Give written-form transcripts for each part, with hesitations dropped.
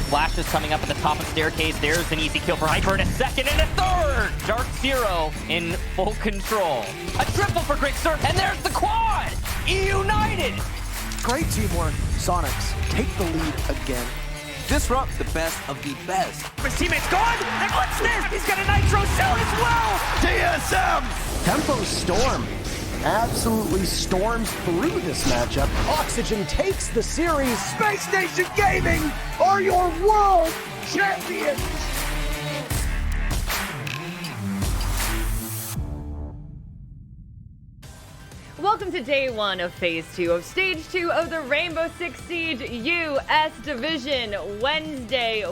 Flash is coming up at the top of the staircase. There's an easy kill for Hyper, and a second and a third. Dark Zero in full control. A triple for Grixer, and there's the quad. United. Great teamwork. Sonics take the lead again. Disrupt the best of the best. His teammate's gone, and what's this? He's got a Nitro Cell as well. TSM! Tempo Storm absolutely storms through this matchup. Oxygen takes the series. Spacestation Gaming are your world champions! Welcome to day one of phase 2 of stage 2 of the Rainbow Six Siege US Division. Wednesday.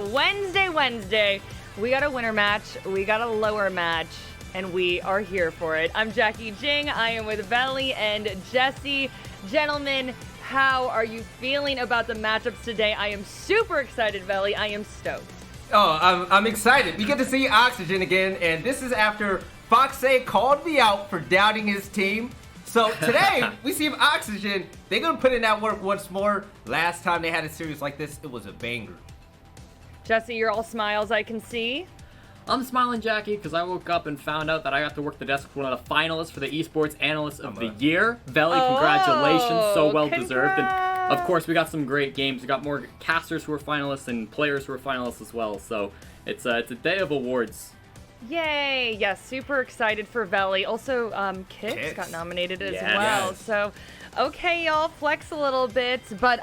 We got a winner match, we got a lower match, and we are here for it. I'm Jackie Jing, I am with Veli and Jesse. Gentlemen, how are you feeling about the matchups today? I am super excited, Veli. I am stoked. Oh, I'm excited. We get to see Oxygen again, and this is after Foxay called me out for doubting his team. So today, we see Oxygen, they're going to put in that work once more. Last time they had a series like this, it was a banger. Jesse, you're all smiles, I can see. I'm smiling, Jackie, because I woke up and found out that I got to work the desk with one of the finalists for the Esports Analyst of the Year. Veli, congratulations, so well deserved. And of course, we got some great games. We got more casters who are finalists and players who are finalists as well. So it's a day of awards. Yay! Yes, super excited for Veli. Also, Kix got nominated as well. Yes. So, okay, y'all, flex a little bit, but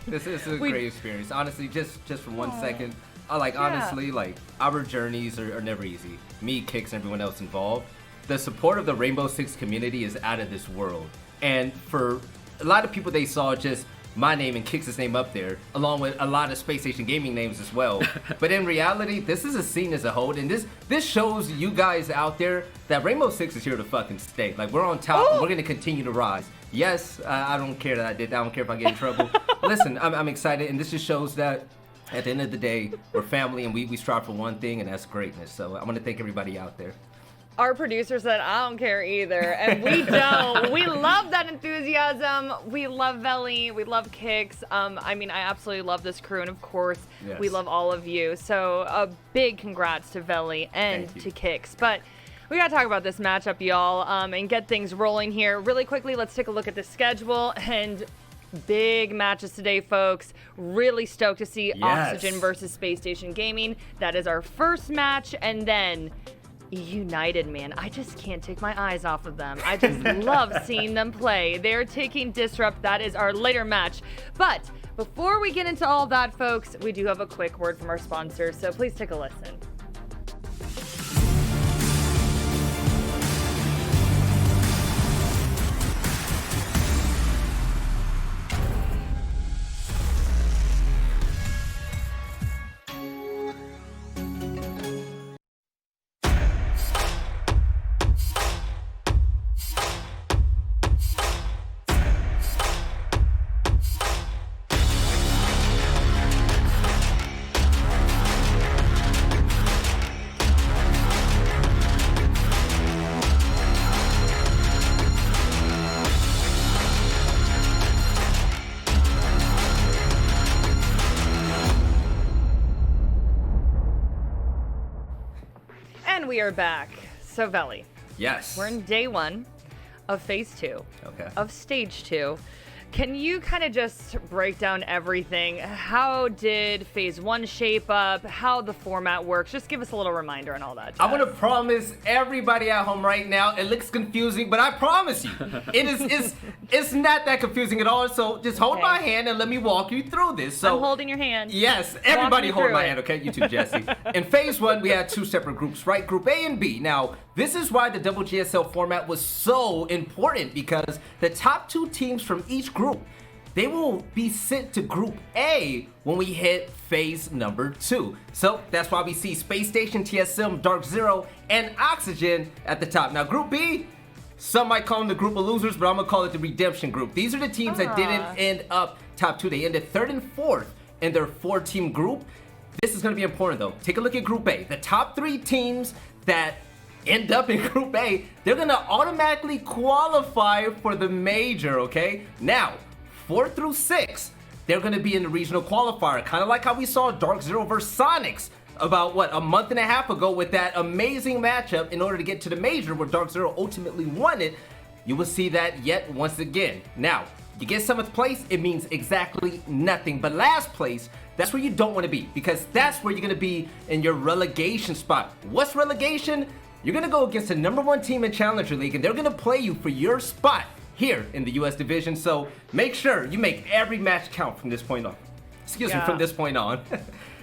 This is a great experience. Honestly, just for 1 second, honestly, our journeys are never easy. Me, Kix, and everyone else involved. The support of the Rainbow Six community is out of this world. And for a lot of people, they saw just my name and Kix's name up there, along with a lot of Spacestation Gaming names as well. But in reality, this is a scene as a whole, and this shows you guys out there that Rainbow Six is here to fucking stay. Like, we're on top, and we're gonna continue to rise. Yes, I don't care that I did that. I don't care if I get in trouble. Listen, I'm excited, and this just shows that at the end of the day, we're family, and we strive for one thing, and that's greatness. So I want to thank everybody out there. our producer said, I don't care either, and we don't. We love that enthusiasm. We love Veli. We love Kix. I mean, I absolutely love this crew, and of course, we love all of you. So a big congrats to Veli and to Kix. But we gotta talk about this matchup, y'all, and get things rolling here. Really quickly, let's take a look at the schedule, and big matches today, folks. Really stoked to see Oxygen versus Spacestation Gaming. That is our first match, and then United, man. I just can't take my eyes off of them. I just love seeing them play. They're taking Disrupt. That is our later match. But before we get into all that, folks, we do have a quick word from our sponsors, so please take a listen. And we are back. So, Veli. Yes. We're in day one of phase 2 of stage 2. Can you kind of just break down everything? How did phase 1 shape up? How the format works? Just give us a little reminder and all that. I want to promise everybody at home right now, it looks confusing, but I promise you, it's not that confusing at all. So just hold my hand and let me walk you through this. So I'm holding your hand. Yes, everybody hold my hand, okay? You too, Jesse. In phase 1, we had 2 separate groups, right? Group A and B. Now, this is why the double GSL format was so important, because the top 2 teams from each group, they will be sent to Group A when we hit phase number 2. So that's why we see Space Station, TSM, Dark Zero, and Oxygen at the top. Now, Group B, some might call them the group of losers, but I'm gonna call it the redemption group. These are the teams that didn't end up top 2. They ended 3rd and 4th in their 4-team group. This is gonna be important though. Take a look at Group A. The top 3 teams that end up in Group A, they're going to automatically qualify for the major, okay? Now, 4 through 6, they're going to be in the regional qualifier, kind of like how we saw Dark Zero versus Sonics about, a month and a half ago with that amazing matchup in order to get to the major where Dark Zero ultimately won it. You will see that yet once again. Now, you get 7th place, it means exactly nothing. But last place, that's where you don't want to be, because that's where you're going to be in your relegation spot. What's relegation? You're going to go against the #1 team in Challenger League, and they're going to play you for your spot here in the US division. So make sure you make every match count from this point on. Excuse me, from this point on.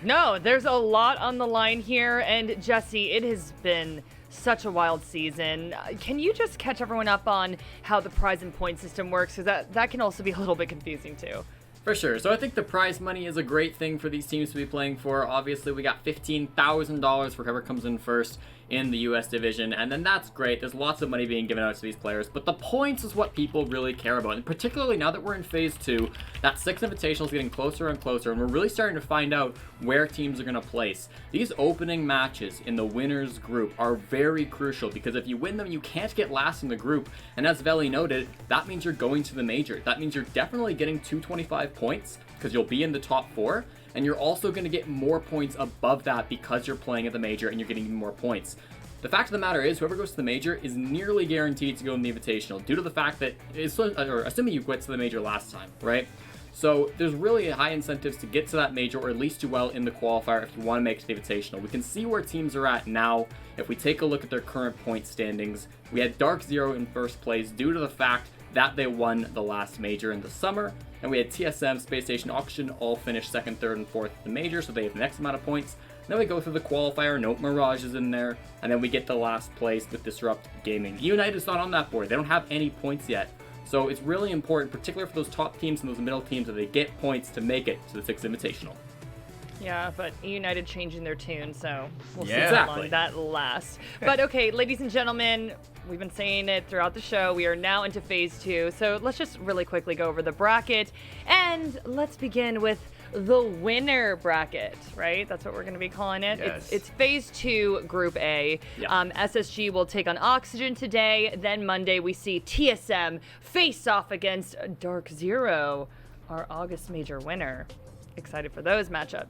No, there's a lot on the line here, and Jesse, it has been such a wild season. Can you just catch everyone up on how the prize and point system works? Because that can also be a little bit confusing too. For sure. So I think the prize money is a great thing for these teams to be playing for. Obviously, we got $15,000 for whoever comes in first in the US division, and then that's great. There's lots of money being given out to these players, but the points is what people really care about. And particularly now that we're in phase 2, that 6 Invitational is getting closer and closer, and we're really starting to find out where teams are going to place. These opening matches in the winners group are very crucial, because if you win them, you can't get last in the group. And as Veli noted, that means you're going to the major. That means you're definitely getting 225 points, because you'll be in the top 4. And you're also going to get more points above that because you're playing at the major and you're getting even more points. The fact of the matter is, whoever goes to the major is nearly guaranteed to go in the Invitational due to the fact that, assuming you quit to the major last time, right? So there's really high incentives to get to that major, or at least do well in the qualifier if you want to make it to the Invitational. We can see where teams are at now. If we take a look at their current point standings, we had Dark Zero in first place due to the fact that they won the last major in the summer, and we had TSM, Spacestation, Oxygen all finish 2nd, 3rd, and 4th at the major, so they have the next amount of points. Then we go through the qualifier, Note Mirage is in there, and then we get the last place with Disrupt Gaming. United's not on that board, they don't have any points yet. So it's really important, particularly for those top teams and those middle teams, that they get points to make it to the 6th Invitational. Yeah, but United changing their tune, so we'll see Exactly. how long that lasts. But okay, ladies and gentlemen, we've been saying it throughout the show. We are now into phase 2, so let's just really quickly go over the bracket, and let's begin with the winner bracket, right? That's what we're going to be calling it. Yes. It's phase 2, Group A. Yeah. SSG will take on Oxygen today. Then Monday we see TSM face off against Dark Zero, our August major winner. Excited for those matchups.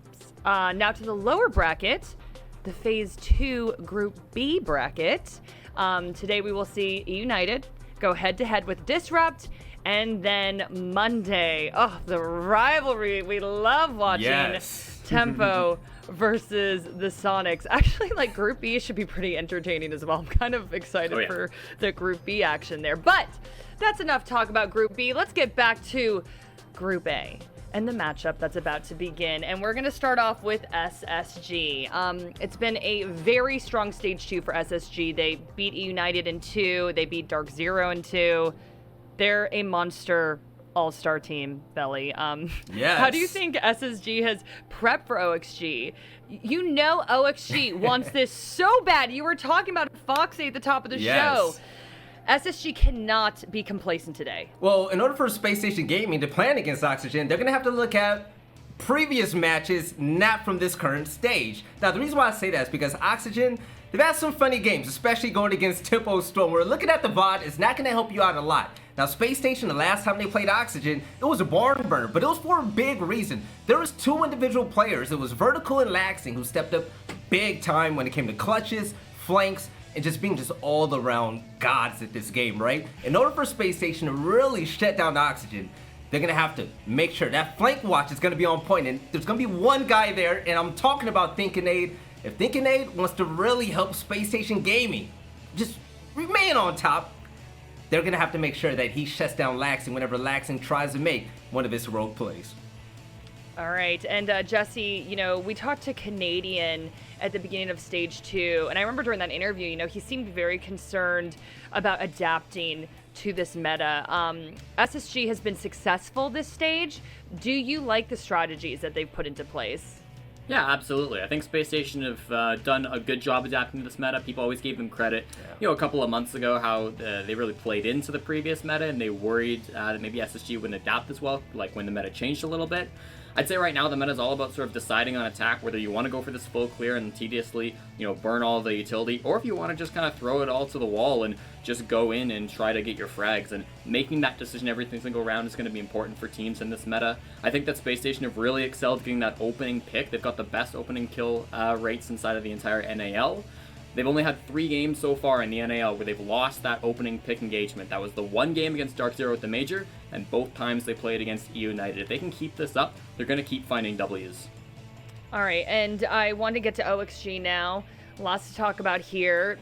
Now to the lower bracket, the phase 2 Group B bracket. Today we will see United go head to head with Disrupt. And then Monday, the rivalry we love watching. Yes. Tempo versus the Sonics. Actually, like, Group B should be pretty entertaining as well. I'm kind of excited for the Group B action there. But that's enough talk about Group B. Let's get back to Group A and the matchup that's about to begin. And we're going to start off with SSG. It's been a very strong stage 2 for SSG. They beat United in 2. They beat Dark Zero in 2. They're a monster all-star team, Belly. Yes. How do you think SSG has prepped for OXG? You know OXG wants this so bad. You were talking about Foxy at the top of the show. SSG cannot be complacent today. Well, in order for Spacestation Gaming to plan against Oxygen, they're going to have to look at previous matches, not from this current stage. Now, the reason why I say that is because Oxygen, they've had some funny games, especially going against Tempo Storm. We're looking at the VOD, it's not going to help you out a lot. Now, Spacestation, the last time they played Oxygen, it was a barn burner, but it was for a big reason. There was 2 individual players. It was Vertical and Laxing who stepped up big time when it came to clutches, flanks, and just being just all around gods at this game, right? In order for Spacestation to really shut down Oxygen, they're gonna have to make sure that flank watch is gonna be on point, and there's gonna be one guy there, and I'm talking about Thinkinade. If Thinkinade wants to really help Spacestation Gaming just remain on top, they're gonna have to make sure that he shuts down Laxing whenever Laxing tries to make one of his heroic plays. All right, and Jesse, you know, we talked to Canadian at the beginning of stage 2, and I remember during that interview, you know, he seemed very concerned about adapting to this meta. SSG has been successful this stage. Do you like the strategies that they've put into place? Yeah, absolutely. I think Space Station have done a good job adapting to this meta. People always gave them credit, you know, a couple of months ago, how they really played into the previous meta, and they worried that maybe SSG wouldn't adapt as well, like when the meta changed a little bit. I'd say right now the meta is all about sort of deciding on attack, whether you want to go for this full clear and tediously, burn all the utility, or if you want to just kind of throw it all to the wall and just go in and try to get your frags. And making that decision every single round is going to be important for teams in this meta. I think that Space Station have really excelled getting that opening pick. They've got the best opening kill rates inside of the entire NAL. They've only had 3 games so far in the NAL where they've lost that opening pick engagement. That was the one game against Dark Zero at the Major, and both times they played against United. If they can keep this up, they're going to keep finding W's. All right, and I want to get to OXG now. Lots to talk about here.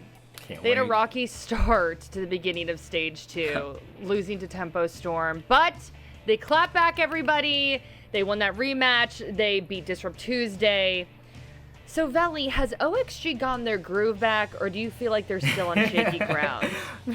They had a rocky start to the beginning of Stage 2, losing to Tempo Storm, but they clapped back everybody. They won that rematch. They beat Disrupt Tuesday. So, Veli, has OXG gotten their groove back, or do you feel like they're still on shaky ground?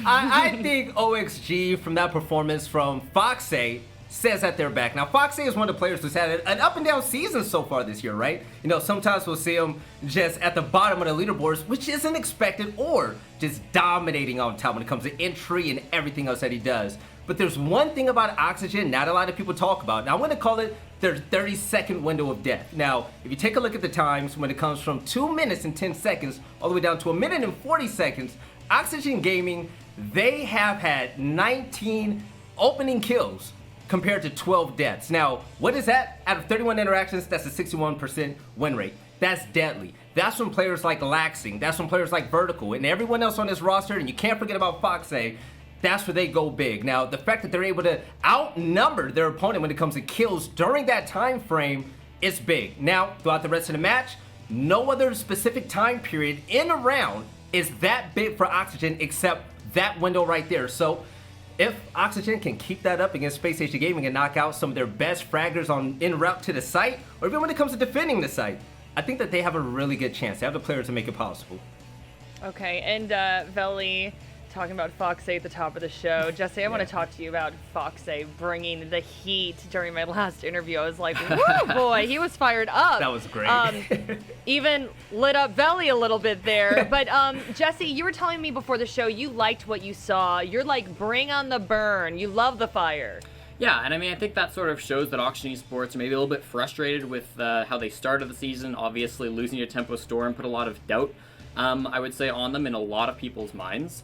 I think OXG, from that performance from Foxay, says that they're back. Now, Foxay is one of the players who's had an up and down season so far this year, right? Sometimes we'll see him just at the bottom of the leaderboards, which isn't expected, or just dominating on top when it comes to entry and everything else that he does. But there's one thing about Oxygen not a lot of people talk about. Now, I'm going to call it their 30-second window of death. Now, if you take a look at the times when it comes from 2 minutes and 10 seconds all the way down to 1 minute and 40 seconds, Oxygen Gaming, they have had 19 opening kills compared to 12 deaths. Now, what is that? Out of 31 interactions, that's a 61% win rate. That's deadly. That's from players like Laxing, that's from players like Vertical, and everyone else on this roster, and you can't forget about Foxay. That's where they go big. Now, the fact that they're able to outnumber their opponent when it comes to kills during that time frame is big. Now, throughout the rest of the match, no other specific time period in a round is that big for Oxygen except that window right there. So, if Oxygen can keep that up against Spacestation Gaming and knock out some of their best fraggers en route to the site, or even when it comes to defending the site, I think that they have a really good chance. They have the players to make it possible. Okay, and Veli, talking about Foxay at the top of the show. Jesse, I want to talk to you about Foxay bringing the heat during my last interview. I was like, woo, boy, he was fired up. That was great. Even lit up Veli a little bit there. But Jesse, you were telling me before the show you liked what you saw. You're like, bring on the burn. You love the fire. Yeah, and I think that sort of shows that Oxygen Esports are maybe a little bit frustrated with how they started the season. Obviously, losing to Tempo Storm put a lot of doubt, I would say, on them in a lot of people's minds.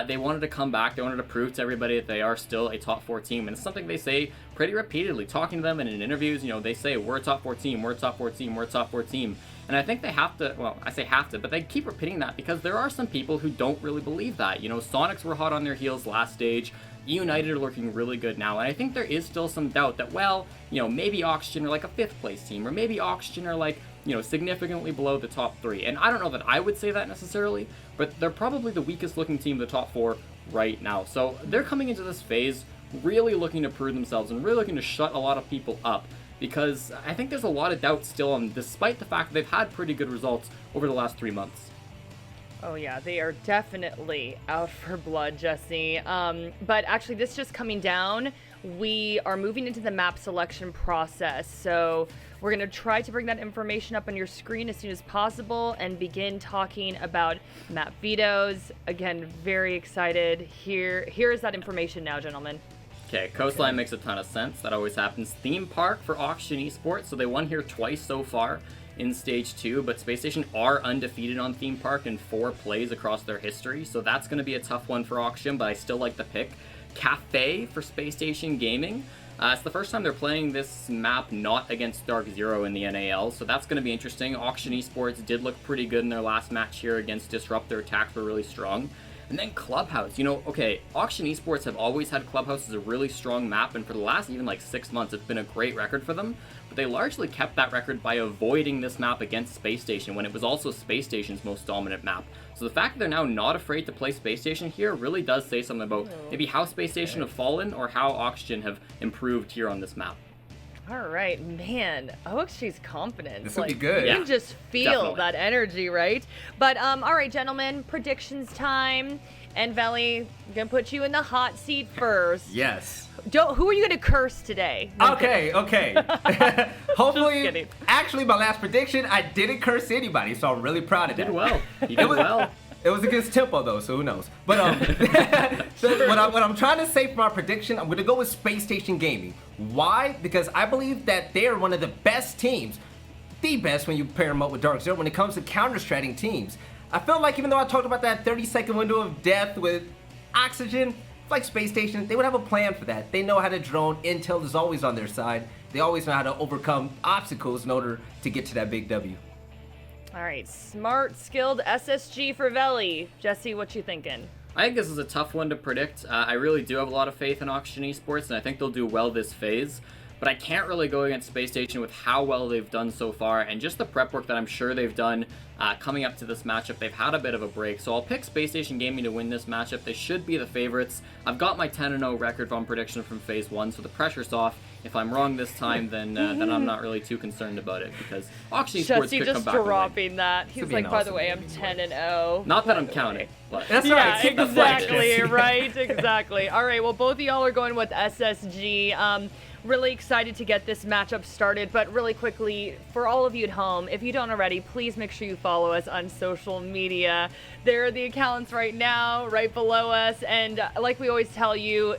They wanted to come back. They wanted to prove to everybody that they are still a top 4 team. And it's something they say pretty repeatedly. Talking to them and in interviews, they say, we're a top 4 team, we're a top 4 team, we're a top 4 team. And I think they have to, well, I say have to, but they keep repeating that because there are some people who don't really believe that. Sonics were hot on their heels last stage. United are looking really good now, and I think there is still some doubt that, well, maybe Oxygen are like a 5th place team, or maybe Oxygen are like, significantly below the top 3. And I don't know that I would say that necessarily, but they're probably the weakest looking team of the top 4 right now. So they're coming into this phase really looking to prove themselves and really looking to shut a lot of people up, because I think there's a lot of doubt still on them, despite the fact that they've had pretty good results over the last 3 months. Oh yeah, they are definitely out for blood, Jesse. But actually, this just coming down, we are moving into the map selection process. So we're going to try to bring that information up on your screen as soon as possible and begin talking about map vetoes. Again, very excited. Here is that information now, gentlemen. Okay, Coastline makes a ton of sense. That always happens. Theme Park for Oxygen Esports. So they won here twice so far in Stage 2, but Space Station are undefeated on Theme Park in 4 plays across their history, so that's going to be a tough one for Oxygen, but I still like the pick. Cafe for Space Station Gaming. It's the first time they're playing this map not against Dark Zero in the NAL, so that's going to be interesting. Oxygen Esports did look pretty good in their last match here against Disrupt. Their attacks were really strong. And then Clubhouse. Okay, Oxygen Esports have always had Clubhouse as a really strong map, and for the last even like 6 months, it's been a great record for them. But they largely kept that record by avoiding this map against Space Station when it was also Space Station's most dominant map. So the fact that they're now not afraid to play Space Station here really does say something about maybe how Space Station have fallen or how Oxygen have improved here on this map. All right, man. OXG's confidence. This will be good. You Yeah, can just feel definitely. that energy, right? But all right, gentlemen, predictions time. And Veli, I'm gonna put you in the hot seat first. Yes. Who are you gonna curse today? No, I'm Okay. Hopefully, kidding. actually, my last prediction, I didn't curse anybody, so I'm really proud of that. He did well. It was against Tempo though, so who knows? But what I'm trying to say for my prediction, I'm going to go with Space Station Gaming. Why? Because I believe that they are one of the best teams, the best when you pair them up with Dark Zero when it comes to counter-stratting teams. I feel like even though I talked about that 30-second window of death with Oxygen, like Space Station, they would have a plan for that. They know how to drone. Intel is always on their side. They always know how to overcome obstacles in order to get to that big W. All right, smart, skilled SSG for Veli. Jesse, what you thinking? I think this is a tough one to predict. I really do have a lot of faith in Oxygen Esports, and I think they'll do well this phase. But I can't really go against Space Station with how well they've done so far, and just the prep work that I'm sure they've done coming up to this matchup. They've had a bit of a break, so I'll pick Space Station Gaming to win this matchup. They should be the favorites. I've got my 10-0 record on prediction from Phase 1, so the pressure's off. If I'm wrong this time, then I'm not really too concerned about it, because Oxygen Esports could come back and win. dropping that. He's like, by the way, I'm 10-0. Not that I'm counting, but That's Yeah, right. exactly, right? Exactly. All right, well, both of y'all are going with SSG. Really excited to get this matchup started, but really quickly, for all of you at home, if you don't already, please make sure you follow us on social media. There are the accounts right now, right below us, and like we always tell you,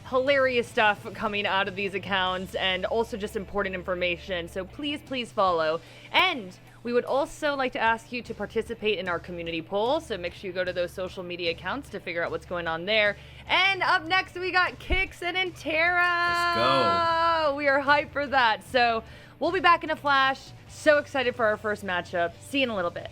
hilarious stuff coming out of these accounts, and also just important information, so please follow. And we would also like to ask you to participate in our community poll, so make sure you go to those social media accounts to figure out what's going on there. And up next, we got Kix and Intera. Let's go. We are hyped for that. So we'll be back in a flash. So excited for our first matchup. See you in a little bit.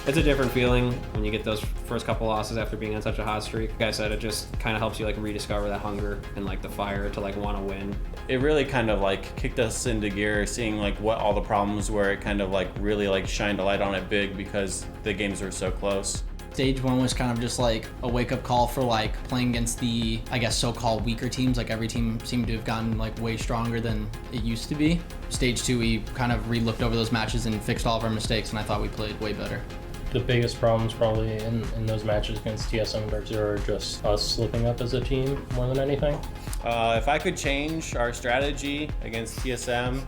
It's a different feeling when you get those first couple losses after being on such a hot streak. Like I said, it just kind of helps you like rediscover that hunger and like the fire to like want to win. It really kind of like kicked us into gear, seeing like what all the problems were. It kind of like really like shined a light on it big because the games were so close. Stage 1 was kind of just like a wake-up call for like playing against the, I guess, so-called weaker teams. Like every team seemed to have gotten like way stronger than it used to be. Stage 2, we kind of re-looked over those matches and fixed all of our mistakes, and I thought we played way better. The biggest problems probably in those matches against TSM and Dark Zero are just us slipping up as a team more than anything. If I could change our strategy against TSM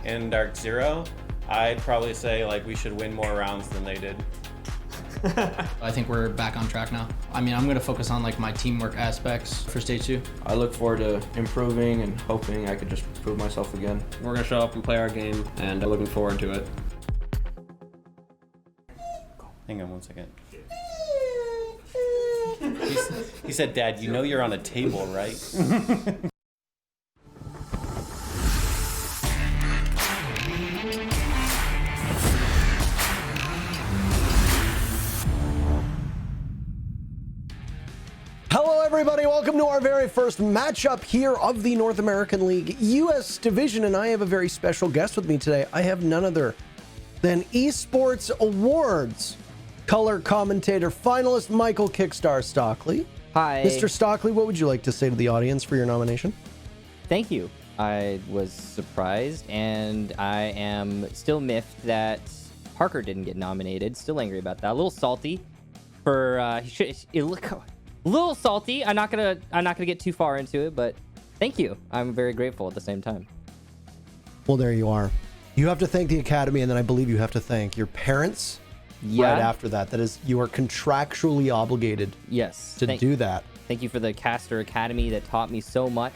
and Dark Zero, I'd probably say like we should win more rounds than they did. I think we're back on track now. I mean, I'm going to focus on like my teamwork aspects for stage 2. I look forward to improving and hoping I could just prove myself again. We're gonna show up and play our game, and looking forward to it. Hang on one second. He said, "Dad, you know you're on a table, right?" Hello, everybody. Welcome to our very first matchup here of the North American League US Division, and I have a very special guest with me today. I have none other than Esports Awards color commentator finalist Michael Kickstar Stockley. Hi. Mr. Stockley, what would you like to say to the audience for your nomination? Thank you. I was surprised, and I am still miffed that Parker didn't get nominated. Still angry about that. A little salty. A little salty. I'm not gonna get too far into it, but thank you. I'm very grateful at the same time. Well, there you are. You have to thank the Academy, and then I believe you have to thank your parents. Yeah. Right after that. That is, you are contractually obligated. Yes. To do that. Thank you for the Caster Academy that taught me so much,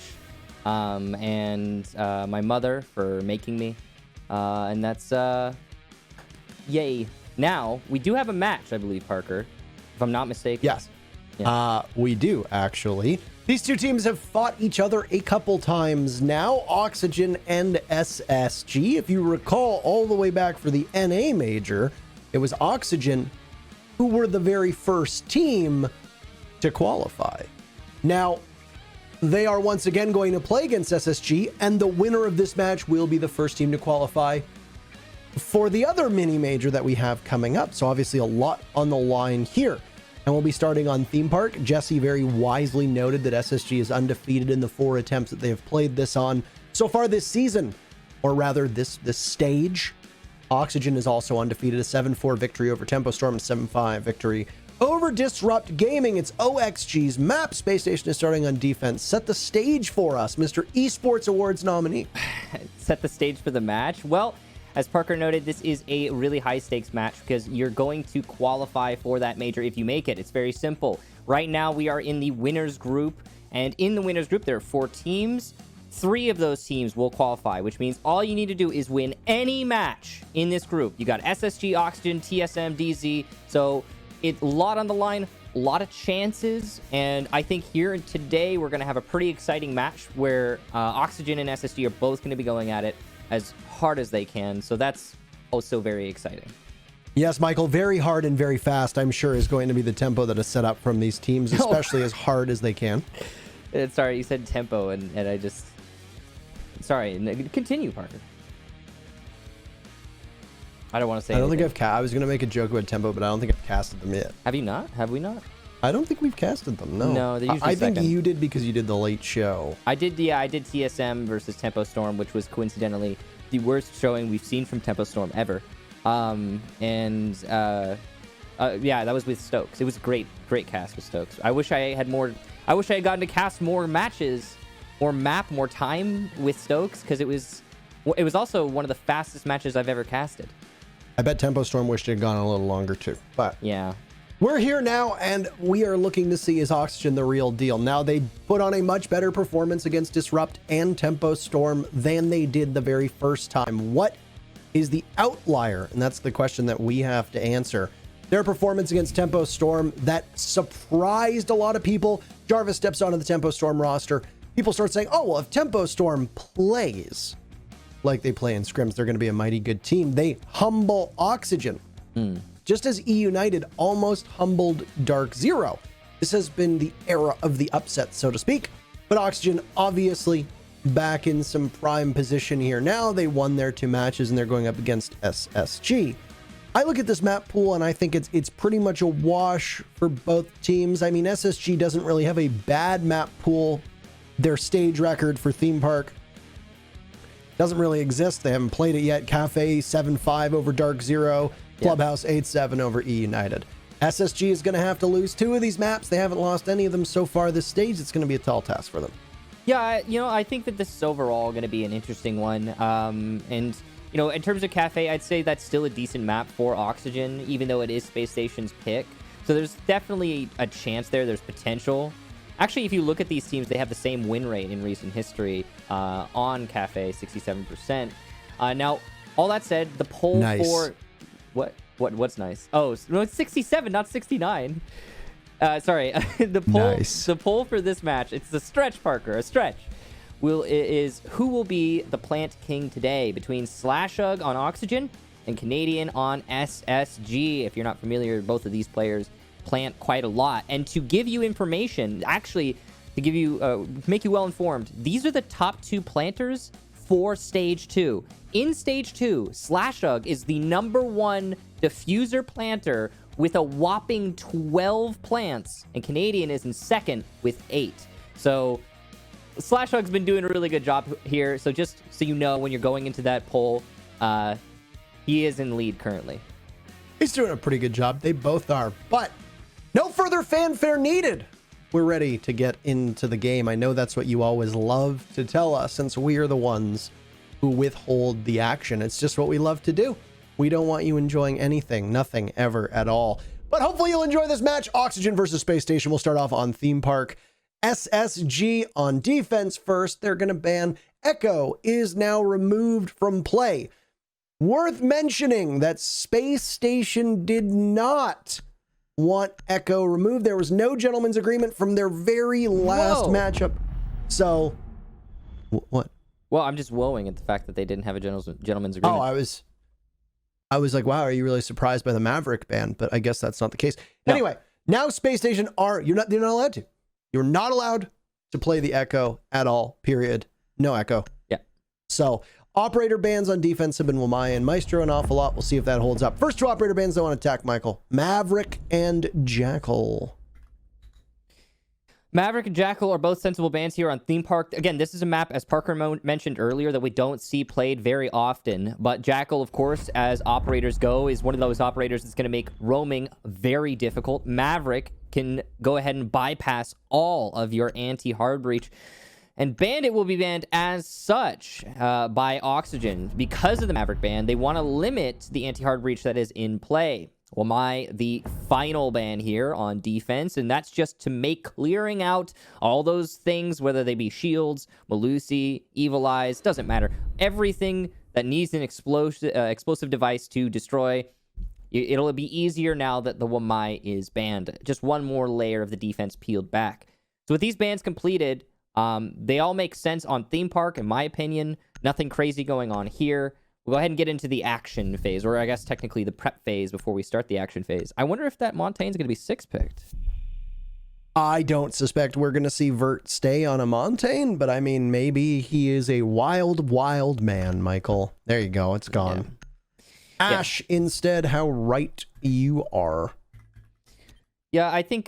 and my mother for making me, and that's yay. Now we do have a match, I believe, Parker, if I'm not mistaken. Yes. Yeah. We do actually. These two teams have fought each other a couple times now, Oxygen and SSG. If you recall, all the way back for the NA Major, it was Oxygen who were the very first team to qualify. Now, they are once again going to play against SSG, and the winner of this match will be the first team to qualify for the other mini major that we have coming up. So obviously a lot on the line here. And we'll be starting on Theme Park. Jesse very wisely noted that SSG is undefeated in the 4 attempts that they have played this on so far this season, or rather this stage. Oxygen is also undefeated, a 7-4 victory over Tempo Storm, a 7-5 victory over Disrupt Gaming. It's OXG's map. Space Station is starting on defense. Set the stage for us, Mr. Esports Awards nominee. Set the stage for the match. Well, as Parker noted, this is a really high-stakes match because you're going to qualify for that major if you make it. It's very simple. Right now, we are in the winners group, and in the winners group, there are 4 teams. 3 of those teams will qualify, which means all you need to do is win any match in this group. You got SSG, Oxygen, TSM, DZ, so it's a lot on the line, a lot of chances, and I think here today, we're going to have a pretty exciting match where Oxygen and SSG are both going to be going at it as hard as they can, so that's also very exciting. Yes, Michael, very hard and very fast, I'm sure, is going to be the tempo that is set up from these teams, especially as hard as they can. Sorry, you said tempo, and I just... Sorry, continue, Parker. I don't want to say I don't anything. think I was going to make a joke about tempo, but I don't think I've casted them yet. Have you not? Have we not? I don't think we've casted them, no. No, they're usually I think second. you did because you did the late show. I did TSM versus Tempo Storm, which was coincidentally the worst showing we've seen from Tempo Storm ever. Yeah, that was with Stokes. It was a great cast with Stokes. I wish I had gotten to cast more matches, more map, more time with Stokes, because it was also one of the fastest matches I've ever casted. I bet Tempo Storm wished it had gone a little longer too, but yeah. We're here now, and we are looking to see, is Oxygen the real deal? Now, they put on a much better performance against Disrupt and Tempo Storm than they did the very first time. What is the outlier? And that's the question that we have to answer. Their performance against Tempo Storm, that surprised a lot of people. Jarvis steps onto the Tempo Storm roster. People start saying, oh, well, if Tempo Storm plays like they play in scrims, they're going to be a mighty good team. They humble Oxygen. Just as E United almost humbled Dark Zero. This has been the era of the upset, so to speak. But Oxygen obviously back in some prime position here now. They won their 2 matches and they're going up against SSG. I look at this map pool and I think it's pretty much a wash for both teams. I mean, SSG doesn't really have a bad map pool. Their stage record for Theme Park doesn't really exist. They haven't played it yet. Cafe 7-5 over Dark Zero. Clubhouse 8-7 over E United. SSG is going to have to lose 2 of these maps. They haven't lost any of them so far this stage. It's going to be a tall task for them. Yeah, I think that this is overall going to be an interesting one. And, in terms of Cafe, I'd say that's still a decent map for Oxygen, even though it is Space Station's pick. So there's definitely a chance there. There's potential. Actually, if you look at these teams, they have the same win rate in recent history on Cafe, 67%. Now, all that said, the poll for... What's nice? Oh, no, it's 67, not 69. Sorry. The poll for this match, it's the stretch, Parker, a stretch. Is who will be the plant king today between Slashug on Oxygen and Canadian on SSG. If you're not familiar, both of these players plant quite a lot. And to give you information, actually, to give you make you well informed, these are the top 2 planters for Stage 2. In Stage 2, Slashug is the #1 diffuser planter with a whopping 12 plants, and Canadian is in second with 8. So Slashug's been doing a really good job here. So just so you know, when you're going into that poll, he is in lead currently. He's doing a pretty good job. They both are, but no further fanfare needed. We're ready to get into the game. I know that's what you always love to tell us, since we are the ones who withhold the action. It's just what we love to do. We don't want you enjoying anything, nothing ever at all. But hopefully you'll enjoy this match. Oxygen versus Space Station. We'll start off on Theme Park. SSG on defense first. They're going to ban Echo, is now removed from play. Worth mentioning that Space Station did not want Echo removed. There was no gentleman's agreement from their very last matchup. So, what? Well, I'm just woeing at the fact that they didn't have a gentleman's agreement. Oh, I was like, wow, are you really surprised by the Maverick ban? But I guess that's not the case. No. Anyway, now Space Station you're not allowed to. You're not allowed to play the Echo at all, period. No Echo. Yeah. So, operator bans on defense have been Wamai and Maestro an awful lot. We'll see if that holds up. First two operator bans that want to attack, Michael. Maverick and Jackal. Maverick and Jackal are both sensible bans here on Theme Park. Again, this is a map, as Parker mentioned earlier, that we don't see played very often. But Jackal, of course, as operators go, is one of those operators that's going to make roaming very difficult. Maverick can go ahead and bypass all of your anti-hard breach. And Bandit will be banned as such by Oxygen. Because of the Maverick ban, they want to limit the anti-hard breach that is in play. The final ban here on defense, and that's just to make clearing out all those things, whether they be shields, Malusi, Evil Eyes, doesn't matter. Everything that needs an explosive device to destroy, it'll be easier now that the Wamai is banned. Just one more layer of the defense peeled back. So with these bans completed, they all make sense on Theme Park, in my opinion. Nothing crazy going on here. We'll go ahead and get into the action phase, or I guess technically the prep phase before we start the action phase. I wonder if that Montaigne's going to be 6-picked. I don't suspect we're going to see Vert stay on a Montaigne, but I mean, maybe he is a wild, wild man, Michael. There you go. It's gone. Yeah. Ash, instead, how right you are. Yeah, I think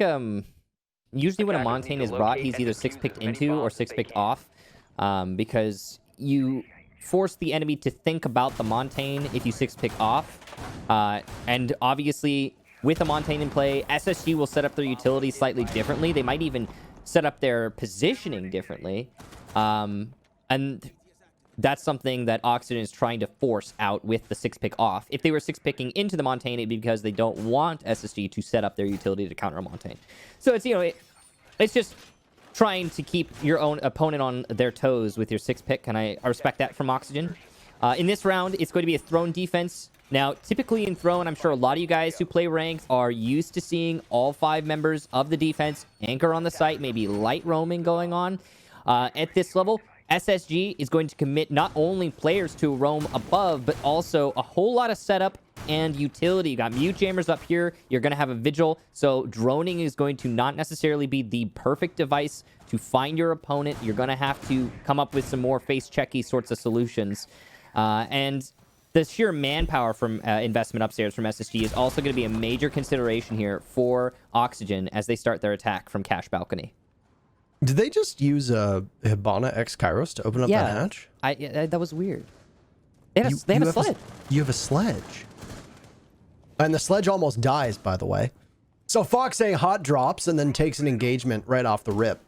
usually when a Montaigne is brought, he's either 6-picked into or 6-picked off, because you force the enemy to think about the Montaigne if you 6-pick off. And obviously, with a Montaigne in play, SSG will set up their utility slightly differently. They might even set up their positioning differently. And that's something that Oxygen is trying to force out with the 6-pick off. If they were 6-picking into the Montaigne, it'd be because they don't want SSG to set up their utility to counter a Montaigne. So it's, it's just trying to keep your own opponent on their toes with your 6-pick, and I respect that from Oxygen. In this round, it's going to be a throne defense. Now, typically in throne, I'm sure a lot of you guys who play ranked are used to seeing all 5 members of the defense anchor on the site, maybe light roaming going on. At this level, SSG is going to commit not only players to roam above, but also a whole lot of setup and utility. You got mute jammers up here. You're going to have a vigil. So droning is going to not necessarily be the perfect device to find your opponent. You're going to have to come up with some more face checky sorts of solutions. And the sheer manpower from investment upstairs from SSG is also going to be a major consideration here for Oxygen as they start their attack from Cash Balcony. Did they just use a Hibana X Kairos to open up that hatch? That was weird. They have a sledge. You have a sledge. And the sledge almost dies, by the way. So Fox A hot drops and then takes an engagement right off the rip.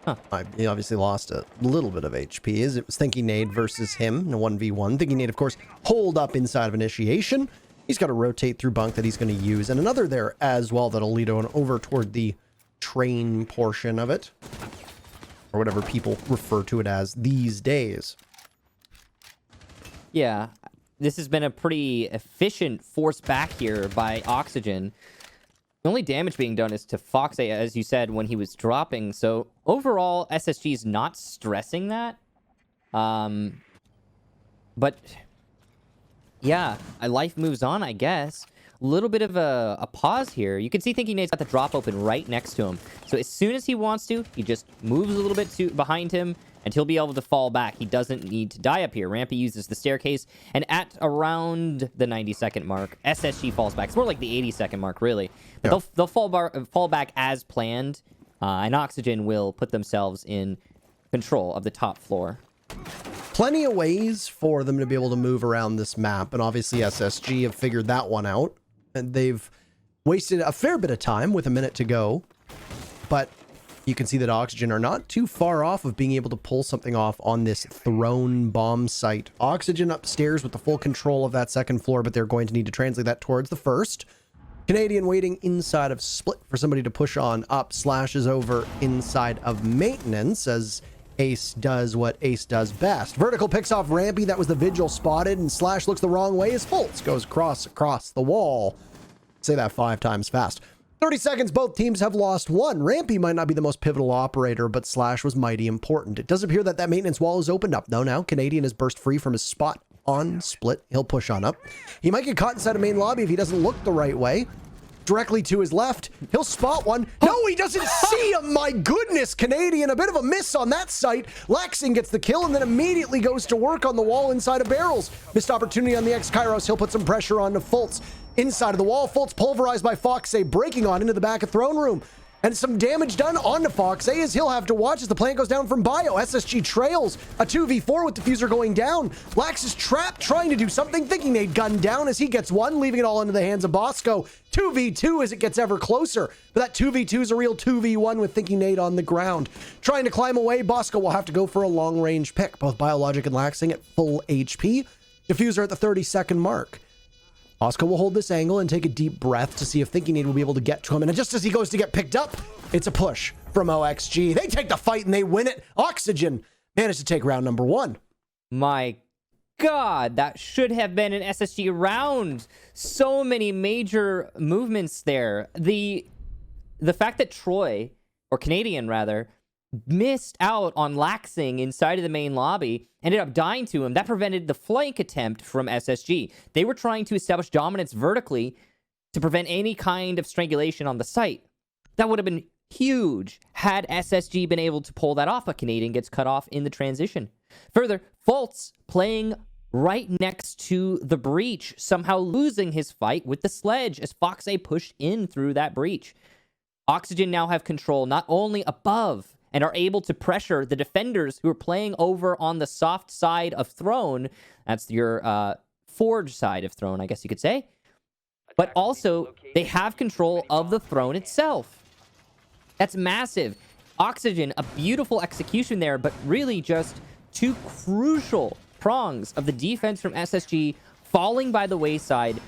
Huh. He obviously lost a little bit of HP. It was Thinking Nade versus him in a 1v1. Thinking Nade, of course, holed up inside of initiation. He's got to rotate through bunk that he's going to use. And another there as well that'll lead on over toward the train portion of it. Or whatever people refer to it as these days. Yeah. This has been a pretty efficient force back here by Oxygen. The only damage being done is to Fox, as you said, when he was dropping. So overall, SSG is not stressing that. But yeah, life moves on, I guess. A little bit of a pause here. You can see Thinking Nade's got the drop open right next to him. So as soon as he wants to, he just moves a little bit behind him, and he'll be able to fall back. He doesn't need to die up here. Rampy uses the staircase, and at around the 90-second mark, SSG falls back. It's more like the 80-second mark, really. But they'll fall back as planned, and Oxygen will put themselves in control of the top floor. Plenty of ways for them to be able to move around this map, and obviously SSG have figured that one out. And they've wasted a fair bit of time with a minute to go, but you can see that Oxygen are not too far off of being able to pull something off on this throne bomb site. Oxygen upstairs with the full control of that second floor, but they're going to need to translate that towards the first. Canadian waiting inside of Split for somebody to push on up. Slashes over inside of maintenance as Ace does what Ace does best. Vertical picks off Rampy. That was the Vigil spotted, and Slash looks the wrong way as Fultz goes across the wall. Say that 5 times fast. 30 seconds, both teams have lost one. Rampy might not be the most pivotal operator, but Slash was mighty important. It does appear that that maintenance wall is opened up, though. Now, Canadian has burst free from his spot on split. He'll push on up. He might get caught inside a main lobby if he doesn't look the right way. Directly to his left, he'll spot one. No, he doesn't see him. My goodness, Canadian, a bit of a miss on that site. Laxing gets the kill and then immediately goes to work on the wall inside of barrels. Missed opportunity on the X-Kairos. He'll put some pressure on to Fultz. Inside of the wall, Fultz pulverized by Foxay, breaking on into the back of Throne Room. And some damage done onto Foxay as he'll have to watch as the plant goes down from Bio. SSG trails a 2v4 with Diffuser going down. Lax is trapped, trying to do something, thinking they'd gun down as he gets one, leaving it all into the hands of Bosco. 2v2 as it gets ever closer. But that 2v2 is a real 2v1 with Thinking Nade on the ground. Trying to climb away, Bosco will have to go for a long-range pick. Both Biologic and Laxing at full HP. Diffuser at the 30-second mark. Bosco will hold this angle and take a deep breath to see if Thinking Nade will be able to get to him. And just as he goes to get picked up, it's a push from OXG. They take the fight and they win it. Oxygen managed to take round number 1. My God, that should have been an SSG round. So many major movements there. The fact that Troy, or Canadian rather, missed out on Laxing inside of the main lobby, ended up dying to him. That prevented the flank attempt from SSG. They were trying to establish dominance vertically to prevent any kind of strangulation on the site. That would have been huge had SSG been able to pull that off, but Canadian gets cut off in the transition. Further, Fultz playing right next to the breach, somehow losing his fight with the sledge as Foxay pushed in through that breach. Oxygen now have control not only above and are able to pressure the defenders who are playing over on the soft side of Throne. That's your Forge side of Throne, I guess you could say. But also, they have control of the Throne itself. That's massive. Oxygen, a beautiful execution there, but really just two crucial prongs of the defense from SSG falling by the wayside,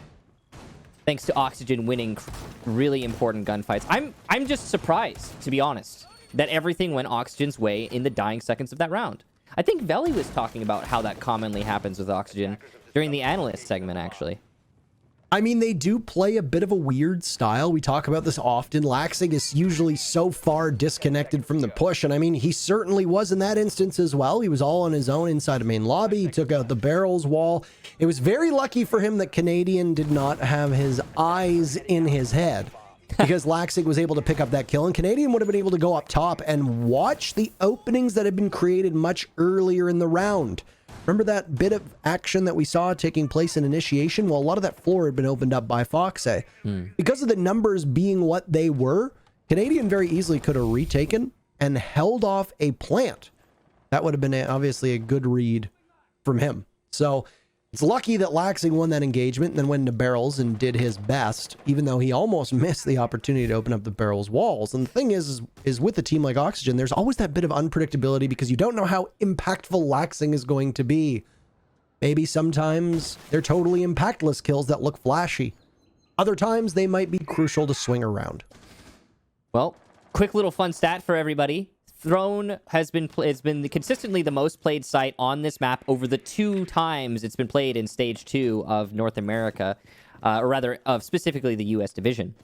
thanks to Oxygen winning really important gunfights. I'm just surprised, to be honest, that everything went Oxygen's way in the dying seconds of that round. I think Veli was talking about how that commonly happens with Oxygen during the analyst segment, actually. I mean, they do play a bit of a weird style. We talk about this often. Laxing is usually so far disconnected from the push, and I mean, he certainly was in that instance as well. He was all on his own inside of main lobby. He took out the barrels wall. It was very lucky for him that Canadian did not have his eyes in his head, because Laxing was able to pick up that kill, and Canadian would have been able to go up top and watch the openings that had been created much earlier in the round. Remember that bit of action that we saw taking place in Initiation? Well, a lot of that floor had been opened up by Foxay. Because of the numbers being what they were, Canadian very easily could have retaken and held off a plant. That would have been obviously a good read from him. So it's lucky that Laxing won that engagement and then went into barrels and did his best, even though he almost missed the opportunity to open up the barrels walls. And the thing is with a team like Oxygen, there's always that bit of unpredictability because you don't know how impactful Laxing is going to be. Maybe sometimes they're totally impactless kills that look flashy. Other times they might be crucial to swing around. Well, quick little fun stat for everybody. Throne has been consistently the most played site on this map over the 2 times it's been played in Stage 2 of North America, or rather, of specifically the US division.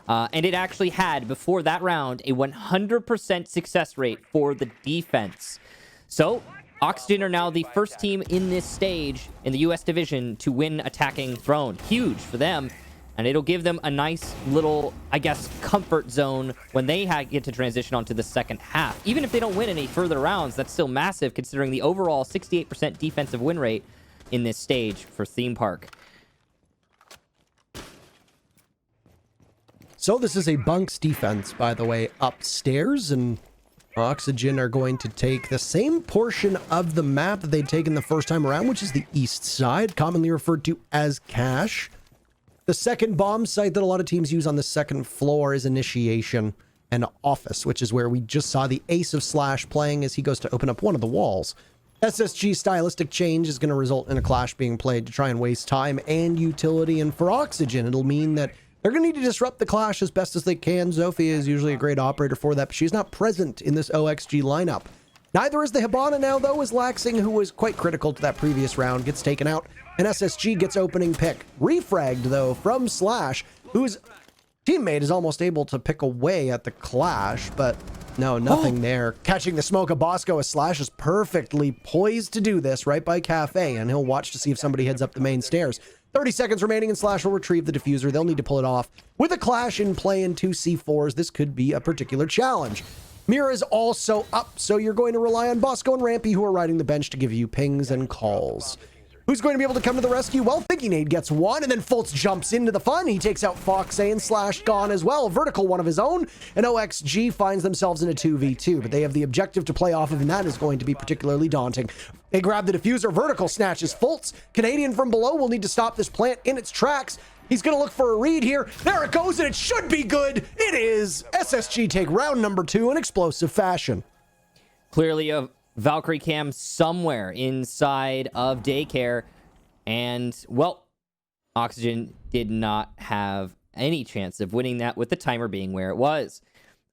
And it actually had, before that round, a 100% success rate for the defense. So, Oxygen are now the first team in this stage in the US division to win attacking Throne. Huge for them. And it'll give them a nice little, I guess, comfort zone when they get to transition onto the second half. Even if they don't win any further rounds, that's still massive considering the overall 68% defensive win rate in this stage for Theme Park. So this is a bunks defense, by the way, upstairs, and Oxygen are going to take the same portion of the map that they'd taken the first time around, which is the east side, commonly referred to as Cache. The second bomb site that a lot of teams use on the second floor is Initiation and Office, which is where we just saw the ace of Slash playing as he goes to open up one of the walls. SSG's stylistic change is going to result in a clash being played to try and waste time and utility, and for Oxygen, it'll mean that they're going to need to disrupt the clash as best as they can. Zofia is usually a great operator for that, but she's not present in this OXG lineup. Neither is the Hibana now, though, as Laxing, who was quite critical to that previous round, gets taken out, and SSG gets opening pick. Refragged, though, from Slash, who's teammate is almost able to pick away at the clash, but no, nothing there. Catching the smoke of Bosco, as Slash is perfectly poised to do this right by Cafe, and he'll watch to see if somebody heads up the main stairs. 30 seconds remaining, and Slash will retrieve the diffuser. They'll need to pull it off. With a clash in play and 2 C4s, this could be a particular challenge. Mira is also up, so you're going to rely on Bosco and Rampy, who are riding the bench to give you pings and calls. Who's going to be able to come to the rescue? Well, Thinking Aid gets one, and then Fultz jumps into the fun. He takes out Fox A, and Slash gone as well. Vertical, one of his own, and OXG finds themselves in a 2v2, but they have the objective to play off of, and that is going to be particularly daunting. They grab the diffuser. Vertical snatches Fultz. Canadian from below will need to stop this plant in its tracks. He's going to look for a read here. There it goes, and it should be good. It is. SSG take round number 2 in explosive fashion. Clearly a Valkyrie cam somewhere inside of daycare. And, well, Oxygen did not have any chance of winning that with the timer being where it was.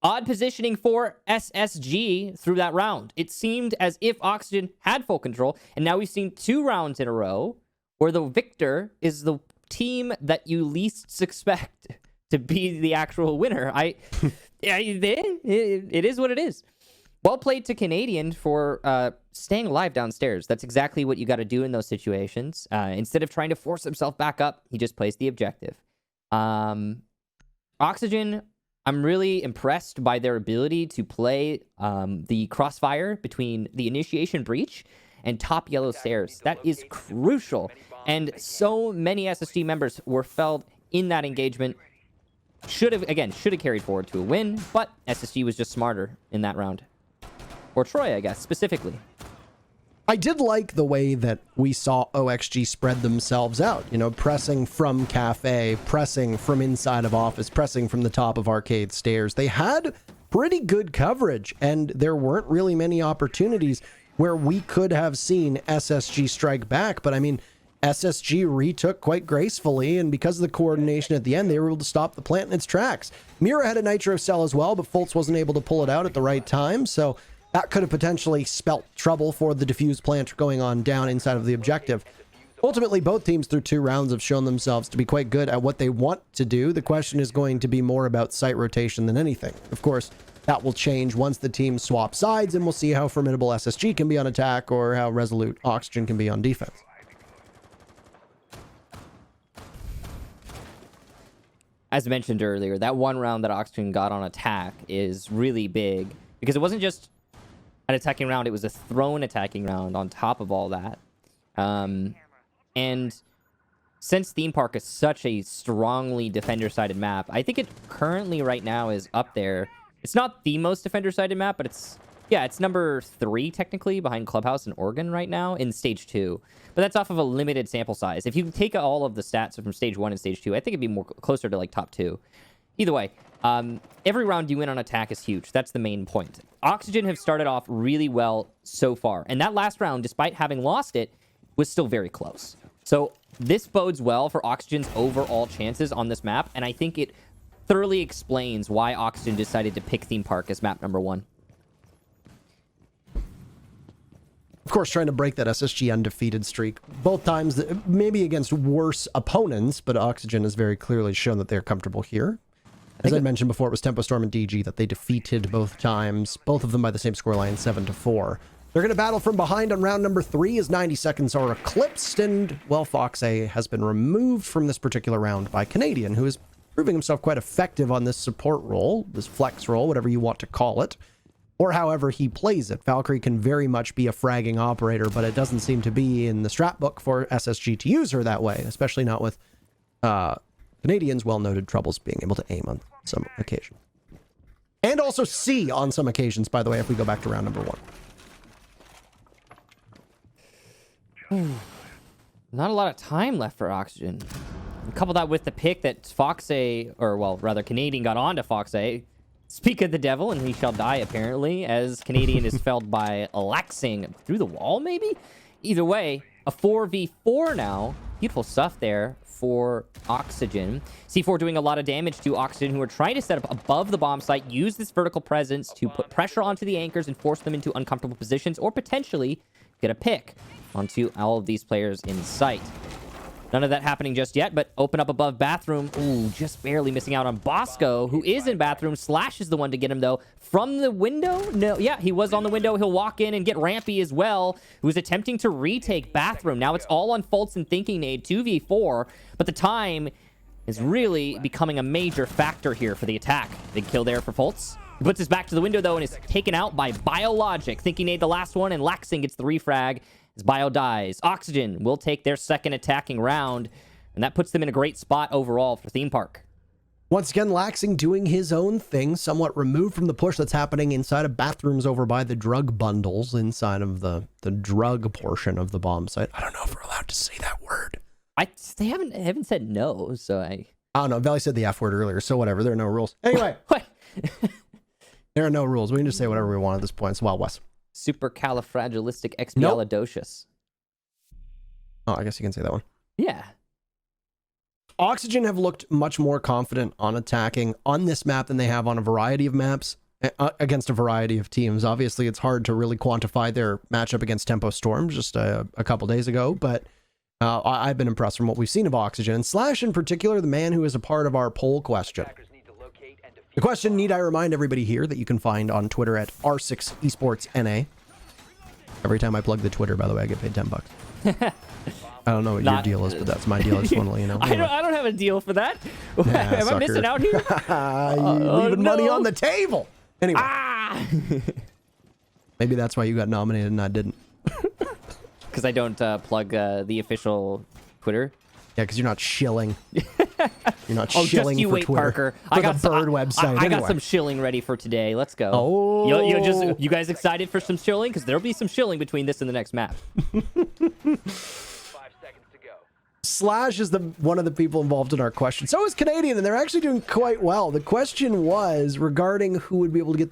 Odd positioning for SSG through that round. It seemed as if Oxygen had full control, and now we've seen 2 rounds in a row where the victor is the team that you least suspect to be the actual winner. It is what it is. Well played to Canadian for staying alive downstairs. That's exactly what you got to do in those situations. Instead of trying to force himself back up, he just plays the objective. Oxygen, I'm really impressed by their ability to play the crossfire between the initiation breach and top yellow stairs. That is crucial. And so many SSG members were felled in that engagement. Should have carried forward to a win, but SSG was just smarter in that round. Or Troy, I guess, specifically. I did like the way that we saw OXG spread themselves out, you know, pressing from Cafe, pressing from inside of office, pressing from the top of arcade stairs. They had pretty good coverage, and there weren't really many opportunities where we could have seen SSG strike back. But I mean, SSG retook quite gracefully, and because of the coordination at the end, they were able to stop the plant in its tracks. Mira had a nitro cell as well, but Fultz wasn't able to pull it out at the right time, so that could have potentially spelt trouble for the diffuse plant going on down inside of the objective. Ultimately, both teams through 2 rounds have shown themselves to be quite good at what they want to do. The question is going to be more about site rotation than anything. Of course, that will change once the teams swap sides, and we'll see how formidable SSG can be on attack or how resolute Oxygen can be on defense. As mentioned earlier, that 1 round that Oxygen got on attack is really big because it wasn't just an attacking round, it was a thrown attacking round on top of all that. And since Theme Park is such a strongly defender-sided map, I think it currently right now is up there. It's not the most defender-sided map, but it's number 3 technically behind Clubhouse and Oregon right now in Stage 2. But that's off of a limited sample size. If you take all of the stats from Stage 1 and Stage 2, I think it'd be more closer to like top 2. Either way, every round you win on attack is huge. That's the main point. Oxygen have started off really well so far. And that last round, despite having lost it, was still very close. So this bodes well for Oxygen's overall chances on this map. And I think it thoroughly explains why Oxygen decided to pick Theme Park as map number 1. Of course, trying to break that SSG undefeated streak. Both times, maybe against worse opponents, but Oxygen has very clearly shown that they're comfortable here. As I mentioned before, it was Tempo Storm and DG that they defeated both times, both of them by the same scoreline, 7-4. They're going to battle from behind on round number 3 as 90 seconds are eclipsed, and, well, Fox A has been removed from this particular round by Canadian, who is proving himself quite effective on this support role, this flex role, whatever you want to call it, or however he plays it. Valkyrie can very much be a fragging operator, but it doesn't seem to be in the strat book for SSG to use her that way, especially not with Canadians' well-noted troubles being able to aim on some occasion. And also see on some occasions, by the way, if we go back to round number 1. Not a lot of time left for Oxygen. Couple that with the pick that Fox A, or well, rather Canadian got onto Fox A. Speak of the devil, and he shall die, apparently, as Canadian is felled by Alaxing through the wall, maybe? Either way, a 4v4 now. Beautiful stuff there for Oxygen. C4 doing a lot of damage to Oxygen, who are trying to set up above the bomb site, use this vertical presence to put pressure onto the anchors and force them into uncomfortable positions, or potentially get a pick onto all of these players in sight. None of that happening just yet, but open up above bathroom. Ooh, just barely missing out on Bosco, who is in bathroom. Slash is the one to get him, though. From the window? No, yeah, he was on the window. He'll walk in and get Rampy as well, who's attempting to retake bathroom. Now it's all on Fultz and Thinking Nade, 2v4, but the time is really becoming a major factor here for the attack. Big kill there for Fultz. He puts his back to the window, though, and is taken out by Biologic. Thinking Nade the last one, and Laxing gets the refrag as Bio dies. Oxygen will take their second attacking round, and that puts them in a great spot overall for Theme Park. Once again, Laxing doing his own thing, somewhat removed from the push that's happening inside of bathrooms over by the drug bundles inside of the drug portion of the bomb site. I don't know if we're allowed to say that word. They haven't said no, so I don't know. Valley said the F word earlier, so whatever. There are no rules. Anyway. What? There are no rules. We can just say whatever we want at this point. It's Wild West. Supercalifragilisticexpialidocious. Oh, I guess you can say that one. Yeah. Oxygen have looked much more confident on attacking on this map than they have on a variety of maps against a variety of teams. Obviously, it's hard to really quantify their matchup against Tempo Storm just a couple days ago, but I've been impressed from what we've seen of Oxygen. And Slash in particular, the man who is a part of our poll question. The question, need I remind everybody here, that you can find on Twitter at R6esportsNA. Every time I plug the Twitter, by the way, I get paid $10. I don't know what your deal is, but that's my deal. I just want to let you know. Anyway. I don't have a deal for that. Am I missing out here? Leaving money on the table. Anyway. Maybe that's why you got nominated and I didn't. Because I don't plug the official Twitter. Yeah, because you're not shilling. You're not shilling just you for wait, Twitter. Parker. I got the bird website. I got some shilling ready for today. Let's go. Oh. You guys excited for some shilling? Because there'll be some shilling between this and the next map. 5 seconds to go. Slash is one of the people involved in our question. So is Canadian, and they're actually doing quite well. The question was regarding who would be able to get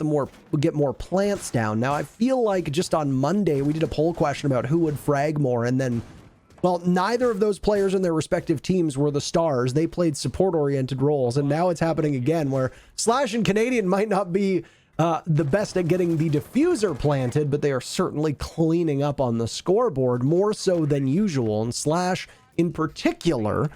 more plants down. Now, I feel like just on Monday, we did a poll question about who would frag more, and then, well, neither of those players in their respective teams were the stars. They played support-oriented roles, and now it's happening again, where Slash and Canadian might not be the best at getting the diffuser planted, but they are certainly cleaning up on the scoreboard more so than usual. And Slash, in particular,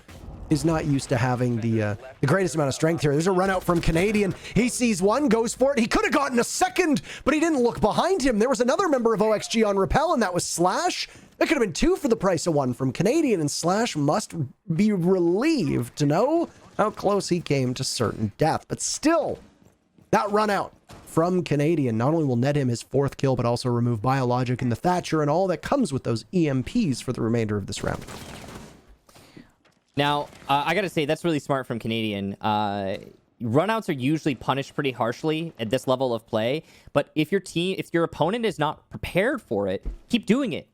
is not used to having the greatest amount of strength here. There's a run out from Canadian. He sees one, goes for it. He could have gotten a second, but he didn't look behind him. There was another member of OXG on rappel, and that was Slash. That could have been 2 for the price of 1 from Canadian, and Slash must be relieved to know how close he came to certain death. But still, that run out from Canadian not only will net him his 4th kill, but also remove Biologic and the Thatcher and all that comes with those EMPs for the remainder of this round. Now, I got to say, that's really smart from Canadian. Runouts are usually punished pretty harshly at this level of play, but if your opponent is not prepared for it, keep doing it.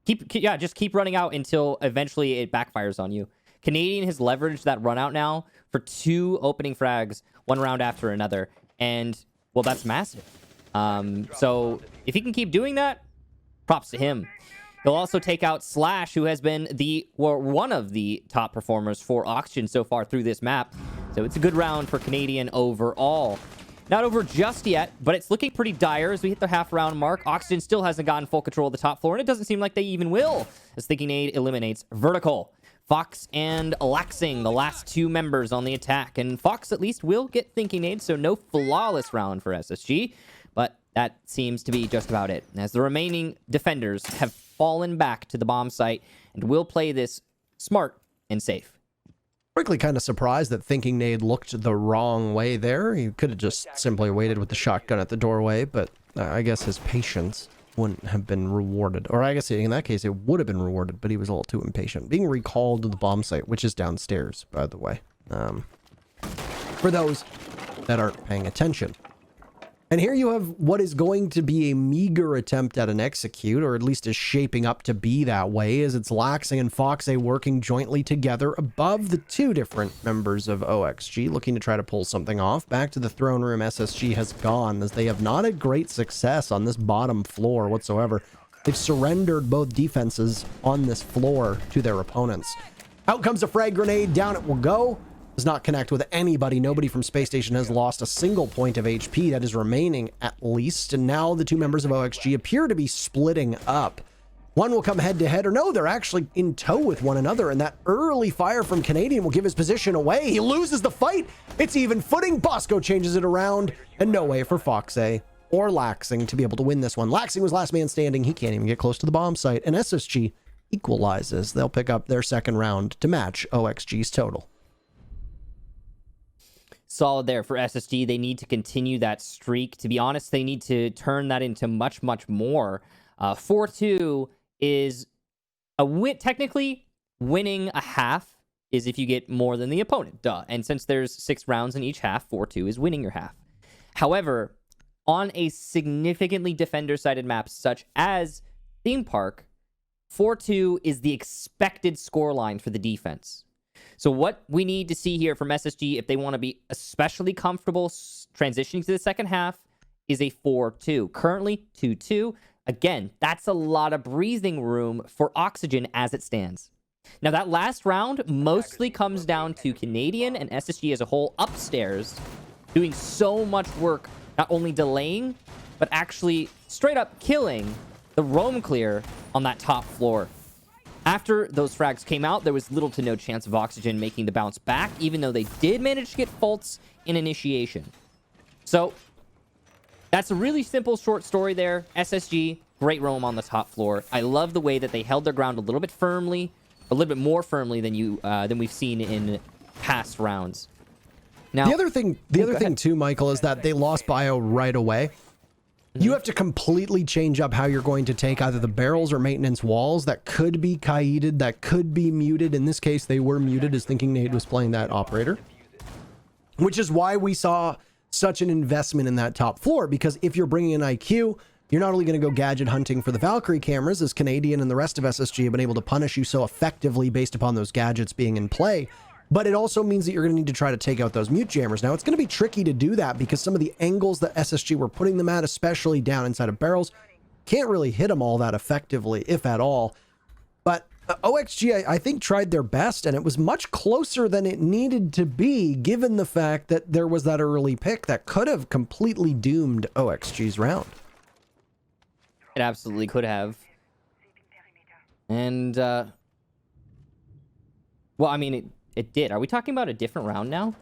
Just keep running out until eventually it backfires on you. Canadian has leveraged that run out now for 2 opening frags, one round after another, and well, that's massive. So if he can keep doing that, props to him. He'll also take out Slash, who has been one of the top performers for Oxygen so far through this map. So it's a good round for Canadian overall. Not over just yet, but it's looking pretty dire as we hit the half-round mark. Oxygen still hasn't gotten full control of the top floor, and it doesn't seem like they even will, as Thinking Nade eliminates Vertical. Fox and Laxing, the last 2 members on the attack, and Fox at least will get Thinking Nade, so no flawless round for SSG, but that seems to be just about it, as the remaining defenders have fallen back to the bomb site and will play this smart and safe. Frankly, kind of surprised that Thinking Nade looked the wrong way there. He could have just simply waited with the shotgun at the doorway, but I guess his patience wouldn't have been rewarded. Or I guess in that case, it would have been rewarded, but he was a little too impatient. Being recalled to the bomb site, which is downstairs, by the way, for those that aren't paying attention. And here you have what is going to be a meager attempt at an execute, or at least is shaping up to be that way, as it's Laxing and Foxay working jointly together above the 2 different members of OXG, looking to try to pull something off. Back to the throne room, SSG has gone, as they have not had great success on this bottom floor whatsoever. They've surrendered both defenses on this floor to their opponents. Out comes a frag grenade, down it will go. Does not connect with anybody. Nobody from Space Station has lost a single point of HP. That is remaining, at least. And now the 2 members of OXG appear to be splitting up. One will come head to head, or no, they're actually in tow with one another, and that early fire from Canadian will give his position away. He loses the fight. It's even footing. Bosco changes it around, and no way for Foxay or Laxing to be able to win this one. Laxing was last man standing. He can't even get close to the bomb site, and SSG equalizes. They'll pick up their second round to match OXG's total. Solid there for SSG. They need to continue that streak. To be honest, they need to turn that into much, much more. 4-2 is a win. Technically, winning a half is if you get more than the opponent. Duh. And since there's 6 rounds in each half, 4-2 is winning your half. However, on a significantly defender-sided map such as Theme Park, 4-2 is the expected scoreline for the defense. So what we need to see here from SSG, if they want to be especially comfortable transitioning to the second half, is a 4-2. Currently, 2-2. Again, that's a lot of breathing room for Oxygen as it stands. Now, that last round mostly comes down to Canadian and SSG as a whole upstairs doing so much work, not only delaying, but actually straight up killing the roam clear on that top floor. After those frags came out, there was little to no chance of Oxygen making the bounce back, even though they did manage to get faults in initiation. So that's a really simple, short story there. SSG, great roam on the top floor. I love the way that they held their ground a little bit firmly, a little bit more firmly than we've seen in past rounds. Now, the other thing too, Michael, is that they lost bio right away. You have to completely change up how you're going to take either the barrels or maintenance walls that could be kited, that could be muted. In this case, they were muted as Thinking Nade was playing that operator, which is why we saw such an investment in that top floor, because if you're bringing an IQ, you're not only going to go gadget hunting for the Valkyrie cameras, as Canadian and the rest of SSG have been able to punish you so effectively based upon those gadgets being in play, but it also means that you're going to need to try to take out those mute jammers. Now, it's going to be tricky to do that because some of the angles that SSG were putting them at, especially down inside of barrels, can't really hit them all that effectively, if at all. But OXG, I think, tried their best, and it was much closer than it needed to be, given the fact that there was that early pick that could have completely doomed OXG's round. It absolutely could have. And, well, I mean, it did. Are we talking about a different round now?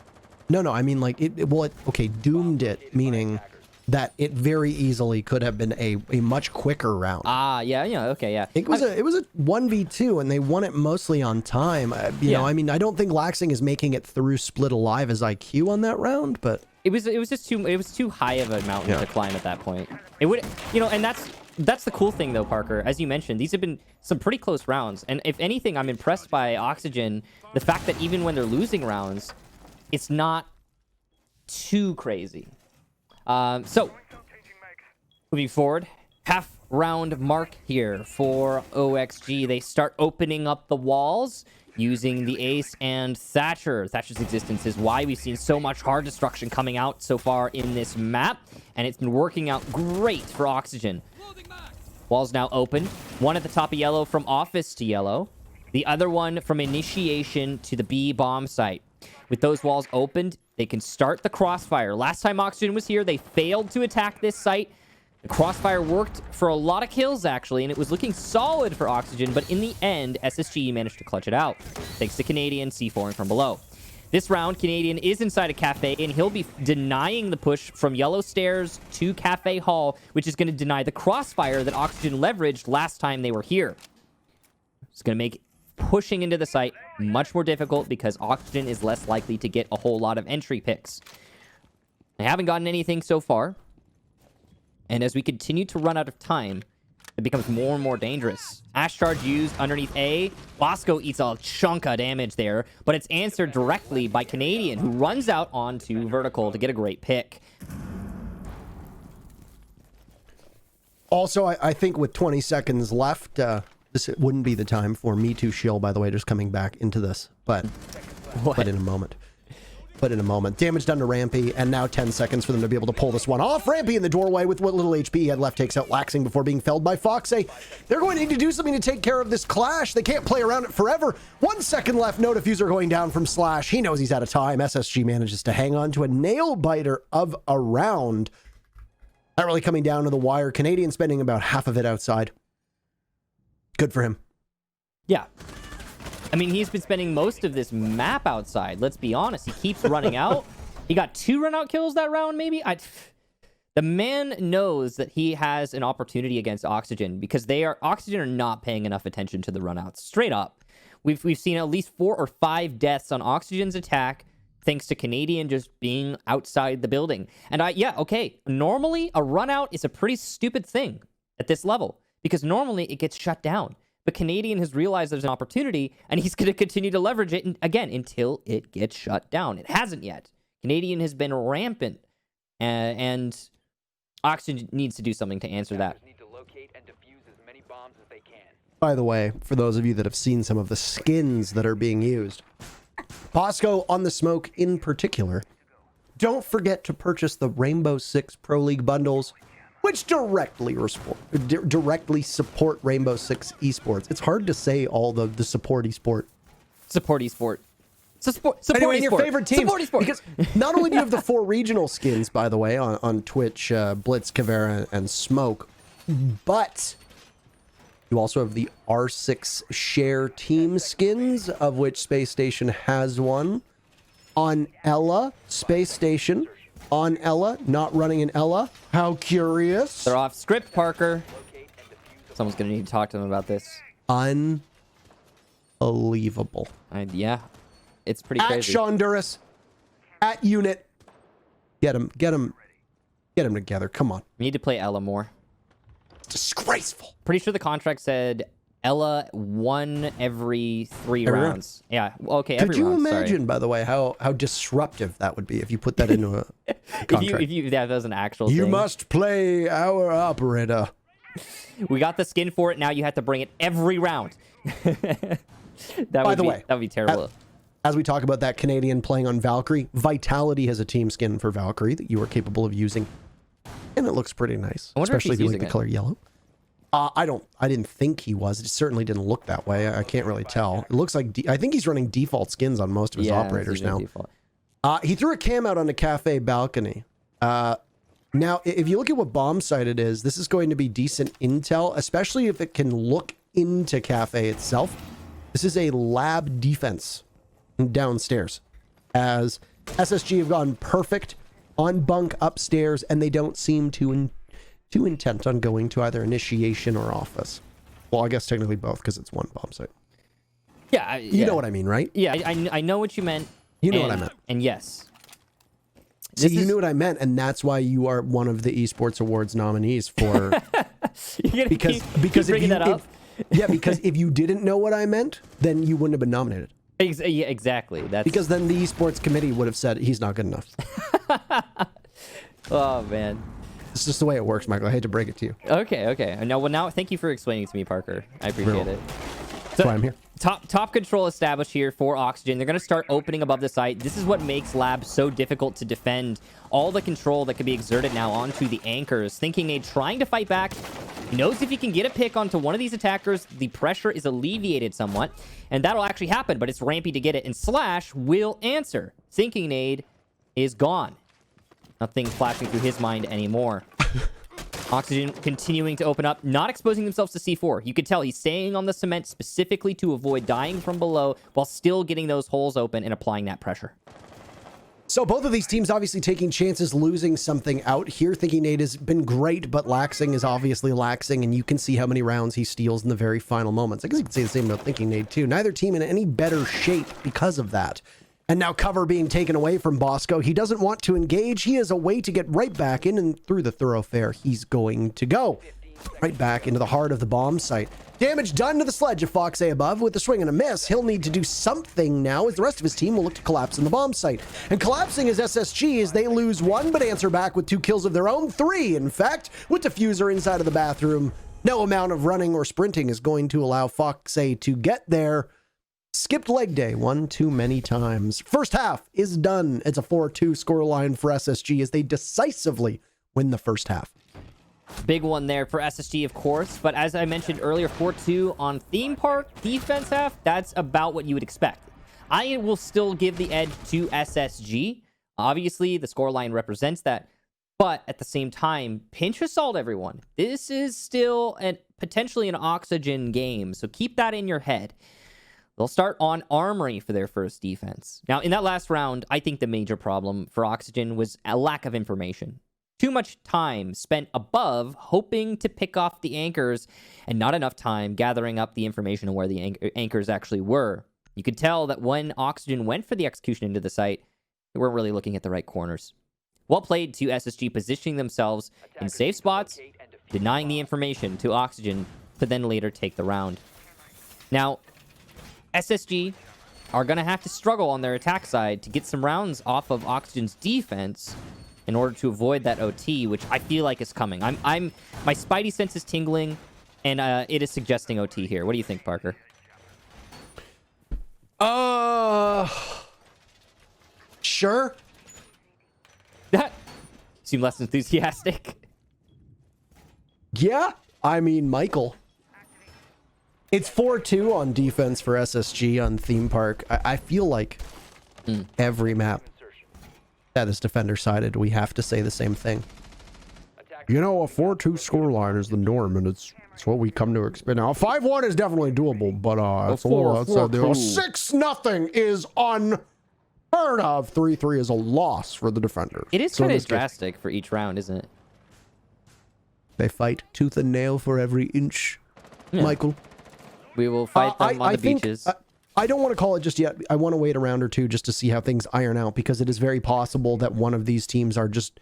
No, I mean, like, okay, doomed it, meaning that it very easily could have been a much quicker round. Yeah, okay, yeah. It was a 1v2, and they won it mostly on time. You know, I mean, I don't think Laxing is making it through Split Alive as IQ on that round, but it was just too high of a mountain to climb at that point. It would, you know, and that's the cool thing, though, Parker. As you mentioned, these have been some pretty close rounds. And if anything, I'm impressed by Oxygen. The fact that even when they're losing rounds, it's not too crazy. So, moving forward, half round mark here for OXG. They start opening up the walls using the Ace and Thatcher. Thatcher's existence is why we've seen so much hard destruction coming out so far in this map. And it's been working out great for Oxygen. Wall's now open. One at the top of yellow from office to yellow. The other one from initiation to the B bomb site. With those walls opened, they can start the crossfire. Last time Oxygen was here, they failed to attack this site. The crossfire worked for a lot of kills, actually, and it was looking solid for Oxygen, but in the end, SSG managed to clutch it out, thanks to Canadian C4ing from below. This round, Canadian is inside a cafe, and he'll be denying the push from Yellow Stairs to Cafe Hall, which is going to deny the crossfire that Oxygen leveraged last time they were here. It's going to make pushing into the site much more difficult because Oxygen is less likely to get a whole lot of entry picks. They haven't gotten anything so far, and as we continue to run out of time, it becomes more and more dangerous. Ash Charge used underneath A. Bosco eats a chunk of damage there, but it's answered directly by Canadian, who runs out onto Vertical to get a great pick. Also, I think with 20 seconds left, this wouldn't be the time for Me Too Shill, by the way, just coming back into this, but in a moment. Damage done to Rampy, and now 10 seconds for them to be able to pull this one off. Rampy in the doorway with what little HP he had left takes out Laxing before being felled by Foxay. They're going to need to do something to take care of this clash. They can't play around it forever. 1 second left. No diffuser going down from Slash. He knows he's out of time. SSG manages to hang on to a nail biter of a round. Not really coming down to the wire. Canadian spending about half of it outside. Good for him. Yeah. I mean, he's been spending most of this map outside. Let's be honest. He keeps running out. He got 2 run-out kills that round, maybe? The man knows that he has an opportunity against Oxygen because Oxygen are not paying enough attention to the run-outs. Straight up. We've seen at least 4 or 5 deaths on Oxygen's attack thanks to Canadian just being outside the building. And okay. Normally, a run-out is a pretty stupid thing at this level because normally it gets shut down. But Canadian has realized there's an opportunity, and he's going to continue to leverage it again until it gets shut down. It hasn't yet. Canadian has been rampant, and Oxygen needs to do something to answer that. Need to locate and defuse as many bombs as they can. By the way, for those of you that have seen some of the skins that are being used, Bosco on the Smoke in particular, don't forget to purchase the Rainbow Six Pro League bundles, which directly support Rainbow Six esports. It's hard to say all the support esport. Support esport. Anyway, your favorite teams. Because not only do you have the 4 regional skins, by the way, on Twitch, Blitz, Kavera, and Smoke, but you also have the R6 share team skins, of which Space Station has one. On Ella, Space Station. On Ella, not running an Ella. How curious. They're off script, Parker. Someone's going to need to talk to them about this. Unbelievable. Yeah. It's pretty crazy. At Sean Duras. At Unit. Get him together. Come on. We need to play Ella more. Disgraceful. Pretty sure the contract said Ella 1 every 3 rounds. Yeah. Okay. Could you imagine, by the way, how disruptive that would be if you put that into a contract? if that was an actual You thing. must play our operator. We got the skin for it. Now you have to bring it every round. That would be terrible. As we talk about that Canadian playing on Valkyrie, Vitality has a team skin for Valkyrie that you are capable of using. And it looks pretty nice, especially if you like the color yellow. I didn't think he was. It certainly didn't look that way. I can't really tell. It looks like I think he's running default skins on most of his operators now. He threw a cam out on a cafe balcony. Now, if you look at what bomb site it is, this is going to be decent intel, especially if it can look into cafe itself. This is a lab defense downstairs, as SSG have gone perfect on bunk upstairs, and they don't seem too intent on going to either initiation or office. Well, I guess technically both, because it's one bomb site. Yeah. You know what I mean, right? Yeah, I know what you meant. You know what I meant. And yes. See, you knew what I meant, and that's why you are one of the Esports Awards nominees for... because if you didn't know what I meant, then you wouldn't have been nominated. Yeah, exactly. Because then the esports committee would have said he's not good enough. Oh, man. It's just the way it works, Michael. I hate to break it to you. Okay. Now, thank you for explaining it to me, Parker. I appreciate it. That's why I'm here. Top control established here for Oxygen. They're going to start opening above the site. This is what makes Lab so difficult to defend. All the control that can be exerted now onto the anchors. Thinking Nade trying to fight back. He knows if he can get a pick onto one of these attackers, the pressure is alleviated somewhat. And that'll actually happen, but it's Rampy to get it. And Slash will answer. Thinking Nade is gone. Nothing flashing through his mind anymore. Oxygen continuing to open up, not exposing themselves to C4. You could tell he's staying on the cement specifically to avoid dying from below while still getting those holes open and applying that pressure. So both of these teams obviously taking chances, losing something out here. Thinking Nade has been great, but Laxing is obviously laxing, and you can see how many rounds he steals in the very final moments. I guess you could say the same about Thinking Nade too. Neither team in any better shape because of that. And now cover being taken away from Bosco. He doesn't want to engage. He has a way to get right back in, and through the thoroughfare, he's going to go. Right back into the heart of the bomb site. Damage done to the sledge of Fox A above with a swing and a miss. He'll need to do something now as the rest of his team will look to collapse in the bomb site. And collapsing is SSG as they lose 1, but answer back with 2 kills of their own. 3, in fact, with Diffuser inside of the bathroom. No amount of running or sprinting is going to allow Fox A to get there. Skipped leg day one too many times. First half is done. It's a 4-2 scoreline for SSG as they decisively win the first half. Big one there for SSG, of course. But as I mentioned earlier, 4-2 on Theme Park defense half, that's about what you would expect. I will still give the edge to SSG. Obviously, the scoreline represents that. But at the same time, pinch of salt, everyone. This is still potentially an Oxygen game, so keep that in your head. They'll start on Armory for their first defense. Now, in that last round, I think the major problem for Oxygen was a lack of information. Too much time spent above hoping to pick off the anchors and not enough time gathering up the information on where the anchors actually were. You could tell that when Oxygen went for the execution into the site, they weren't really looking at the right corners. Well played to SSG positioning themselves in safe spots, denying the information to Oxygen to then later take the round. Now, SSG are going to have to struggle on their attack side to get some rounds off of Oxygen's defense in order to avoid that OT, which I feel like is coming. My spidey sense is tingling, and it is suggesting OT here. What do you think, Parker? Sure. Seem less enthusiastic. Yeah, I mean, Michael. It's 4-2 on defense for SSG on Theme Park. I feel like every map that is defender-sided, we have to say the same thing. You know, a 4-2 scoreline is the norm, and it's what we come to expect. Now, 5-1 is definitely doable, but it's a little... 6-0 is unheard of. 3-3 is a loss for the defenders. It is kind of drastic for each round, isn't it? They fight tooth and nail for every inch, Michael. We will fight them on the beaches. I don't want to call it just yet. I want to wait a round or two just to see how things iron out, because it is very possible that one of these teams are just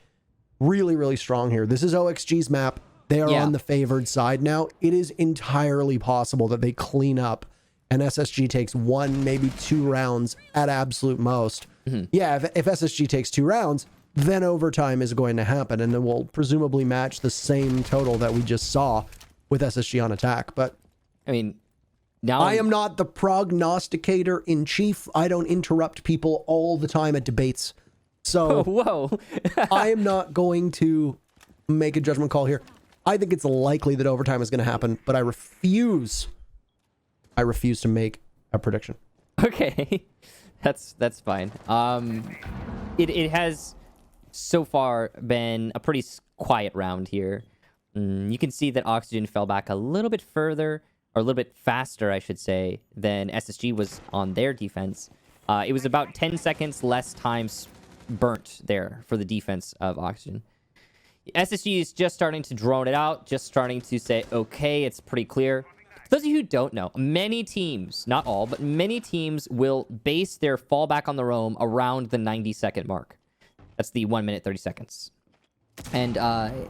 really, really strong here. This is OXG's map. They are on the favored side now. It is entirely possible that they clean up and SSG takes 1, maybe 2 rounds at absolute most. Yeah, if SSG takes 2 rounds, then overtime is going to happen, and it will presumably match the same total that we just saw with SSG on attack. But I mean, now I am not the prognosticator in chief. I don't interrupt people all the time at debates. So whoa. I am not going to make a judgment call here. I think it's likely that overtime is going to happen, but I refuse to make a prediction. Okay. That's fine. It has so far been a pretty quiet round here. You can see that Oxygen fell back a little bit further, or a little bit faster, I should say, than SSG was on their defense. It was about 10 seconds less time burnt there for the defense of Oxygen. SSG is just starting to drone it out, just starting to say, okay, it's pretty clear. For those of you who don't know, many teams, not all, but many teams will base their fallback on the roam around the 90-second mark. That's the 1 minute, 30 seconds. And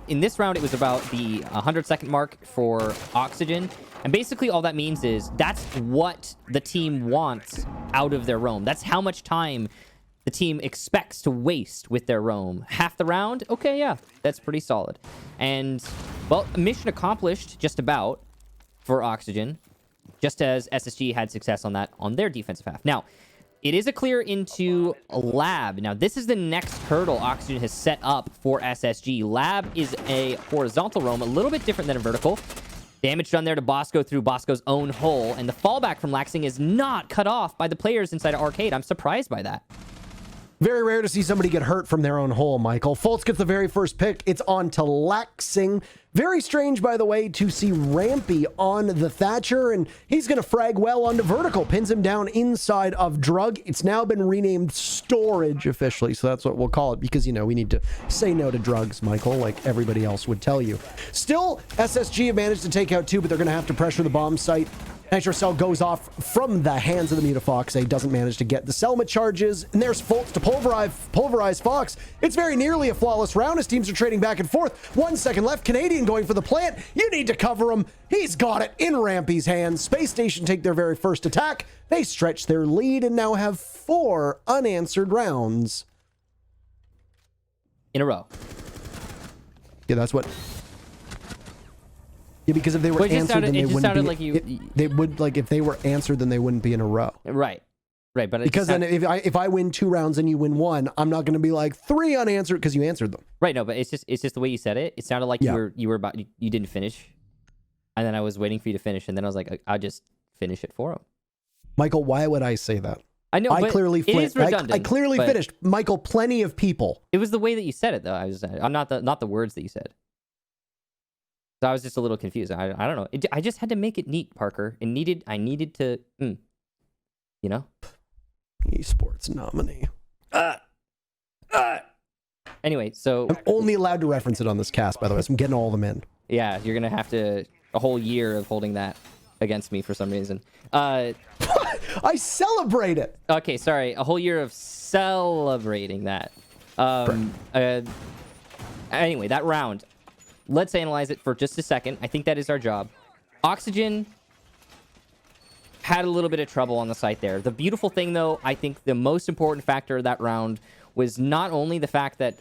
in this round, it was about the 100-second mark for Oxygen. And basically all that means is that's what the team wants out of their roam. That's how much time the team expects to waste with their roam. Half the round? Okay, yeah, that's pretty solid. And, well, mission accomplished, just about, for Oxygen, just as SSG had success on that on their defensive half. Now, it is a clear into Lab. Now, this is the next hurdle Oxygen has set up for SSG. Lab is a horizontal roam, a little bit different than a vertical. Damage done there to Bosco through Bosco's own hole, and the fallback from Laxing is not cut off by the players inside of Arcade. I'm surprised by that. Very rare to see somebody get hurt from their own hole, Michael. Fultz gets the very first pick. It's on to Laxing. Very strange, by the way, to see Rampy on the Thatcher, and he's going to frag well onto Vertical. Pins him down inside of Drug. It's now been renamed Storage officially, so that's what we'll call it, because, you know, we need to say no to drugs, Michael, like everybody else would tell you. Still, SSG have managed to take out 2, but they're going to have to pressure the bomb site. Nitro Cell goes off from the hands of the Mutafox. He doesn't manage to get the Selma charges. And there's Fultz to pulverize Fox. It's very nearly a flawless round as teams are trading back and forth. 1 second left. Canadian going for the plant. You need to cover him. He's got it in Rampy's hands. Space Station take their very first attack. They stretch their lead and now have 4 unanswered rounds in a row. Yeah, that's what... Yeah, because if they were answered, then they wouldn't be. Like they would, like, if they were answered, then they wouldn't be in a row. Right, right. But because then if I win 2 rounds and you win 1, I'm not going to be like 3 unanswered because you answered them. Right. No, but it's just the way you said it. It sounded like you were about you didn't finish, and then I was waiting for you to finish, and then I was like, I'll just finish it for him. Michael, why would I say that? I know, I but clearly it is redundant. I clearly but finished. Michael, plenty of people. It was the way that you said it, though. I'm not the words that you said. So I was just a little confused. I don't know. I just had to make it neat, Parker. I needed to, you know? Esports nominee. Anyway, so... I'm only allowed to reference it on this cast, by the way, so I'm getting all of them in. Yeah, you're going to have to... A whole year of holding that against me for some reason. I celebrate it! Okay, sorry. A whole year of celebrating that. Anyway, that round. Let's analyze it for just a second. I think that is our job. Oxygen had a little bit of trouble on the site there. The beautiful thing, though, I think the most important factor of that round was not only the fact that...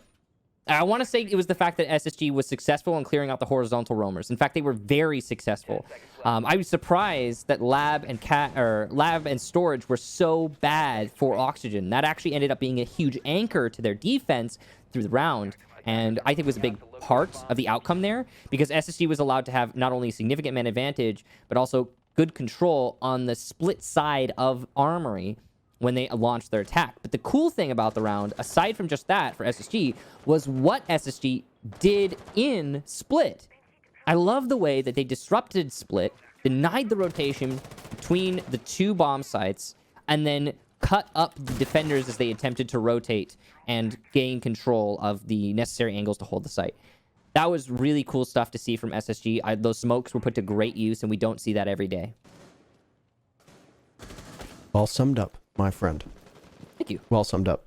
I want to say it was the fact that SSG was successful in clearing out the horizontal roamers. In fact, they were very successful. I was surprised that lab and storage were so bad for Oxygen. That actually ended up being a huge anchor to their defense through the round. And I think it was a big part of the outcome there because SSG was allowed to have not only significant man advantage, but also good control on the split side of Armory when they launched their attack. But the cool thing about the round, aside from just that for SSG, was what SSG did in Split. I love the way that they disrupted Split, denied the rotation between the two bomb sites, and then cut up the defenders as they attempted to rotate and gain control of the necessary angles to hold the site. That was really cool stuff to see from SSG. Those smokes were put to great use, and we don't see that every day. All summed up, my friend. Thank you. Well summed up.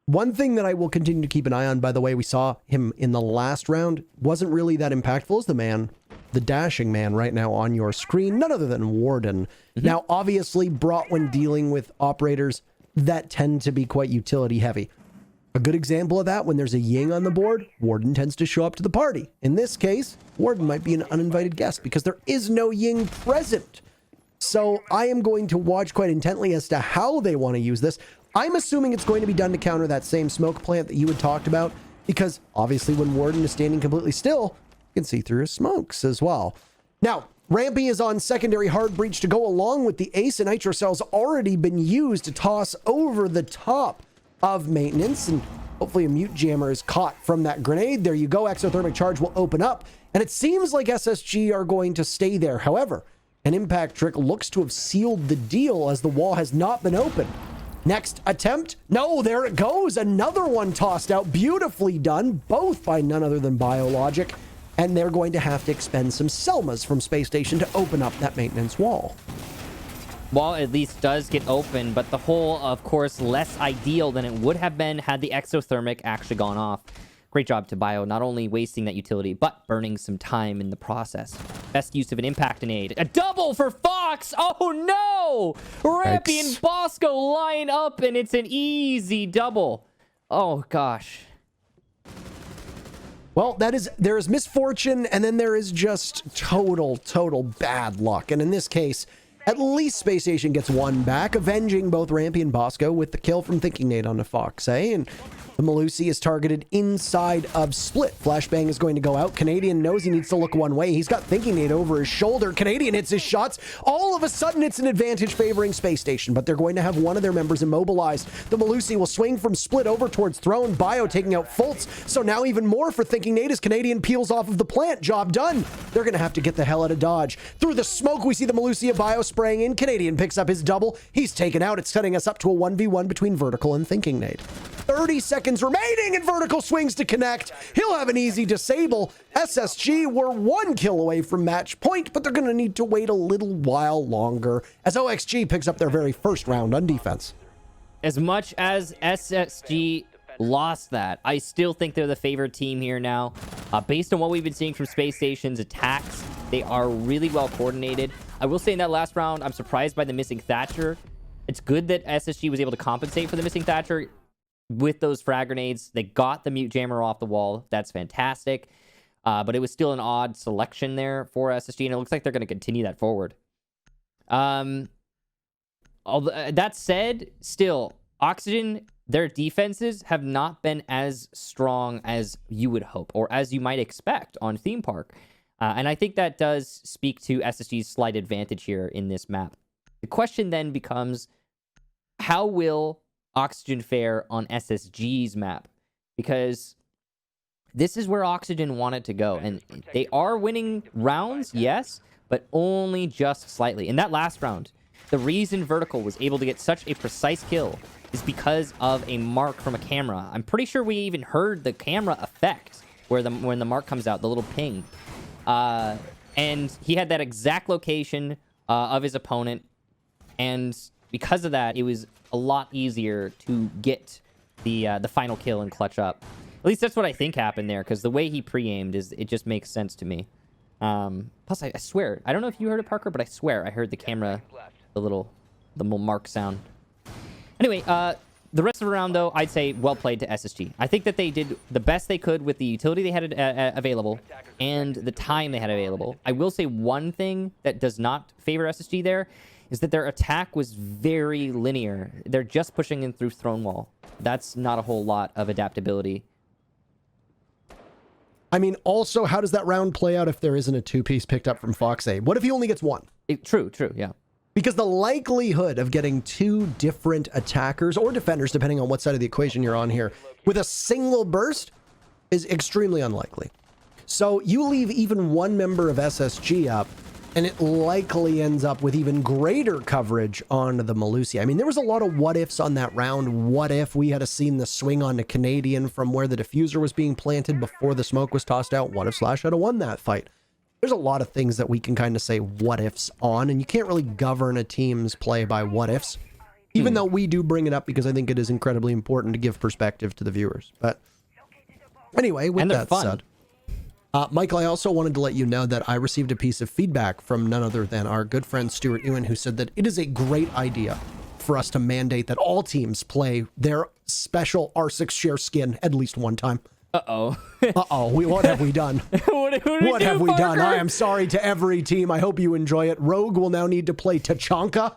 One thing that I will continue to keep an eye on, by the way, we saw him in the last round, wasn't really that impactful as the dashing man right now on your screen, none other than Warden. Now, obviously, brought when dealing with operators that tend to be quite utility heavy. A good example of that, when there's a Ying on the board, Warden tends to show up to the party. In this case, Warden might be an uninvited guest because there is no Ying present. So I am going to watch quite intently as to how they want to use this. I'm assuming it's going to be done to counter that same smoke plant that you had talked about, because obviously when Warden is standing completely still, you can see through his smokes as well. Now, Rampy is on secondary hard breach to go along with the Ace, and Nitro Cell's already been used to toss over the top of maintenance, and hopefully a mute jammer is caught from that grenade. There you go. Exothermic charge will open up, and it seems like SSG are going to stay there. However, an impact trick looks to have sealed the deal as the wall has not been opened. Next attempt. No, there it goes. Another one tossed out. Beautifully done, both by none other than Biologic. And they're going to have to expend some Selmas from Space Station to open up that maintenance wall. Wall at least does get open, but the hole, of course, less ideal than it would have been had the exothermic actually gone off. Great job to Bio, not only wasting that utility, but burning some time in the process. Best use of an impact nade. A double for Fox! Oh no! Rampy and Bosco line up, and it's an easy double. Oh gosh. Well, there is misfortune, and then there is just total bad luck. And in this case, at least Space Station gets one back, avenging both Rampy and Bosco with the kill from Thinking Nade onto Fox, eh? And the Malusi is targeted inside of Split. Flashbang is going to go out. Canadian knows he needs to look one way. He's got Thinking Nade over his shoulder. Canadian hits his shots. All of a sudden, it's an advantage favoring Space Station, but they're going to have one of their members immobilized. The Malusi will swing from Split over towards Throne. Bio taking out Fultz. So now even more for Thinking Nade as Canadian peels off of the plant. Job done. They're going to have to get the hell out of Dodge. Through the smoke, we see the Malusi of Bio spraying in. Canadian picks up his double. He's taken out. It's setting us up to a 1v1 between Vertical and Thinking Nade. 30 seconds remaining, and Vertical swings to connect. He'll have an easy disable. SSG were 1 kill away from match point, but they're going to need to wait a little while longer as OXG picks up their very first round on defense. As much as SSG lost that, I still think they're the favored team here now. Based on what we've been seeing from Space Station's attacks, they are really well coordinated. I will say in that last round, I'm surprised by the missing Thatcher. It's good that SSG was able to compensate for the missing Thatcher with those frag grenades. They got the mute jammer off the wall. That's fantastic. But it was still an odd selection there for SSG, and it looks like they're going to continue that forward. That said, still, Oxygen, their defenses have not been as strong as you would hope, or as you might expect on Theme Park. And I think that does speak to SSG's slight advantage here in this map. question then becomes, how will Oxygen fare on SSG's map? Because this is where Oxygen wanted to go, and they are winning rounds, yes, but only just slightly. In that last round, the reason Vertical was able to get such a precise kill is because of a mark from a camera. I'm pretty sure we even heard the camera effect when the mark comes out, the little ping. And he had that exact location of his opponent, and because of that, it was a lot easier to get the final kill and clutch up. At least that's what I think happened there, because the way he pre-aimed, it just makes sense to me. Plus, I swear, I don't know if you heard it, Parker, but I swear I heard the camera, the little mark sound. Anyway, the rest of the round, though, I'd say well played to SSG. I think that they did the best they could with the utility they had available and the time they had available. I will say one thing that does not favor SSG there is that their attack was very linear. They're just pushing in through Throne Wall. That's not a whole lot of adaptability. I mean, also, how does that round play out if there isn't a two-piece picked up from Foxay? What if he only gets one? True, yeah. Because the likelihood of getting two different attackers or defenders, depending on what side of the equation you're on here, with a single burst is extremely unlikely. So you leave even one member of SSG up, and it likely ends up with even greater coverage on the Malusia. I mean, there was a lot of what-ifs on that round. What if we had seen the swing on the Canadian from where the diffuser was being planted before the smoke was tossed out? What if Slash had won that fight? There's a lot of things that we can kind of say what-ifs on, and you can't really govern a team's play by what-ifs, even though we do bring it up because I think it is incredibly important to give perspective to the viewers. But anyway, with that said... Michael, I also wanted to let you know that I received a piece of feedback from none other than our good friend Stuart Ewan, who said that it is a great idea for us to mandate that all teams play their special R6 share skin at least one time. Uh-oh. What have we done? What have we done? I am sorry to every team. I hope you enjoy it. Rogue will now need to play Tachanka.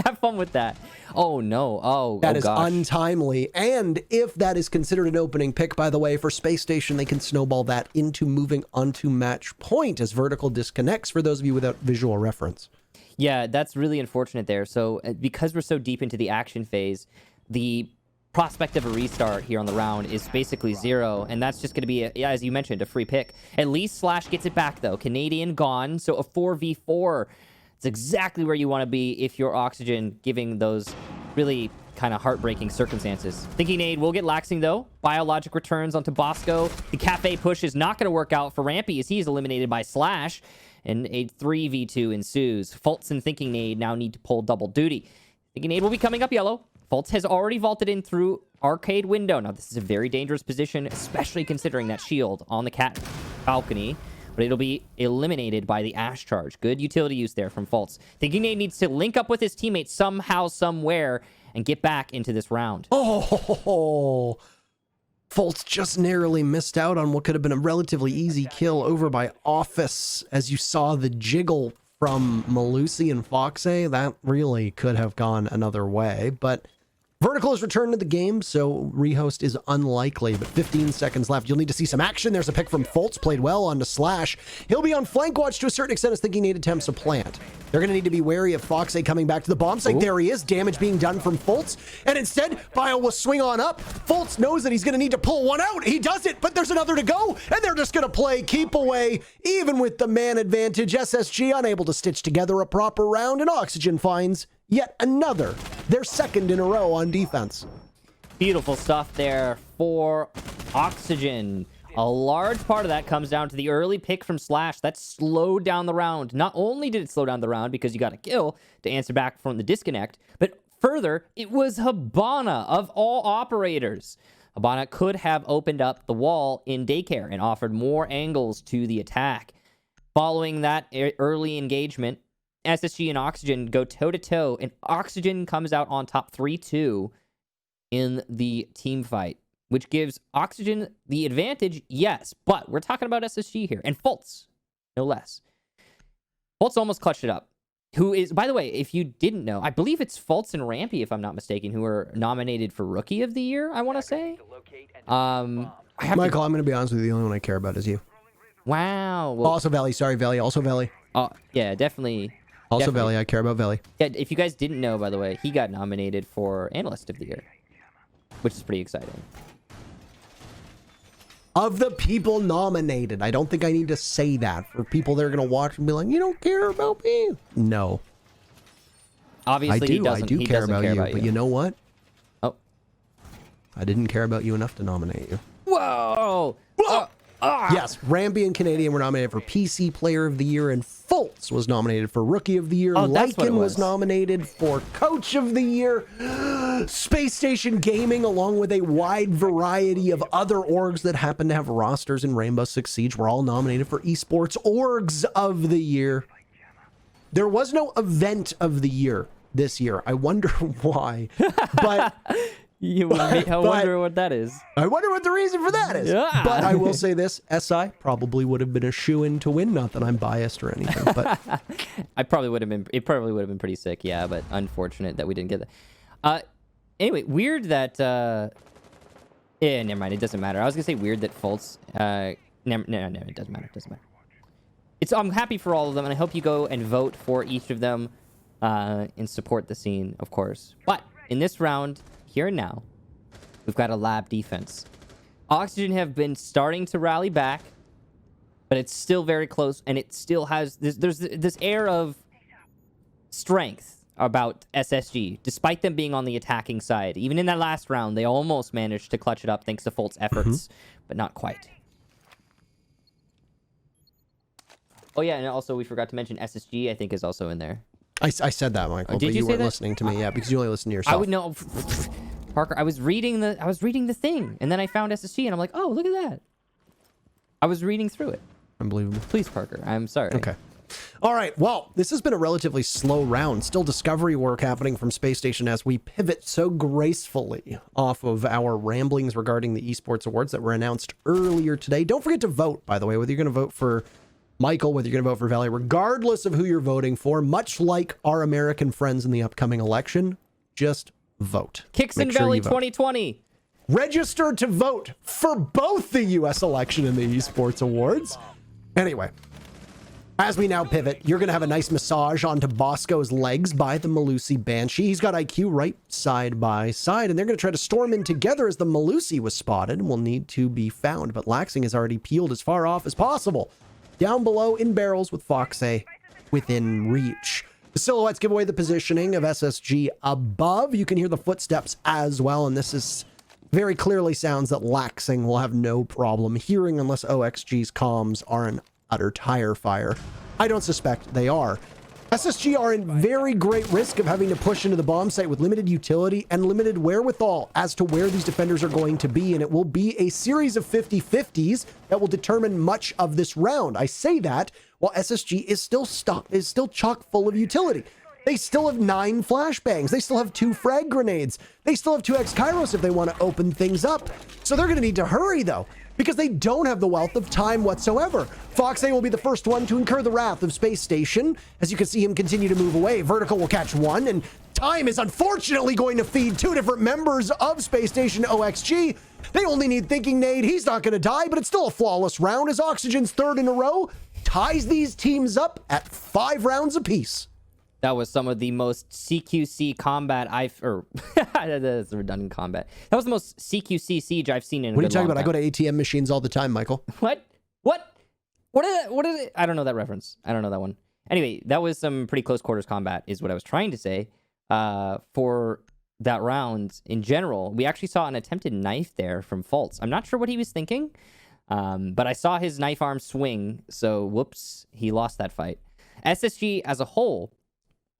Have fun with that. Oh, no. That is untimely. And if that is considered an opening pick, by the way, for Space Station, they can snowball that into moving onto match point as Vertical disconnects, for those of you without visual reference. Yeah, that's really unfortunate there. So because we're so deep into the action phase, the prospect of a restart here on the round is basically zero, and that's just going to be, as you mentioned, a free pick. At least Slash gets it back, though. Canadian gone, so a 4v4. It's exactly where you want to be if you're Oxygen, giving those really kind of heartbreaking circumstances. Thinking Nade will get laxing, though. Biologic returns onto Bosco. The Cafe push is not going to work out for Rampy as he's eliminated by Slash, and a 3v2 ensues. Fultz and Thinking Nade now need to pull double duty. Thinking Nade will be coming up yellow. Fultz has already vaulted in through arcade window. Now, this is a very dangerous position, especially considering that shield on the cat balcony. But it'll be eliminated by the Ash Charge. Good utility use there from Fultz. Thinking Nade needs to link up with his teammates somehow, somewhere, and get back into this round. Oh, Fultz just narrowly missed out on what could have been a relatively easy kill over by Office. As you saw the jiggle from Malusi and Foxay, that really could have gone another way. But Vertical has returned to the game, so rehost is unlikely, but 15 seconds left. You'll need to see some action. There's a pick from Fultz, played well onto Slash. He'll be on flank watch to a certain extent as Thinking Nade attempts to plant. They're going to need to be wary of Foxay coming back to the bomb site. There he is, damage being done from Fultz, and instead, Bio will swing on up. Fultz knows that he's going to need to pull one out. He does it, but there's another to go, and they're just going to play keep away, even with the man advantage. SSG unable to stitch together a proper round, and Oxygen finds yet another, their second in a row on defense. Beautiful stuff there for Oxygen. A large part of that comes down to the early pick from Slash. That slowed down the round. Not only did it slow down the round because you got a kill to answer back from the disconnect, but further, it was Hibana of all operators. Hibana could have opened up the wall in daycare and offered more angles to the attack. Following that early engagement, SSG and Oxygen go toe-to-toe, and Oxygen comes out on top 3-2 in the team fight, which gives Oxygen the advantage, yes, but we're talking about SSG here, and Fultz, no less. Fultz almost clutched it up, who is, by the way, if you didn't know, I believe it's Fultz and Rampy, if I'm not mistaken, who are nominated for Rookie of the Year, I want to say. Michael, I'm going to be honest with you, the only one I care about is you. Wow. Well, also Valley, sorry, Valley, also Valley. Oh, yeah, definitely. Also, Definitely. Veli. I care about Veli. Yeah, if you guys didn't know, by the way, he got nominated for Analyst of the Year, which is pretty exciting. Of the people nominated, I don't think I need to say that for people that are going to watch and be like, you don't care about me. No. Obviously, I do care about you, but you know what? Oh. I didn't care about you enough to nominate you. Whoa! Yes, Ramby and Canadian were nominated for PC Player of the Year, and Fultz was nominated for Rookie of the Year. Oh, that's what it Lycan was was. nominated for Coach of the Year. Space Station Gaming, along with a wide variety of other orgs that happen to have rosters in Rainbow Six Siege, were all nominated for Esports Orgs of the Year. There was no Event of the Year this year. I wonder why. But I wonder what that is. I wonder what the reason for that is. Yeah. But I will say this, SI probably would have been a shoo-in to win. Not that I'm biased or anything, but It probably would have been pretty sick, yeah, but unfortunate that we didn't get that. Anyway, weird that yeah, never mind, it doesn't matter. I was gonna say weird that Fultz no, it doesn't matter. It doesn't matter. I'm happy for all of them, and I hope you go and vote for each of them and support the scene, of course. But in this round, here and now, we've got a lab defense. Oxygen have been starting to rally back, but it's still very close, and it still has there's this air of strength about SSG, despite them being on the attacking side. Even in that last round, they almost managed to clutch it up thanks to Fult's efforts, but not quite. Oh yeah, and also we forgot to mention SSG, I think, is also in there. I said that, Michael, Did but you you say weren't that? listening to me, yeah, because you only listen to yourself. I would know, Parker. I was reading the thing, and then I found SSG, and I'm like, oh, look at that. I was reading through it. Unbelievable. Please, Parker. I'm sorry. Okay. All right. Well, this has been a relatively slow round. Still discovery work happening from Space Station as we pivot so gracefully off of our ramblings regarding the Esports Awards that were announced earlier today. Don't forget to vote, by the way, whether you're going to vote for Michael, whether you're going to vote for Valley, regardless of who you're voting for, much like our American friends in the upcoming election, just vote. Kicks in Make sure Valley you vote. 2020. Register to vote for both the U.S. election and the Esports Awards. Anyway, as we now pivot, you're going to have a nice massage onto Bosco's legs by the Malusi Banshee. He's got IQ right side by side, and they're going to try to storm in together as the Malusi was spotted and will need to be found. But Laxing has already peeled as far off as possible. Down below in barrels with Foxay within reach. The silhouettes give away the positioning of SSG above. You can hear the footsteps as well, and this is very clearly sounds that Laxing will have no problem hearing unless OXG's comms are an utter tire fire. I don't suspect they are. SSG are in very great risk of having to push into the bomb site with limited utility and limited wherewithal as to where these defenders are going to be, and it will be a series of 50-50s that will determine much of this round. I say that while SSG is still chock full of utility. They still have 9 flashbangs. They still have 2 frag grenades. They still have 2 X-Kairos if they want to open things up. So they're going to need to hurry, though, because they don't have the wealth of time whatsoever. Foxay will be the first one to incur the wrath of Space Station. As you can see him continue to move away, Vertical will catch one, and time is unfortunately going to feed 2 different members of Space Station OXG. They only need Thinking Nade. He's not going to die, but it's still a flawless round as Oxygen's 3rd in a row ties these teams up at 5 rounds apiece. That was some of the most CQC combat that's a redundant combat. That was the most CQC siege I've seen in a What are you good talking long about? I time. go to ATM machines all the time, Michael. What is it? I don't know that reference. I don't know that one. Anyway, that was some pretty close quarters combat is what I was trying to say. For that round in general, we actually saw an attempted knife there from Fultz. I'm not sure what he was thinking, but I saw his knife arm swing, so whoops, he lost that fight. SSG as a whole,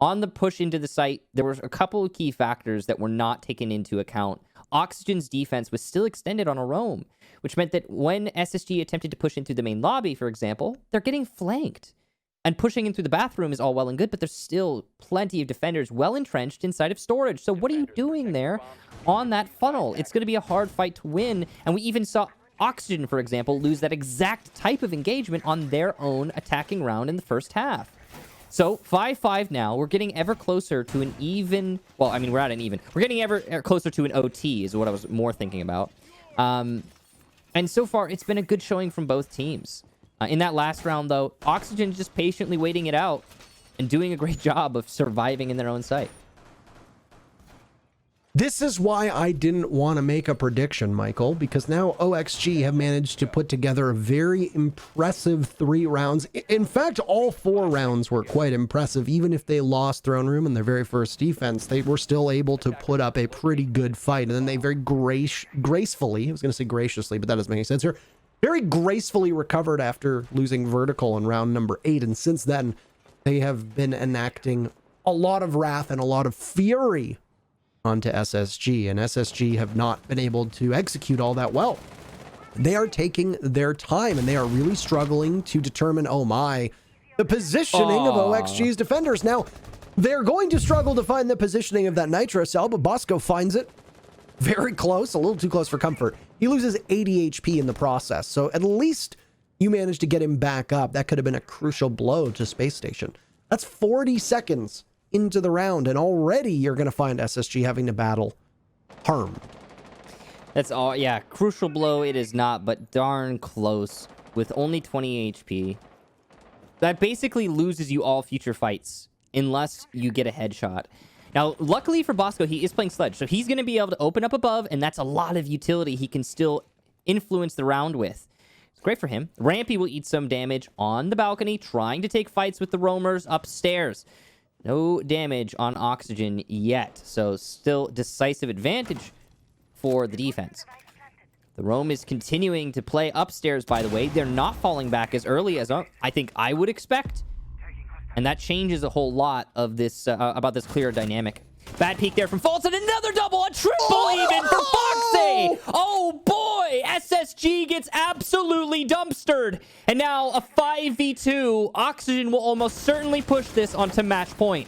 on the push into the site, there were a couple of key factors that were not taken into account. Oxygen's defense was still extended on a roam, which meant that when SSG attempted to push in through the main lobby, for example, they're getting flanked. And pushing in through the bathroom is all well and good, but there's still plenty of defenders well entrenched inside of storage. So what are you doing there on that funnel? It's going to be a hard fight to win. And we even saw Oxygen, for example, lose that exact type of engagement on their own attacking round in the first half. So 5-5 now. We're getting ever closer to an even. Well, I mean, we're at an even. We're getting ever closer to an OT is what I was more thinking about. And so far, it's been a good showing from both teams. In that last round, though, Oxygen just patiently waiting it out. and doing a great job of surviving in their own sight. This is why I didn't want to make a prediction, Michael, because now OXG have managed to put together a very impressive 3 rounds. In fact, all 4 rounds were quite impressive. Even if they lost Throne Room in their very first defense, they were still able to put up a pretty good fight. And then they very gracefully, I was going to say graciously, but that doesn't make any sense here, very gracefully recovered after losing Vertical in round number 8. And since then, they have been enacting a lot of wrath and a lot of fury onto SSG, and SSG have not been able to execute all that well. They are taking their time, and they are really struggling to determine, oh my, the positioning of OXG's defenders. Now, they're going to struggle to find the positioning of that Nitro Cell, but Bosco finds it very close, a little too close for comfort. He loses 80 HP in the process, so at least you managed to get him back up. That could have been a crucial blow to Space Station. That's 40 seconds into the round, and already you're going to find SSG having to battle harm. That's all. Yeah, crucial blow it is not, but darn close with only 20 HP. That basically loses you all future fights unless you get a headshot. Now, luckily for Bosco, he is playing Sledge, so he's going to be able to open up above, and that's a lot of utility he can still influence the round with. It's great for him. Rampy will eat some damage on the balcony, trying to take fights with the roamers upstairs. No damage on Oxygen yet, so still decisive advantage for the defense. The Roam is continuing to play upstairs, by the way. They're not falling back as early as I think I would expect, and that changes a whole lot of this about this clear dynamic. Bad peek there from Fulton. Another double, a triple even for Foxy. Oh boy, SSG gets absolutely dumpstered. And now a 5v2. Oxygen will almost certainly push this onto match point.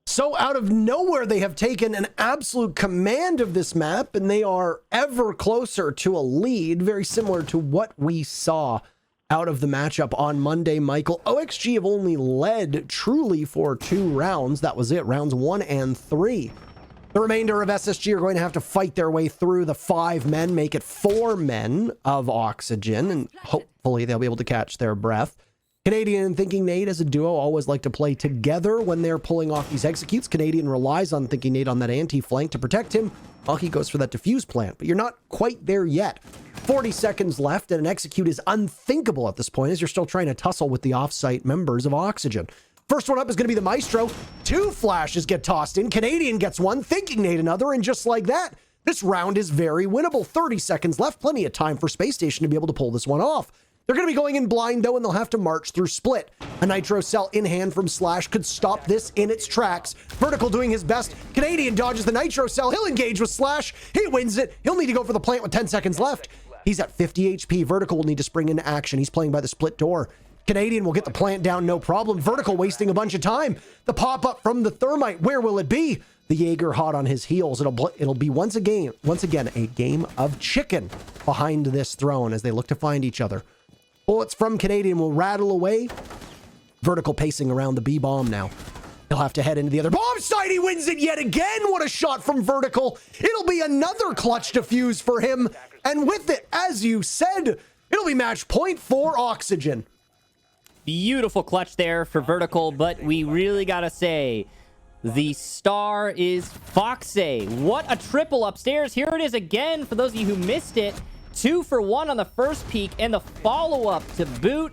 So out of nowhere, they have taken an absolute command of this map, and they are ever closer to a lead, very similar to what we saw out of the matchup on Monday, Michael. OXG have only led truly for 2 rounds. That was it, rounds 1 and 3. The remainder of SSG are going to have to fight their way through the 5 men, make it 4 men of Oxygen, and hopefully they'll be able to catch their breath. Canadian and Thinking Nate as a duo always like to play together when they're pulling off these executes. Canadian relies on Thinking Nate on that anti-flank to protect him while he goes for that defuse plant, but you're not quite there yet. 40 seconds left, and an execute is unthinkable at this point as you're still trying to tussle with the off-site members of Oxygen. First one up is going to be the Maestro. 2 flashes get tossed in. Canadian gets one, Thinking Nate another, and just like that, this round is very winnable. 30 seconds left, plenty of time for Space Station to be able to pull this one off. They're going to be going in blind, though, and they'll have to march through Split. A Nitro Cell in hand from Slash could stop this in its tracks. Vertical doing his best. Canadian dodges the Nitro Cell. He'll engage with Slash. He wins it. He'll need to go for the plant with 10 seconds left. He's at 50 HP. Vertical will need to spring into action. He's playing by the split door. Canadian will get the plant down, no problem. Vertical wasting a bunch of time. The pop-up from the Thermite. Where will it be? The Jaeger hot on his heels. It'll be once again a game of chicken behind this throne as they look to find each other. Bullets from Canadian will rattle away. Vertical pacing around the B-bomb now. He'll have to head into the other bomb site. He wins it yet again. What a shot from Vertical. It'll be another clutch defuse for him. And with it, as you said, it'll be match point for Oxygen. Beautiful clutch there for Vertical, but we really gotta say, the star is Foxy. What a triple upstairs. Here it is again for those of you who missed it. 2 for 1 on the first peak and the follow-up to boot.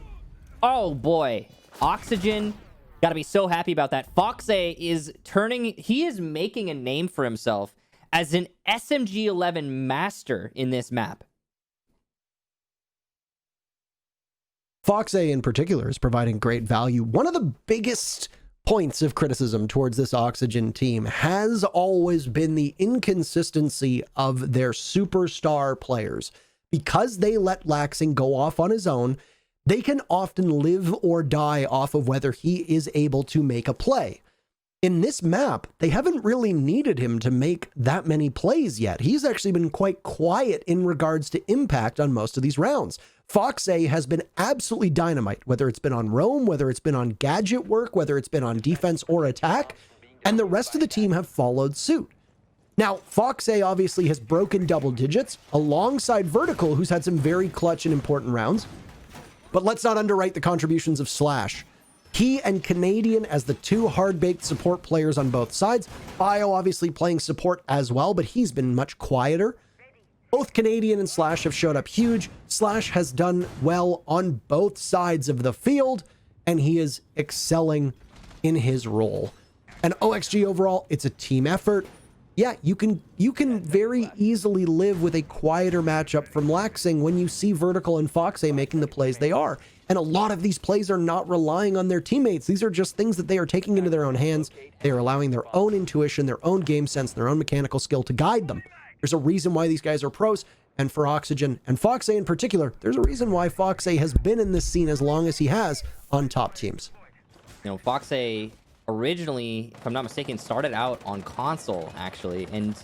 Oh boy, Oxygen gotta be so happy about that. Foxy is he is making a name for himself as an SMG-11 master in this map. Foxy in particular is providing great value. One of the biggest points of criticism towards this Oxygen team has always been the inconsistency of their superstar players. Because they let Laxing go off on his own, they can often live or die off of whether he is able to make a play. In this map, they haven't really needed him to make that many plays yet. He's actually been quite quiet in regards to impact on most of these rounds. Foxy has been absolutely dynamite, whether it's been on roam, whether it's been on gadget work, whether it's been on defense or attack, and the rest of the team have followed suit. Now, Foxy obviously has broken double digits alongside Vertical, who's had some very clutch and important rounds. But let's not underrate the contributions of Slash. He and Canadian as the two hard-baked support players on both sides. Bio obviously playing support as well, but he's been much quieter. Both Canadian and Slash have showed up huge. Slash has done well on both sides of the field, and he is excelling in his role. And OXG overall, it's a team effort. Yeah, you can very easily live with a quieter matchup from Laxing when you see Vertical and Foxay making the plays they are. And a lot of these plays are not relying on their teammates. These are just things that they are taking into their own hands. They are allowing their own intuition, their own game sense, their own mechanical skill to guide them. There's a reason why these guys are pros. And for Oxygen and Foxay in particular, there's a reason why Foxay has been in this scene as long as he has on top teams. You know, Foxay originally, if I'm not mistaken, started out on console, actually, and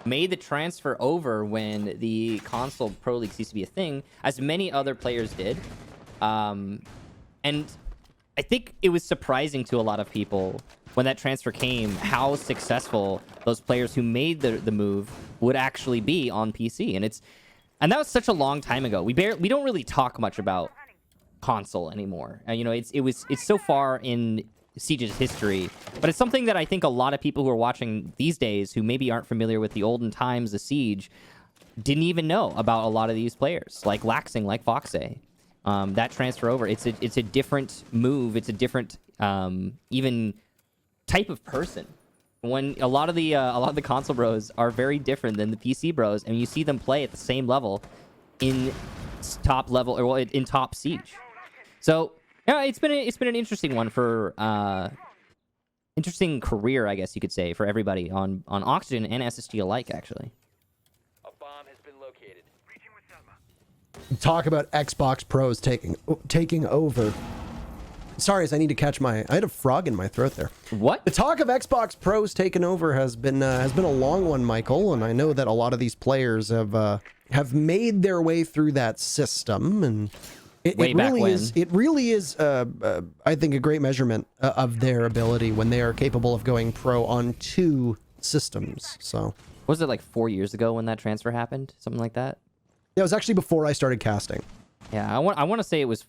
made the transfer over when the console Pro League used to be a thing, as many other players did. And I think it was surprising to a lot of people when that transfer came, how successful those players who made the move would actually be on PC. And that was such a long time ago. We don't really talk much about console anymore. You know, it's so far in Siege's history, but it's something that I think a lot of people who are watching these days who maybe aren't familiar with the olden times of Siege didn't even know about a lot of these players, like Laxing, like Foxay. That transfer over, it's a different move. It's a different even type of person. When a lot of the console bros are very different than the PC bros, and you see them play at the same level in top level, or well, in top Siege. So yeah, it's been an interesting one for interesting career, I guess you could say, for everybody on Oxygen and SSG alike, actually. A bomb has been located. Talk about Xbox Pros taking over. Sorry, as I need to catch I had a frog in my throat there. What? The talk of Xbox Pros taking over has been a long one, Michael, and I know that a lot of these players have made their way through that system, and it really is I think a great measurement of their ability when they are capable of going pro on two systems. So was it like 4 years ago when that transfer happened, something like that? Yeah, it was actually before I started casting. Yeah, I want to say it was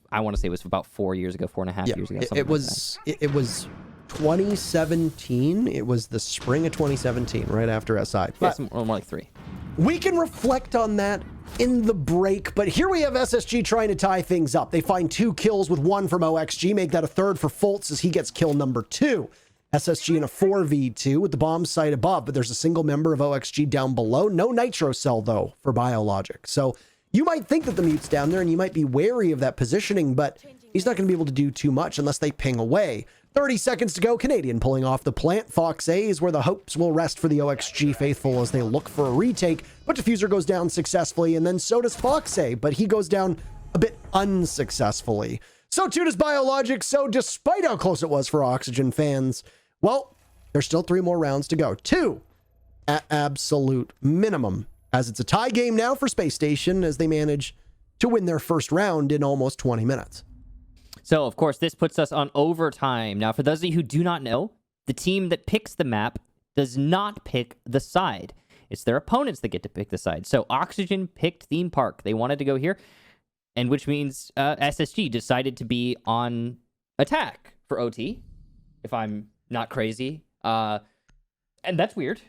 about 4 years ago, 4.5 years ago. It was 2017. It was the spring of 2017, right after SI. But more like 3. We can reflect on that in the break, but here we have SSG trying to tie things up. They find 2 kills with 1 from OXG, make that a third for Fultz as he gets kill number 2. SSG in a 4v2 with the bomb site above, but there's a single member of OXG down below. No nitro cell, though, for Biologic. So you might think that the mute's down there, and you might be wary of that positioning, but he's not going to be able to do too much unless they ping away. 30 seconds to go. Canadian pulling off the plant. Foxay is where the hopes will rest for the OXG faithful as they look for a retake, but Diffuser goes down successfully, and then so does Foxay, but he goes down a bit unsuccessfully. So too does Biologic, so despite how close it was for Oxygen fans, well, there's still 3 more rounds to go. 2 at absolute minimum, as it's a tie game now for Space Station as they manage to win their first round in almost 20 minutes. So, of course, this puts us on overtime. Now, for those of you who do not know, the team that picks the map does not pick the side. It's their opponents that get to pick the side. So, Oxygen picked Theme Park. They wanted to go here, and which means SSG decided to be on attack for OT, if I'm not crazy. And that's weird,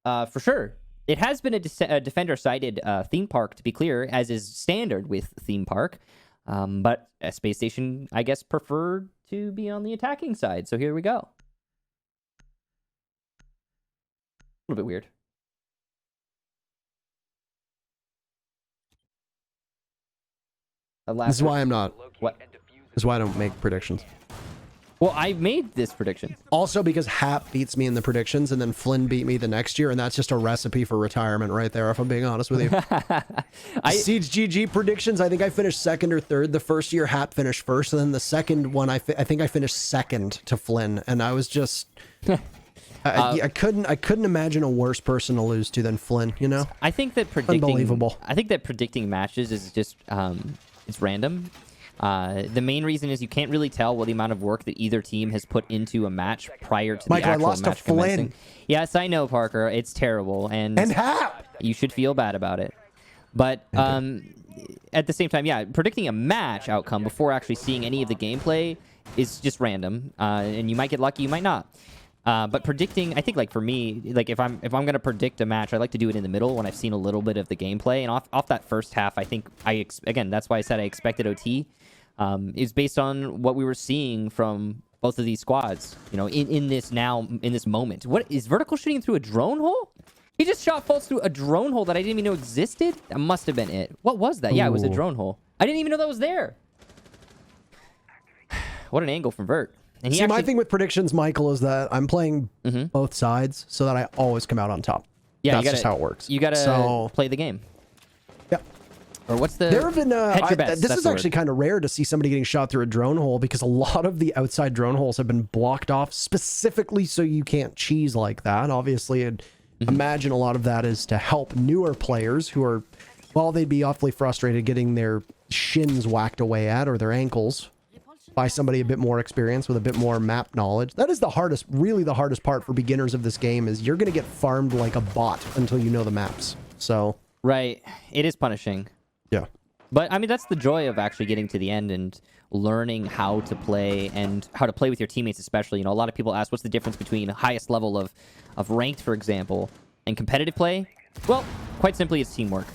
for sure. It has been a defender-sided Theme Park, to be clear, as is standard with Theme Park. But Space Station, I guess, preferred to be on the attacking side. So here we go. A little bit weird. This is why I'm not. What? This is why I don't make predictions. Well, I made this prediction. Also because Hap beats me in the predictions, and then Flynn beat me the next year, and that's just a recipe for retirement right there, if I'm being honest with you. Siege GG predictions, I think I finished 2nd or 3rd. The first year, Hap finished 1st, and then the second one, I think I finished 2nd to Flynn, and I was just... I couldn't imagine a worse person to lose to than Flynn, you know? I think that predicting... Unbelievable. I think that predicting matches is just... it's random. The main reason is you can't really tell what the amount of work that either team has put into a match prior to the actual match commencing. Yes, I know, Parker. It's terrible, and Hap! You should feel bad about it. But at the same time, yeah, predicting a match outcome before actually seeing any of the gameplay is just random, and you might get lucky, you might not. But predicting, I think, like for me, like if I'm gonna predict a match, I like to do it in the middle when I've seen a little bit of the gameplay. And off that first half, I think again, that's why I said I expected OT. Is based on what we were seeing from both of these squads. You know, in this moment. What is Vertical shooting through a drone hole? He just shot false through a drone hole that I didn't even know existed. That must have been it. What was that? Ooh. Yeah, it was a drone hole. I didn't even know that was there. What an angle from Vert. And See, my thing with predictions, Michael, is that I'm playing both sides so that I always come out on top. Yeah, that's just how it works. You gotta play the game. Yeah. Or what's the... There have been... this is actually kind of rare to see somebody getting shot through a drone hole because a lot of the outside drone holes have been blocked off specifically so you can't cheese like that. Obviously, I'd imagine a lot of that is to help newer players who are... Well, they'd be awfully frustrated getting their shins whacked away at or their ankles by somebody a bit more experienced with a bit more map knowledge. That is the hardest, really the hardest part for beginners of this game is you're going to get farmed like a bot until you know the maps. So... Right. It is punishing. Yeah. But, I mean, that's the joy of actually getting to the end and learning how to play and how to play with your teammates especially. You know, a lot of people ask what's the difference between highest level of ranked, for example, and competitive play? Well, quite simply, it's teamwork.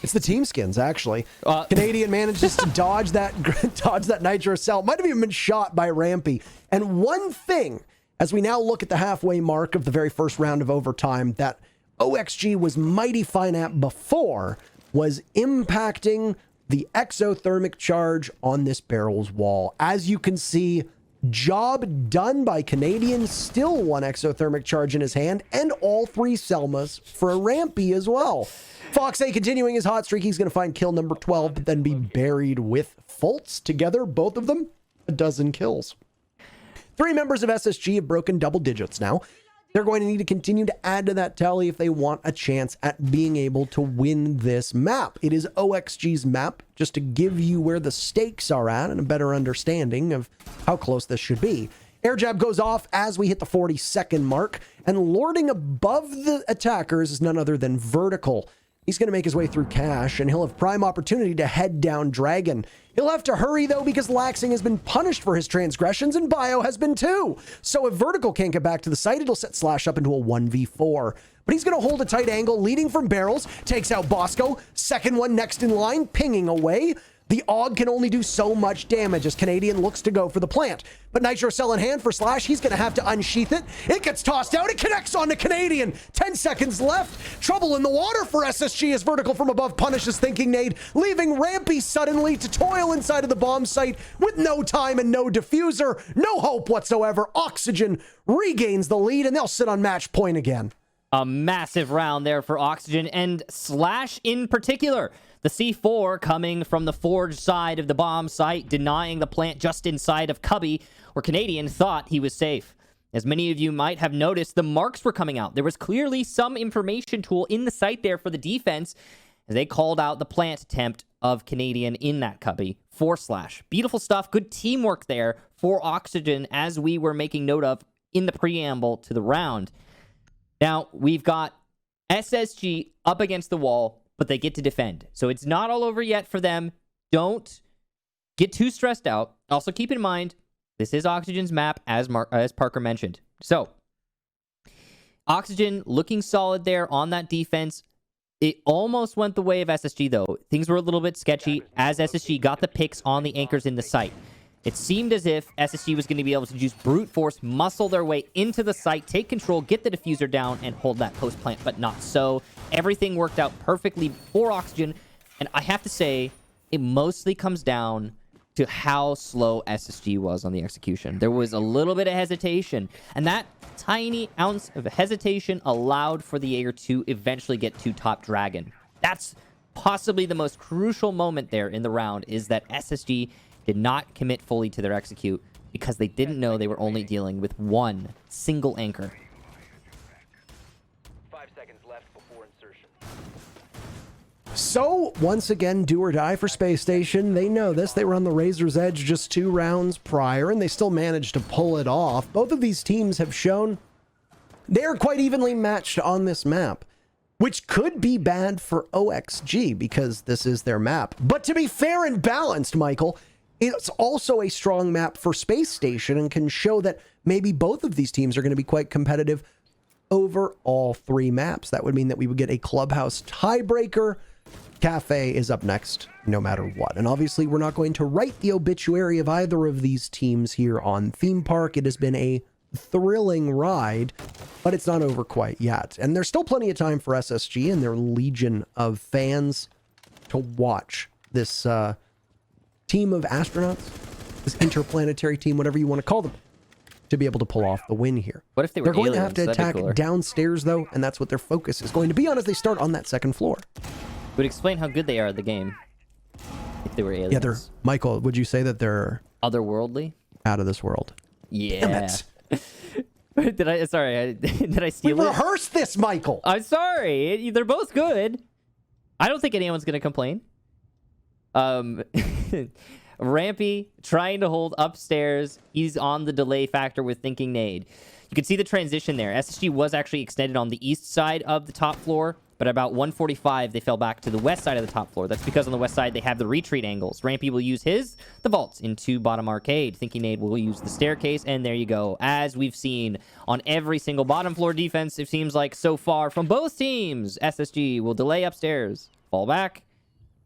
It's the team skins, actually. Canadian manages to dodge that nitro cell. Might have even been shot by Rampy. And one thing, as we now look at the halfway mark of the very first round of overtime, that OXG was mighty fine at before was impacting the exothermic charge on this barrel's wall. As you can see, job done by Canadian, still one exothermic charge in his hand, and all 3 Selmas for a Rampy as well. Fox A continuing his hot streak. He's going to find kill number 12, but then be buried with Fultz. Together, both of them, 12 kills. 3 members of SSG have broken double digits now. They're going to need to continue to add to that tally if they want a chance at being able to win this map. It is OXG's map, just to give you where the stakes are at and a better understanding of how close this should be. Air jab goes off as we hit the 40-second mark, and lording above the attackers is none other than Vertical. He's going to make his way through Cash, and he'll have prime opportunity to head down Dragon. He'll have to hurry, though, because Laxing has been punished for his transgressions, and Bio has been too. So if Vertical can't get back to the site, it'll set Slash up into a 1v4. But he's going to hold a tight angle, leading from barrels, takes out Bosco, second one next in line, pinging away. The AUG can only do so much damage as Canadian looks to go for the plant. But Nitro Cell in hand for Slash. He's going to have to unsheath it. It gets tossed out. It connects on to Canadian. 10 seconds left. Trouble in the water for SSG as Vertical from above punishes Thinking Nade, leaving Rampy suddenly to toil inside of the bomb site with no time and no diffuser. No hope whatsoever. Oxygen regains the lead, and they'll sit on match point again. A massive round there for Oxygen and Slash in particular. The C4 coming from the Forge side of the bomb site, denying the plant just inside of Cubby, where Canadian thought he was safe. As many of you might have noticed, the marks were coming out. There was clearly some information tool in the site there for the defense, as they called out the plant attempt of Canadian in that Cubby for Slash. Beautiful stuff. Good teamwork there for Oxygen, as we were making note of in the preamble to the round. Now, we've got SSG up against the wall, but they get to defend. So it's not all over yet for them. Don't get too stressed out. Also, keep in mind, this is Oxygen's map, as Parker mentioned. So, Oxygen looking solid there on that defense. It almost went the way of SSG, though. Things were a little bit sketchy as SSG got the picks on the anchors in the site. It seemed as if SSG was going to be able to use brute force, muscle their way into the site, take control, get the diffuser down, and hold that post plant, but not so. Everything worked out perfectly for Oxygen, and I have to say, it mostly comes down to how slow SSG was on the execution. There was a little bit of hesitation, and that tiny ounce of hesitation allowed for the Jaeger to eventually get to top Dragon. That's possibly the most crucial moment there in the round, is that SSG did not commit fully to their execute because they didn't know they were only dealing with one single anchor. 5 seconds left before insertion. So, once again, do or die for Space Station. They know this. They were on the razor's edge just 2 rounds prior, and they still managed to pull it off. Both of these teams have shown they're quite evenly matched on this map, which could be bad for OXG because this is their map. But to be fair and balanced, Michael, it's also a strong map for Space Station and can show that maybe both of these teams are going to be quite competitive over all 3 maps. That would mean that we would get a clubhouse tiebreaker. Cafe is up next, no matter what. And obviously, we're not going to write the obituary of either of these teams here on Theme Park. It has been a thrilling ride, but it's not over quite yet. And there's still plenty of time for SSG and their legion of fans to watch this team of astronauts, this interplanetary team, whatever you want to call them, to be able to pull off the win here. What if they were They're going aliens? to have to That'd be attack cooler. downstairs, though, and that's what their focus is going to be on as they start on that 2nd floor. Would explain how good they are at the game if they were aliens. Yeah, they're... Michael, would you say that they're... otherworldly? Out of this world. Yeah. Damn it. Did I We steal it? rehearsed this, Michael! I'm sorry. They're both good. I don't think anyone's going to complain. Rampy trying to hold upstairs. He's on the delay factor with Thinking Nade. You can see the transition there. SSG was actually extended on the east side of the top floor, but about 1:45, they fell back to the west side of the top floor. That's because on the west side, they have the retreat angles. Rampy will use the vaults into bottom arcade. Thinking Nade will use the staircase, and there you go. As we've seen on every single bottom floor defense, it seems like so far from both teams, SSG will delay upstairs, fall back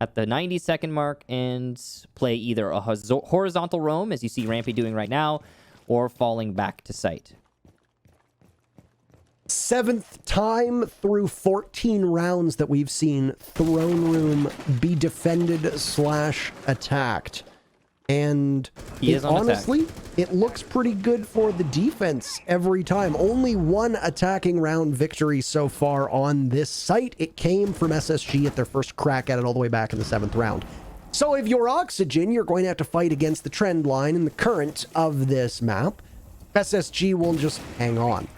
at the 90-second mark, and play either a horizontal roam, as you see Rampy doing right now, or falling back to site. 7th time through 14 rounds that we've seen Throne Room be defended / attacked. And honestly, it looks pretty good for the defense every time. Only 1 attacking round victory so far on this site. It came from SSG at their first crack at it all the way back in the 7th round. So if you're Oxygen, you're going to have to fight against the trend line and the current of this map. SSG will just hang on.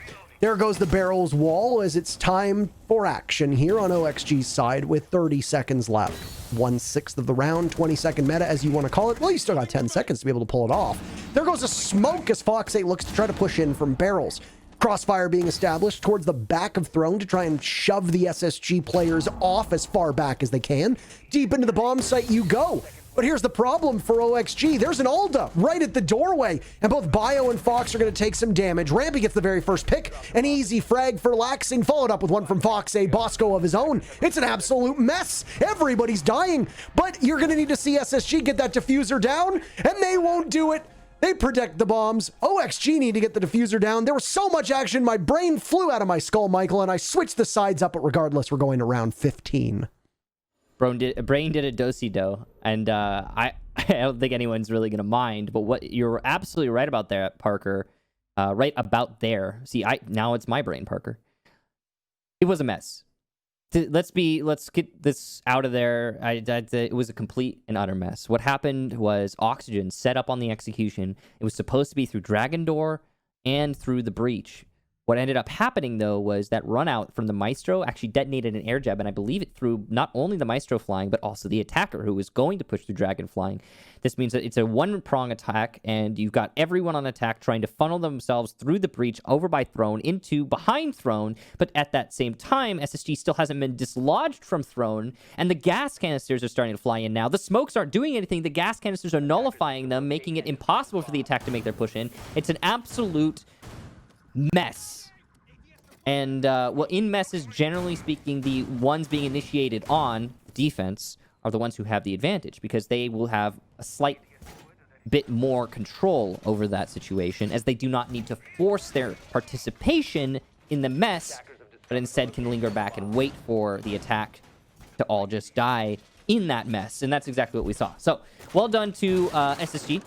There goes the barrels wall as it's time for action here on OXG's side with 30 seconds left. 1/6 of the round, 20-second meta as you want to call it. Well, you still got 10 seconds to be able to pull it off. There goes a smoke as Fox 8 looks to try to push in from barrels. Crossfire being established towards the back of Throne to try and shove the SSG players off as far back as they can. Deep into the bomb site you go. But here's the problem for OXG. There's an Alda right at the doorway, and both Bio and Fox are going to take some damage. Rampy gets the very first pick. An easy frag for Laxing, followed up with one from Fox, a Bosco of his own. It's an absolute mess. Everybody's dying, but you're going to need to see SSG get that diffuser down, and they won't do it. They protect the bombs. OXG need to get the diffuser down. There was so much action, my brain flew out of my skull, Michael, and I switched the sides up, but regardless, we're going to round 15. Brain did a do-si-do, and I don't think anyone's really going to mind, but what you're absolutely right about there, Parker, right about there. See, now it's my brain, Parker. It was a mess. Let's get this out of there. It was a complete and utter mess. What happened was Oxygen set up on the execution. It was supposed to be through Dragon Door and through the breach. What ended up happening, though, was that run out from the Maestro actually detonated an air jab, and I believe it threw not only the Maestro flying, but also the attacker who was going to push through Dragon flying. This means that it's a one-prong attack, and you've got everyone on attack trying to funnel themselves through the breach, over by Throne, into behind Throne, but at that same time, SSG still hasn't been dislodged from Throne, and the gas canisters are starting to fly in now. The smokes aren't doing anything. The gas canisters are nullifying them, making it impossible for the attack to make their push in. It's an absolute mess. And, well, in messes, generally speaking, the ones being initiated on defense are the ones who have the advantage, because they will have a slight bit more control over that situation, as they do not need to force their participation in the mess, but instead can linger back and wait for the attack to all just die in that mess. And that's exactly what we saw. So, well done to SSG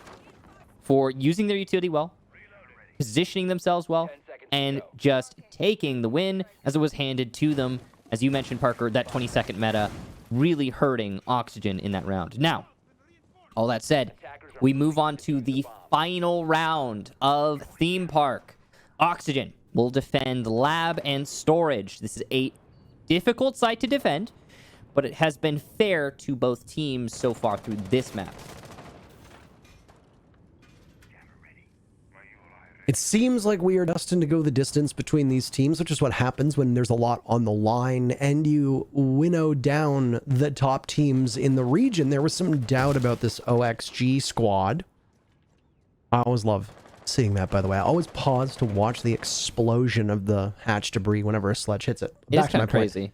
for using their utility well, positioning themselves well, and just taking the win as it was handed to them. As you mentioned, Parker, that 20-second meta really hurting Oxygen in that round. Now, all that said, we move on to the final round of Theme Park. Oxygen will defend Lab and Storage. This is a difficult site to defend, but it has been fair to both teams so far through this map. It seems like we are destined to go the distance between these teams, which is what happens when there's a lot on the line and you winnow down the top teams in the region. There was some doubt about this OXG squad. I always love seeing that, by the way. I always pause to watch the explosion of the hatch debris whenever a sledge hits it. It's kind of crazy.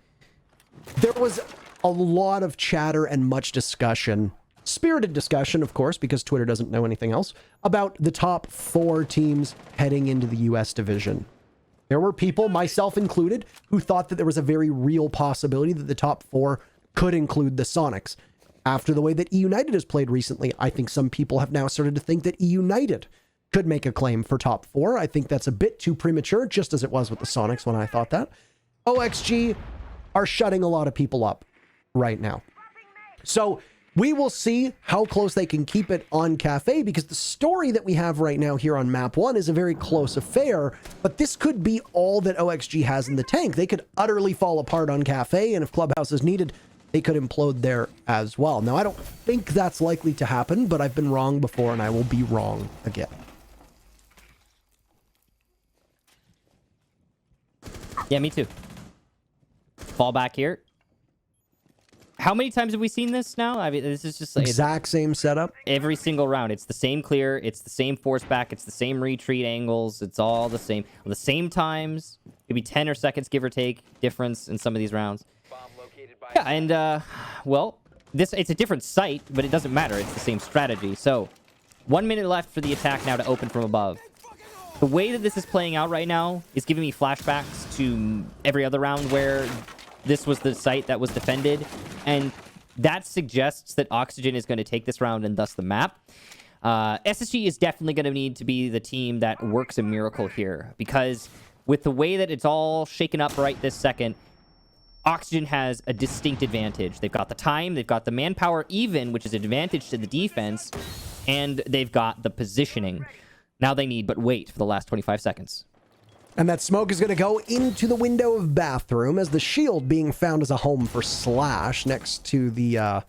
There was a lot of chatter and much discussion, spirited discussion, of course, because Twitter doesn't know anything else, about the top 4 teams heading into the US division. There were people, myself included, who thought that there was a very real possibility that the top 4 could include the Sonics. After the way that E-United has played recently, I think some people have now started to think that E-United could make a claim for top 4. I think that's a bit too premature, just as it was with the Sonics when I thought that. OXG are shutting a lot of people up right now. So we will see how close they can keep it on Cafe, because the story that we have right now here on map 1 is a very close affair, but this could be all that OXG has in the tank. They could utterly fall apart on Cafe, and if Clubhouse is needed, they could implode there as well. Now, I don't think that's likely to happen, but I've been wrong before and I will be wrong again. Yeah, me too. Fall back here. How many times have we seen this now? I mean, this is just like exact same setup. Every single round. It's the same clear. It's the same force back. It's the same retreat angles. It's all the same. On the same times. Maybe 10 or seconds, give or take, difference in some of these rounds. Yeah, and, well, it's a different site, but it doesn't matter. It's the same strategy. So, 1 minute left for the attack now to open from above. The way that this is playing out right now is giving me flashbacks to every other round where this was the site that was defended, and that suggests that Oxygen is going to take this round and thus the map. SSG is definitely going to need to be the team that works a miracle here, because with the way that it's all shaken up right this second, Oxygen has a distinct advantage. They've got the time, they've got the manpower even, which is an advantage to the defense, and they've got the positioning. Now they need but wait for the last 25 seconds. And that smoke is going to go into the window of bathroom as the shield being found as a home for Slash next to the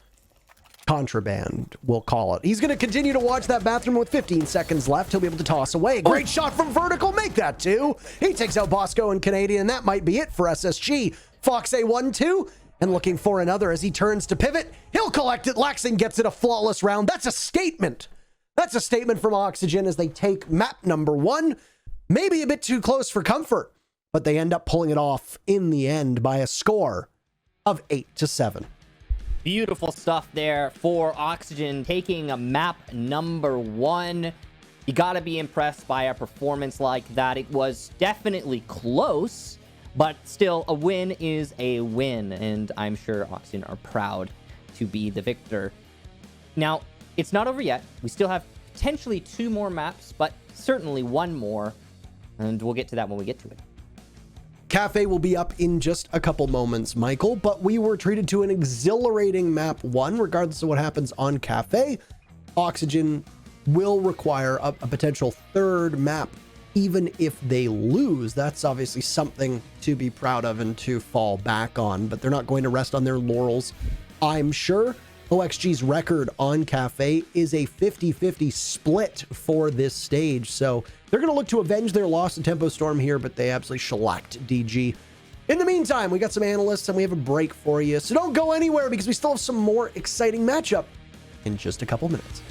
contraband, we'll call it. He's going to continue to watch that bathroom with 15 seconds left. He'll be able to toss away. Great shot from Vertical. Make that 2. He takes out Bosco and Canadian, and that might be it for SSG. Fox A1-2 and looking for another as he turns to pivot. He'll collect it. Laxing gets it a flawless round. That's a statement. That's a statement from Oxygen as they take map number 1. Maybe a bit too close for comfort, but they end up pulling it off in the end by a score of 8-7. Beautiful stuff there for Oxygen, taking a map number 1. You got to be impressed by a performance like that. It was definitely close, but still a win is a win, and I'm sure Oxygen are proud to be the victor. Now, it's not over yet. We still have potentially 2 more maps, but certainly 1 more. And we'll get to that when we get to it. Cafe will be up in just a couple moments, Michael, but we were treated to an exhilarating map 1, regardless of what happens on Cafe. Oxygen will require a potential 3rd map, even if they lose. That's obviously something to be proud of and to fall back on, but they're not going to rest on their laurels, I'm sure. OXG's record on Cafe is a 50-50 split for this stage, so they're going to look to avenge their loss to Tempo Storm here, but they absolutely shellacked DG. In the meantime, we got some analysts and we have a break for you, so don't go anywhere because we still have some more exciting matchup in just a couple minutes.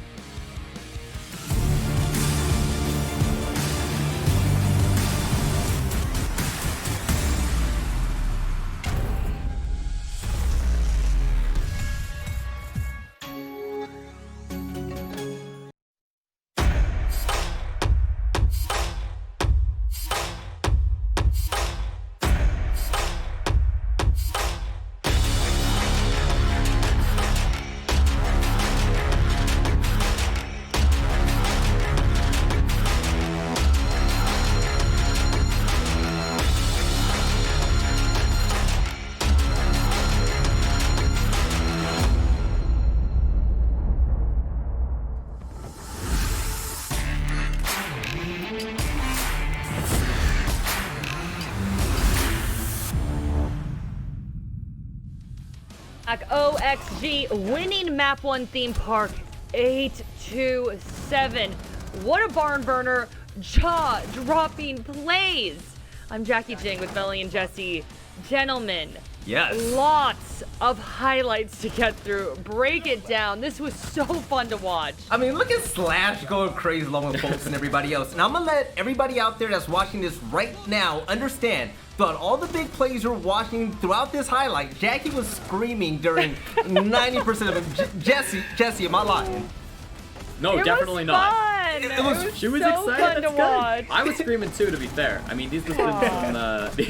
OXG winning map 1 theme park 8-7. What a barn burner jaw-dropping plays. I'm Jackie Jing with Belly and Jesse. Gentlemen, Yes. lots of highlights to get through. Break it down. This was so fun to watch. I mean, look at Slash going crazy along with Bolts and everybody else. And I'm gonna let everybody out there that's watching this right now understand, throughout all the big plays you're watching throughout this highlight, Jackie was screaming during 90% of it. Jesse, am I lying? No, It definitely was not. fun. She was so excited. fun to That's good. watch. I was screaming too, to be fair. I mean, these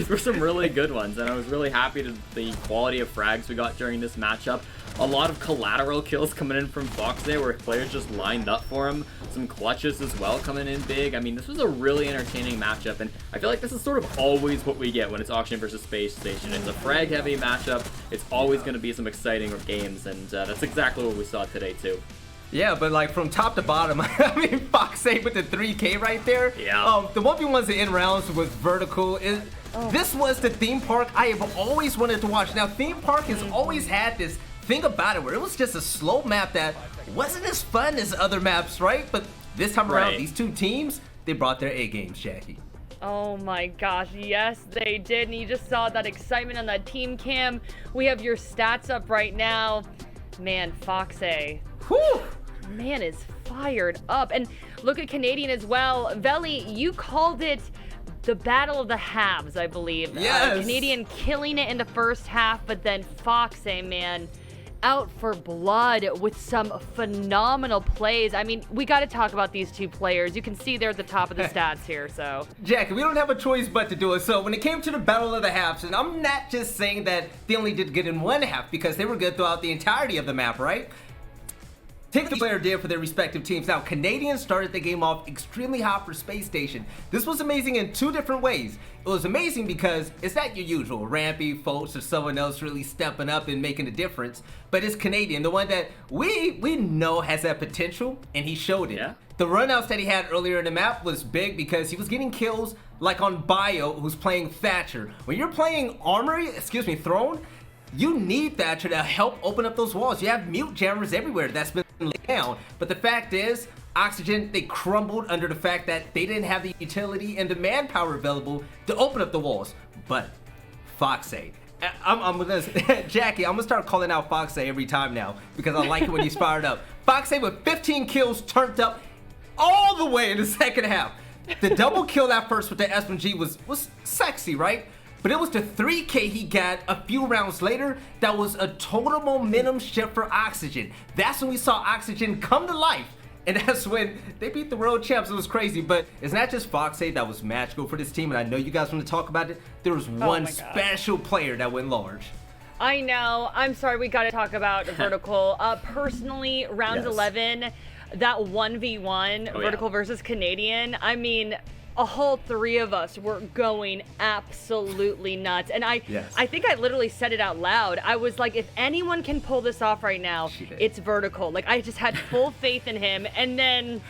were some really good ones, and I was really happy to the quality of frags we got during this matchup. A lot of collateral kills coming in from Fox there, where players just lined up for him. Some clutches as well coming in big. I mean, this was a really entertaining matchup, and I feel like this is sort of always what we get when it's Oxygen versus Space Station. It's a frag-heavy matchup. It's always going to be some exciting games, and that's exactly what we saw today too. Yeah, but like from top to bottom, I mean, Fox with the 3K right there. Yeah. The 1v1s in rounds was vertical. This was the theme park I have always wanted to watch. Now, theme park has always had this thing about it where it was just a slow map that wasn't as fun as other maps, right? But this time around, these two teams, they brought their A games, Jackie. Oh my gosh, yes they did, and you just saw that excitement on that team cam. We have your stats up right now. Man, Foxy. Whew! Man is fired up. And look at Canadian as well. Veli, you called it the battle of the halves, I believe. Yes. Canadian killing it in the first half, but then Foxy, man, out for blood with some phenomenal plays. I mean, we got to talk about these two players. You can see they're at the top of the stats here, so. Jackie, we don't have a choice but to do it. So when it came to the battle of the halves, and I'm not just saying that they only did good in one half because they were good throughout the entirety of the map, right? Take the player did for their respective teams. Now, Canadians started the game off extremely hot for Space Station. This was amazing in two different ways. It was amazing because it's not your usual Rampy, Folks, or someone else really stepping up and making a difference, but it's Canadian, the one that we know has that potential, and he showed it. Yeah. The runouts that he had earlier in the map was big because he was getting kills like on Bio, who's playing Thatcher. When you're playing Throne, you need Thatcher to help open up those walls. You have mute jammers everywhere that's been laid down. But the fact is, Oxygen, they crumbled under the fact that they didn't have the utility and the manpower available to open up the walls. But Foxy, I'm gonna Jackie, I'm gonna start calling out Foxy every time now because I like it when he's fired up. Foxy with 15 kills turned up all the way in the second half. The double kill at first with the SMG was sexy, right? But it was the 3K he got a few rounds later that was a total momentum shift for Oxygen. That's when we saw Oxygen come to life. And that's when they beat the world champs. It was crazy. But it's not just Foxy that was magical for this team. And I know you guys want to talk about it. There was one special player that went large. I know. I'm sorry. We got to talk about Vertical. Personally, round 11, that 1v1 Vertical versus Canadian. I mean, a whole three of us were going absolutely nuts. And I think I literally said it out loud. I was like, if anyone can pull this off right now, it's Vertical. Like, I just had full faith in him. And then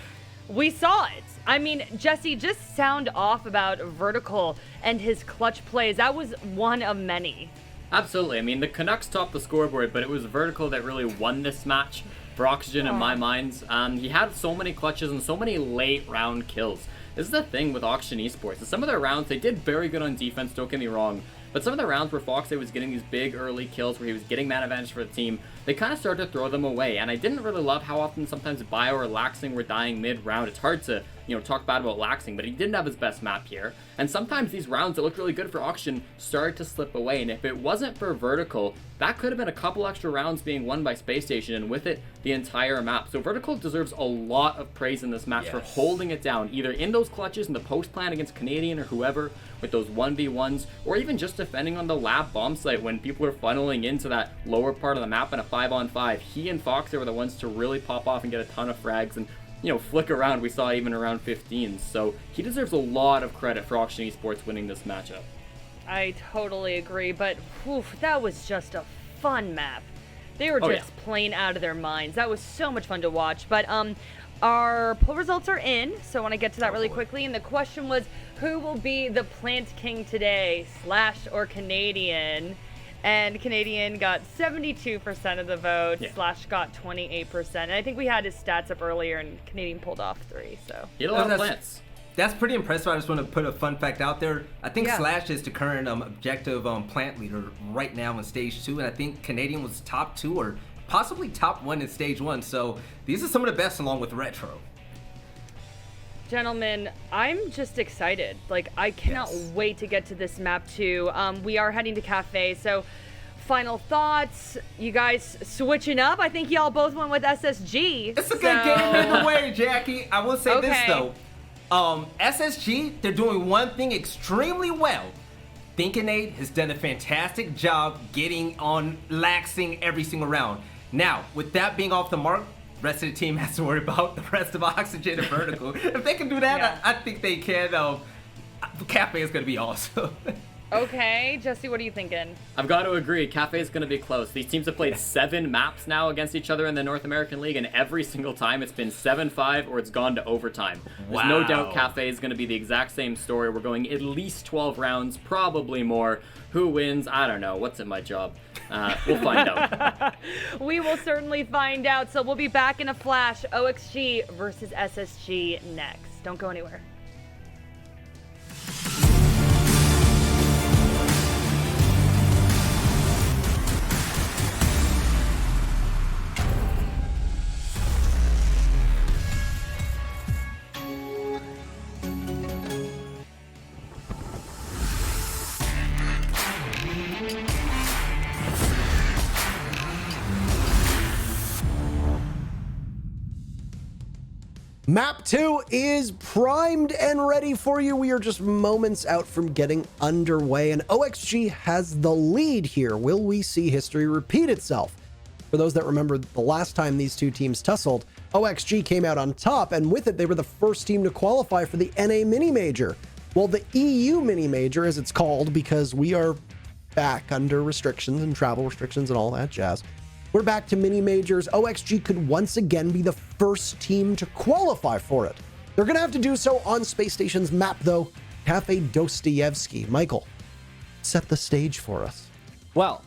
we saw it. I mean, Jesse, just sound off about Vertical and his clutch plays. That was one of many. Absolutely. I mean, the Canucks topped the scoreboard, but it was Vertical that really won this match for Oxygen in my mind. He had so many clutches and so many late round kills. This is the thing with Oxygen Esports. Some of their rounds, they did very good on defense, don't get me wrong, but some of the rounds where Foxy was getting these big early kills, where he was getting man advantage for the team, they kind of started to throw them away, and I didn't really love how often sometimes Bio or Laxing were dying mid-round. It's hard to, talk bad about Laxing, but he didn't have his best map here, and sometimes these rounds that looked really good for Oxygen started to slip away, and if it wasn't for Vertical, that could have been a couple extra rounds being won by Space Station, and with it, the entire map. So Vertical deserves a lot of praise in this match for holding it down, either in those clutches in the post plan against Canadian or whoever, with those 1v1s, or even just defending on the lab bomb site when people are funneling into that lower part of the map in a 5-on-5. He and Foxy were the ones to really pop off and get a ton of frags and, flick around. We saw even around 15. So he deserves a lot of credit for Oxygen Esports winning this matchup. I totally agree, but that was just a fun map. They were just playing out of their minds. That was so much fun to watch. But our poll results are in, so I want to get to that really quickly. And the question was, who will be the Plant King today, Slash or Canadian? And Canadian got 72% of the vote. Slash got 28%. And I think we had his stats up earlier, and Canadian pulled off 3. So he had a lot of plants. That's pretty impressive. I just want to put a fun fact out there. I think Yeah. Slash is the current objective plant leader right now in stage 2, and I think Canadian was top 2 or possibly top 1 in stage 1. So these are some of the best along with Retro. Gentlemen, I'm just excited. Like, I cannot wait to get to this map too. We are heading to Cafe, so final thoughts. You guys switching up? I think y'all both went with SSG. It's a good game either way, Jackie. I will say this though. SSG, they're doing one thing extremely well. Thinkinate has done a fantastic job getting on laxing every single round. Now, with that being off the mark, rest of the team has to worry about the rest of Oxygen and Vertical. If they can do that, I think they can. Cafe is going to be awesome. Okay, Jesse, what are you thinking? I've got to agree, Cafe is going to be close. These teams have played 7 maps now against each other in the North American League, and every single time it's been 7-5 or it's gone to overtime. There's no doubt Cafe is going to be the exact same story. We're going at least 12 rounds, probably more. Who wins? I don't know. What's in my job? We'll find out. We will certainly find out. So we'll be back in a flash. OXG versus SSG next. Don't go anywhere. Map 2 is primed and ready for you. We are just moments out from getting underway, and OXG has the lead here. Will we see history repeat itself? For those that remember the last time these two teams tussled, OXG came out on top, and with it, they were the first team to qualify for the NA Mini-Major. Well, the EU Mini-Major, as it's called, because we are back under restrictions and travel restrictions and all that jazz. We're back to mini majors. OXG could once again be the first team to qualify for it. They're going to have to do so on Space Station's map, though. Cafe Dostoevsky. Michael, set the stage for us. Well,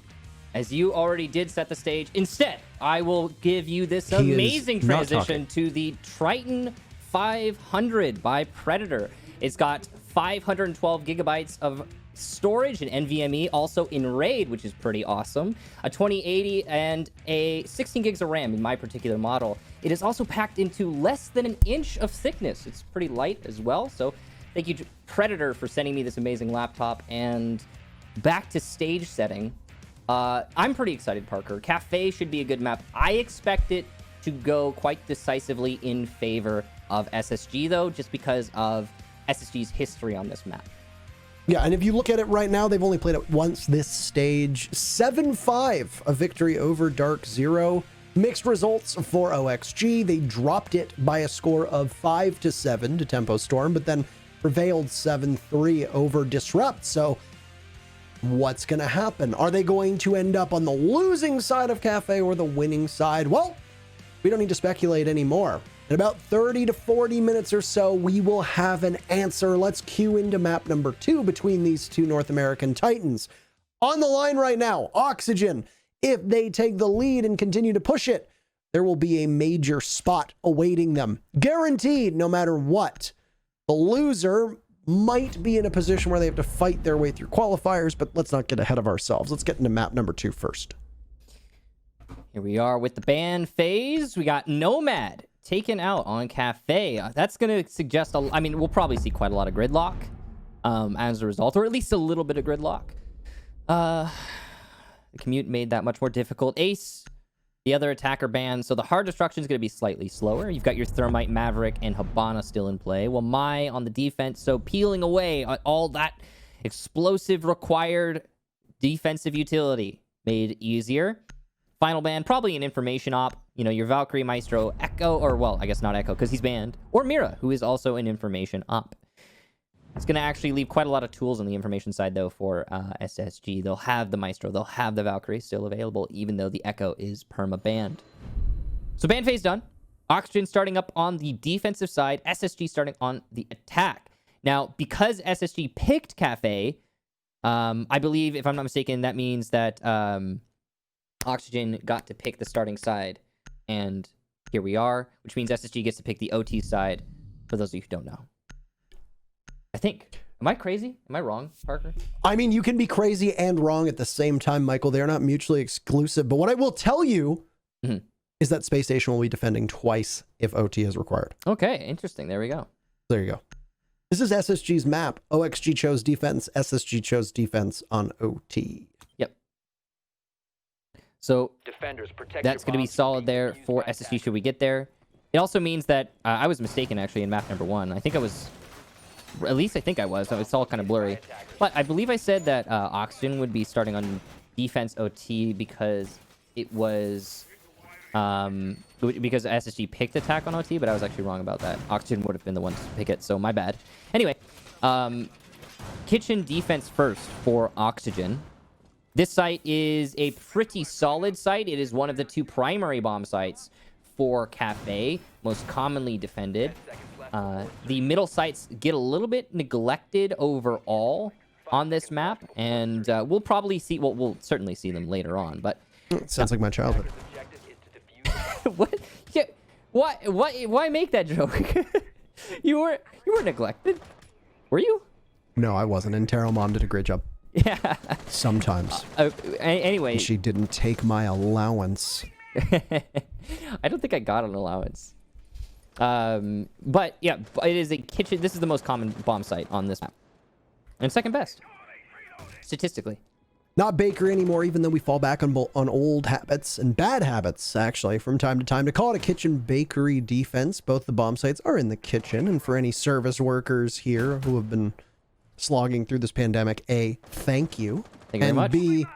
as you already did set the stage, instead, I will give you this amazing transition to the Triton 500 by Predator. It's got 512 gigabytes of storage and NVMe, also in RAID, which is pretty awesome. A 2080 and a 16 gigs of RAM in my particular model. It is also packed into less than an inch of thickness. It's pretty light as well. So thank you, Predator, for sending me this amazing laptop. And back to stage setting. I'm pretty excited, Parker. Cafe should be a good map. I expect it to go quite decisively in favor of SSG, though, just because of SSG's history on this map. Yeah, and if you look at it right now, they've only played it once this stage. 7-5, a victory over Dark Zero. Mixed results for OXG. They dropped it by a score of 5-7 to Tempo Storm, but then prevailed 7-3 over Disrupt. So what's going to happen? Are they going to end up on the losing side of Cafe or the winning side? Well, we don't need to speculate anymore. In about 30 to 40 minutes or so, we will have an answer. Let's cue into map number 2 between these two North American Titans. On the line right now, Oxygen. If they take the lead and continue to push it, there will be a major spot awaiting them. Guaranteed, no matter what. The loser might be in a position where they have to fight their way through qualifiers, but let's not get ahead of ourselves. Let's get into map number 2 first. Here we are with the ban phase. We got Nomad taken out on Cafe. That's going to suggest, I mean, we'll probably see quite a lot of gridlock as a result, or at least a little bit of gridlock. The commute made that much more difficult. Ace, the other attacker banned, so the hard destruction is going to be slightly slower. You've got your Thermite, Maverick, and Habana still in play. Well, Mai on the defense, so peeling away all that explosive required defensive utility made easier. Final ban, probably an information op. You know, your Valkyrie, Maestro, Echo, or well, I guess not Echo because he's banned, or Mira, who is also an information op. It's going to actually leave quite a lot of tools on the information side, though, for SSG. They'll have the Maestro, they'll have the Valkyrie still available, even though the Echo is perma-banned. So ban phase done. Oxygen starting up on the defensive side, SSG starting on the attack. Now, because SSG picked Cafe, I believe, if I'm not mistaken, that means that Oxygen got to pick the starting side. And here we are, which means SSG gets to pick the OT side, for those of you who don't know. I think. Am I crazy? Am I wrong, Parker? I mean, you can be crazy and wrong at the same time, Michael. They're not mutually exclusive. But what I will tell you is that Space Station will be defending twice if OT is required. Okay, interesting. There we go. There you go. This is SSG's map. OXG chose defense. SSG chose defense on OT. Yep. So Defenders, protect that's going to be solid there for SSG should we get there. It also means that I was mistaken, actually, in map number 1. I think I was... At least I think I was. So it's all kind of blurry. But I believe I said that Oxygen would be starting on defense OT because it was... because SSG picked attack on OT, but I was actually wrong about that. Oxygen would have been the one to pick it, so my bad. Anyway, kitchen defense first for Oxygen. This site is a pretty solid site. It is one of the 2 primary bomb sites for Cafe, most commonly defended. The middle sites get a little bit neglected overall on this map, and we'll probably see, well, we'll certainly see them later on, but... Sounds like my childhood. What? Yeah. Why make that joke? you were neglected. Were you? No, I wasn't. And Terrell Mom did a great job. Yeah. Sometimes. Anyway. And she didn't take my allowance. I don't think I got an allowance. But yeah, it is a kitchen. This is the most common bomb site on this map. And second best. Statistically. Not bakery anymore, even though we fall back on old habits and bad habits, actually, from time to time. To call it a kitchen bakery defense, both the bomb sites are in the kitchen. And for any service workers here who have been slogging through this pandemic, A, thank you. Thank you very much. B,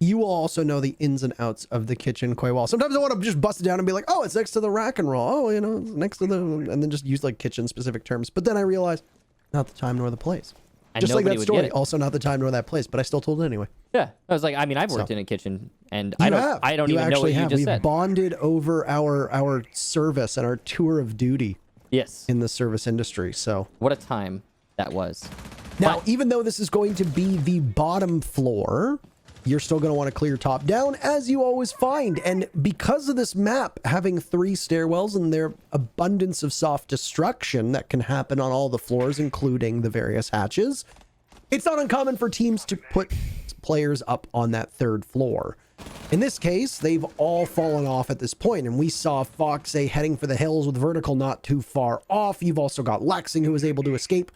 you will also know the ins and outs of the kitchen quite well. Sometimes I want to just bust it down and be like, oh, it's next to the rack and roll. Oh, you know, it's next to the... And then just use like kitchen specific terms. But then I realize, not the time nor the place. And just like that would story, get it. also not the time nor that place, but I still told it anyway. Yeah, I was like, I mean, I've worked in a kitchen, and I don't even know what you just We've said. bonded over our service and our tour of duty. Yes. In the service industry. So what a time that was. Now, even though this is going to be the bottom floor, you're still going to want to clear top down, as you always find. And because of this map having 3 stairwells and their abundance of soft destruction that can happen on all the floors, including the various hatches, it's not uncommon for teams to put players up on that 3rd floor. In this case, they've all fallen off at this point, and we saw Foxay heading for the hills with Vertical not too far off. You've also got Lexing, who was able to escape.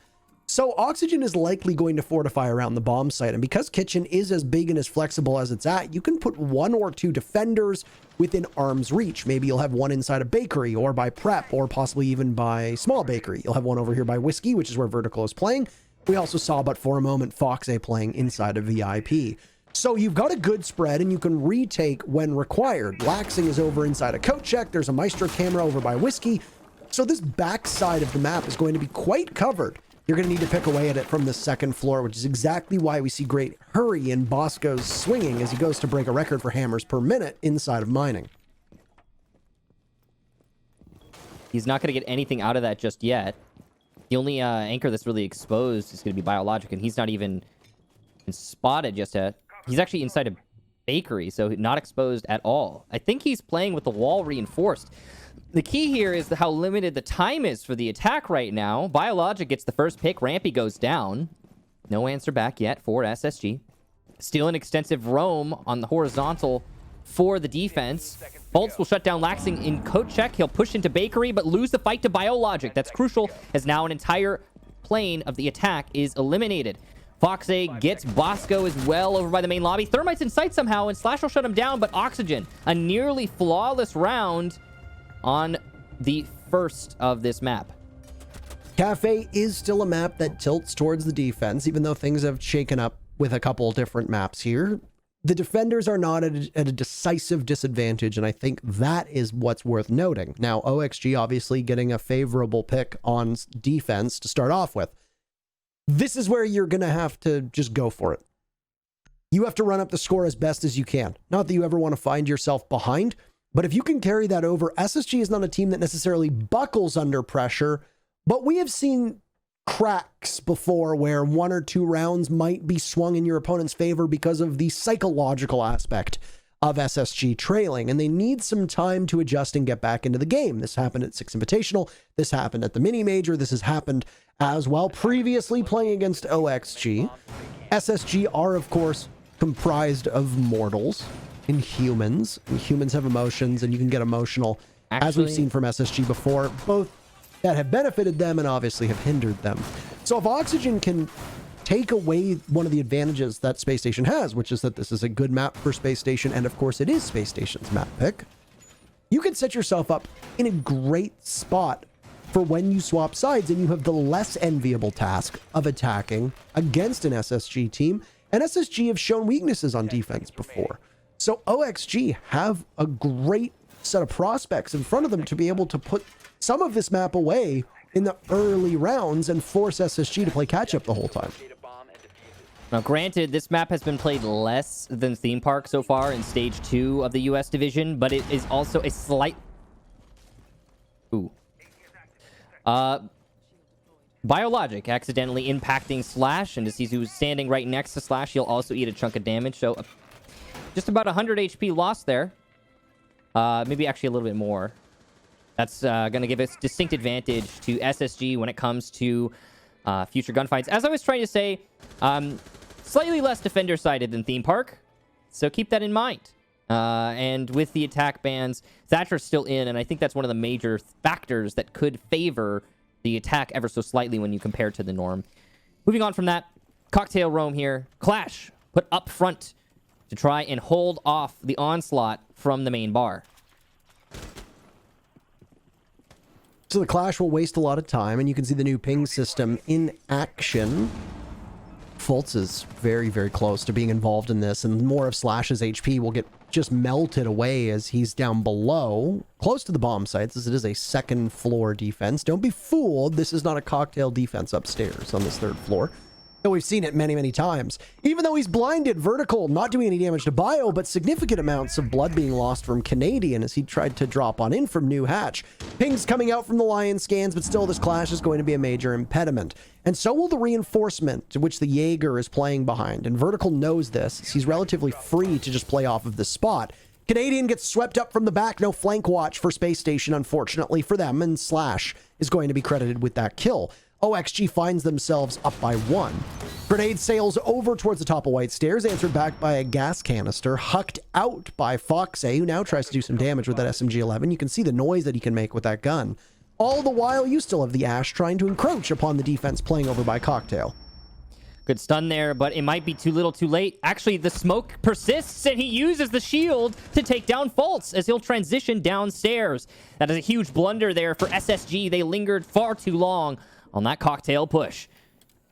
So Oxygen is likely going to fortify around the bomb site, and because Kitchen is as big and as flexible as it's at, you can put 1 or 2 defenders within arm's reach. Maybe you'll have one inside a bakery, or by prep, or possibly even by small bakery. You'll have one over here by Whiskey, which is where Vertical is playing. We also saw, but for a moment, Foxay playing inside a VIP. So you've got a good spread, and you can retake when required. Laxing is over inside a coat check. There's a Maestro camera over by Whiskey. So this backside of the map is going to be quite covered. You're going to need to pick away at it from the 2nd floor, which is exactly why we see great hurry in Bosco's swinging as he goes to break a record for hammers per minute inside of mining. He's not going to get anything out of that just yet. The only anchor that's really exposed is going to be Biologic, and he's not even spotted just yet. He's actually inside a bakery, so not exposed at all. I think he's playing with the wall reinforced. The key here is how limited the time is for the attack right now. Biologic gets the first pick. Rampy goes down. No answer back yet for SSG. Still an extensive roam on the horizontal for the defense. Bolts will shut down Laxing in coat check. He'll push into bakery, but lose the fight to Biologic. That's crucial, as now an entire plane of the attack is eliminated. Foxay gets Bosco as well over by the main lobby. Thermite's in sight somehow, and Slash will shut him down, but Oxygen, a nearly flawless round on the first of this map. Cafe is still a map that tilts towards the defense, even though things have shaken up with a couple different maps here. The defenders are not at a decisive disadvantage, and I think that is what's worth noting. Now, OXG obviously getting a favorable pick on defense to start off with. This is where you're going to have to just go for it. You have to run up the score as best as you can. Not that you ever want to find yourself behind, but if you can carry that over, SSG is not a team that necessarily buckles under pressure, but we have seen cracks before where 1 or 2 rounds might be swung in your opponent's favor because of the psychological aspect of SSG trailing, and they need some time to adjust and get back into the game. This happened at 6 Invitational. This happened at the Mini Major. This has happened as well, previously playing against OXG. SSG are, of course, comprised of mortals and humans. And humans have emotions, and you can get emotional, as we've seen from SSG before, both that have benefited them and obviously have hindered them. So if Oxygen can take away one of the advantages that Space Station has, which is that this is a good map for Space Station, and of course it is Space Station's map pick, you can set yourself up in a great spot for when you swap sides and you have the less enviable task of attacking against an SSG team. And SSG have shown weaknesses on defense before. So OXG have a great set of prospects in front of them to be able to put some of this map away in the early rounds and force SSG to play catch up the whole time. Now, granted, this map has been played less than Theme Park so far in Stage 2 of the US division, but it is also a slight... Ooh. Biologic accidentally impacting Slash, and to see who's standing right next to Slash, he'll also eat a chunk of damage, so just about 100 HP lost there. Maybe actually a little bit more. That's going to give us distinct advantage to SSG when it comes to future gunfights. As I was trying to say, slightly less defender-sided than Theme Park, so keep that in mind. And with the attack bans, Thatcher's still in, and I think that's one of the major factors that could favor the attack ever so slightly when you compare to the norm. Moving on from that, Cocktail Roam here. Clash put up front to try and hold off the onslaught from the main bar. So the Clash will waste a lot of time, and you can see the new ping system in action. Fultz is very, very close to being involved in this, and more of Slash's HP will get just melted away as he's down below, close to the bomb sites, as it is a second floor defense. Don't be fooled, this is not a cocktail defense upstairs on this third floor. Though we've seen it many, many times. Even though he's blinded, Vertical not doing any damage to Bio, but significant amounts of blood being lost from Canadian as he tried to drop on in from New Hatch. Pings coming out from the Lion scans, but still this Clash is going to be a major impediment. And so will the reinforcement, to which the Jaeger is playing behind. And Vertical knows this. He's relatively free to just play off of the spot. Canadian gets swept up from the back. No flank watch for Space Station, unfortunately for them. And Slash is going to be credited with that kill. OXG finds themselves up by 1. Grenade sails over towards the top of White Stairs, answered back by a gas canister, hucked out by Foxay, who now tries to do some damage with that SMG-11. You can see the noise that he can make with that gun. All the while, you still have the Ash trying to encroach upon the defense playing over by Cocktail. Good stun there, but it might be too little too late. Actually, the smoke persists, and he uses the shield to take down Fultz as he'll transition downstairs. That is a huge blunder there for SSG. They lingered far too long on that Cocktail push.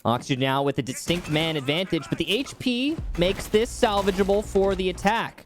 Oxygen now with a distinct man advantage, but the HP makes this salvageable for the attack.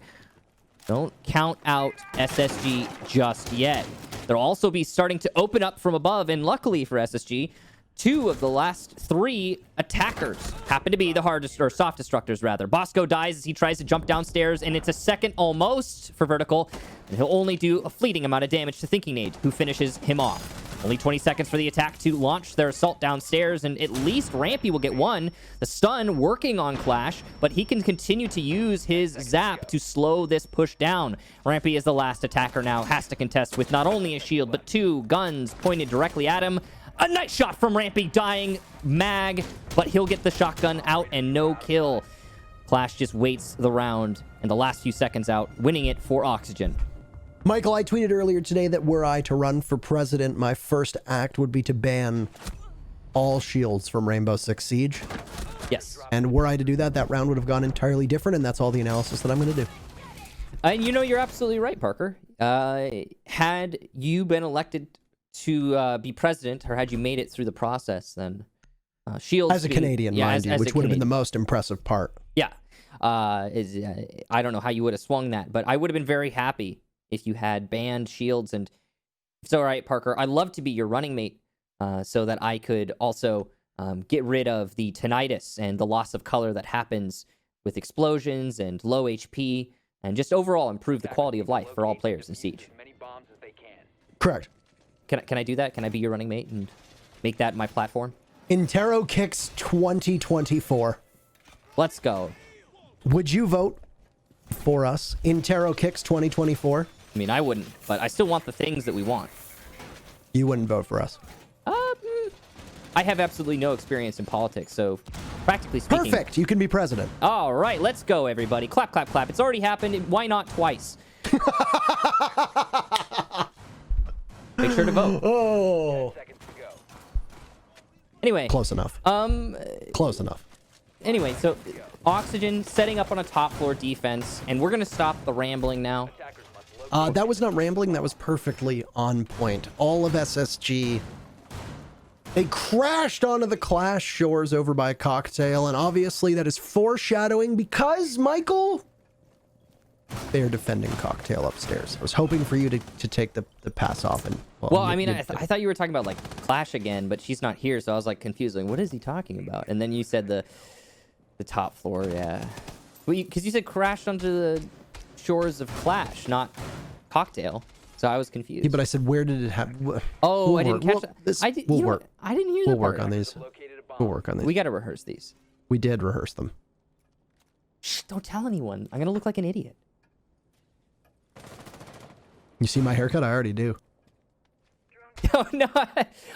Don't count out SSG just yet. They'll also be starting to open up from above, and luckily for SSG, 2 of the last 3 attackers happen to be the hardest, or soft destructors rather. Bosco dies as he tries to jump downstairs, and it's a second almost for Vertical, and he'll only do a fleeting amount of damage to Thinking Nade, who finishes him off. Only 20 seconds for the attack to launch their assault downstairs, and at least Rampy will get one. The stun working on Clash, but he can continue to use his zap to slow this push down. Rampy is the last attacker now, has to contest with not only a shield, but 2 guns pointed directly at him. A nice shot from Rampy, dying mag, but he'll get the shotgun out and no kill. Clash just waits the round and the last few seconds out, winning it for Oxygen. Michael, I tweeted earlier today that were I to run for president, my first act would be to ban all shields from Rainbow Six Siege. Yes. And were I to do that, that round would have gone entirely different, and that's all the analysis that I'm going to do. And you know, you're absolutely right, Parker. Had you been elected to be president, or had you made it through the process, then shields... As a Canadian, mind you, which would have been the most impressive part. Yeah. I don't know how you would have swung that, but I would have been very happy if you had banned shields. And it's all right, Parker, I'd love to be your running mate so that I could also get rid of the tinnitus and the loss of color that happens with explosions and low HP, and just overall improve the quality of life for all players in Siege. Correct. Can I do that? Can I be your running mate and make that my platform? Intero Kicks 2024. Let's go. Would you vote for us? Intero Kicks 2024? I mean, I wouldn't, but I still want the things that we want. You wouldn't vote for us? I have absolutely no experience in politics, so practically speaking... Perfect! You can be president. All right, let's go, everybody. Clap, clap, clap. It's already happened. Why not twice? Make sure to vote. Oh. Anyway. Close enough. Close enough. Anyway, so Oxygen setting up on a top floor defense, and we're going to stop the rambling now. That was not rambling. That was perfectly on point. All of SSG... They crashed onto the Clash shores over by Cocktail, and obviously that is foreshadowing because, Michael, they are defending Cocktail upstairs. I was hoping for you to take the pass off. And well I mean, I thought you were talking about, like, Clash again, but she's not here, so I was, like, confused. Like, what is he talking about? And then you said the top floor, yeah. Well, because you said crashed onto the shores of Clash, not Cocktail. So I was confused. Yeah, but I said, where did it happen? Oh, I didn't catch that. We'll work. I didn't hear that. We'll work on these. We'll work on these. We got to rehearse these. We did rehearse them. Shh, don't tell anyone. I'm going to look like an idiot. You see my haircut? I already do. Oh, no.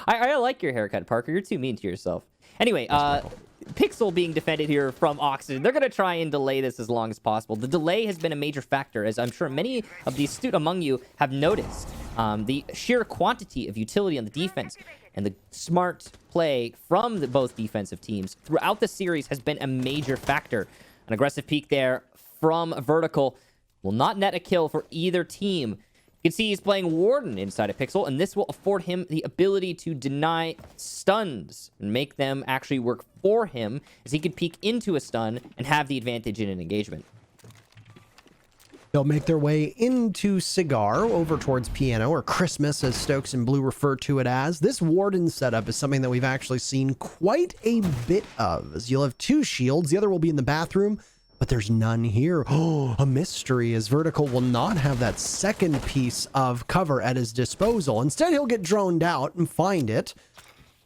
I like your haircut, Parker. You're too mean to yourself. Anyway, Pixel being defended here from Oxygen. They're going to try and delay this as long as possible. The delay has been a major factor, as I'm sure many of the astute among you have noticed. The sheer quantity of utility on the defense and the smart play from both defensive teams throughout the series has been a major factor. An aggressive peek there from Vertical will not net a kill for either team. You can see he's playing Warden inside of Pixel, and this will afford him the ability to deny stuns and make them actually work for him, as he could peek into a stun and have the advantage in an engagement. They'll make their way into Cigar over towards Piano, or Christmas as Stokes and Blue refer to it as. This Warden setup is something that we've actually seen quite a bit of, as you'll have two shields. The other will be in the bathroom, but there's none here. Oh, a mystery, as Vertical will not have that second piece of cover at his disposal. Instead, he'll get droned out and find it.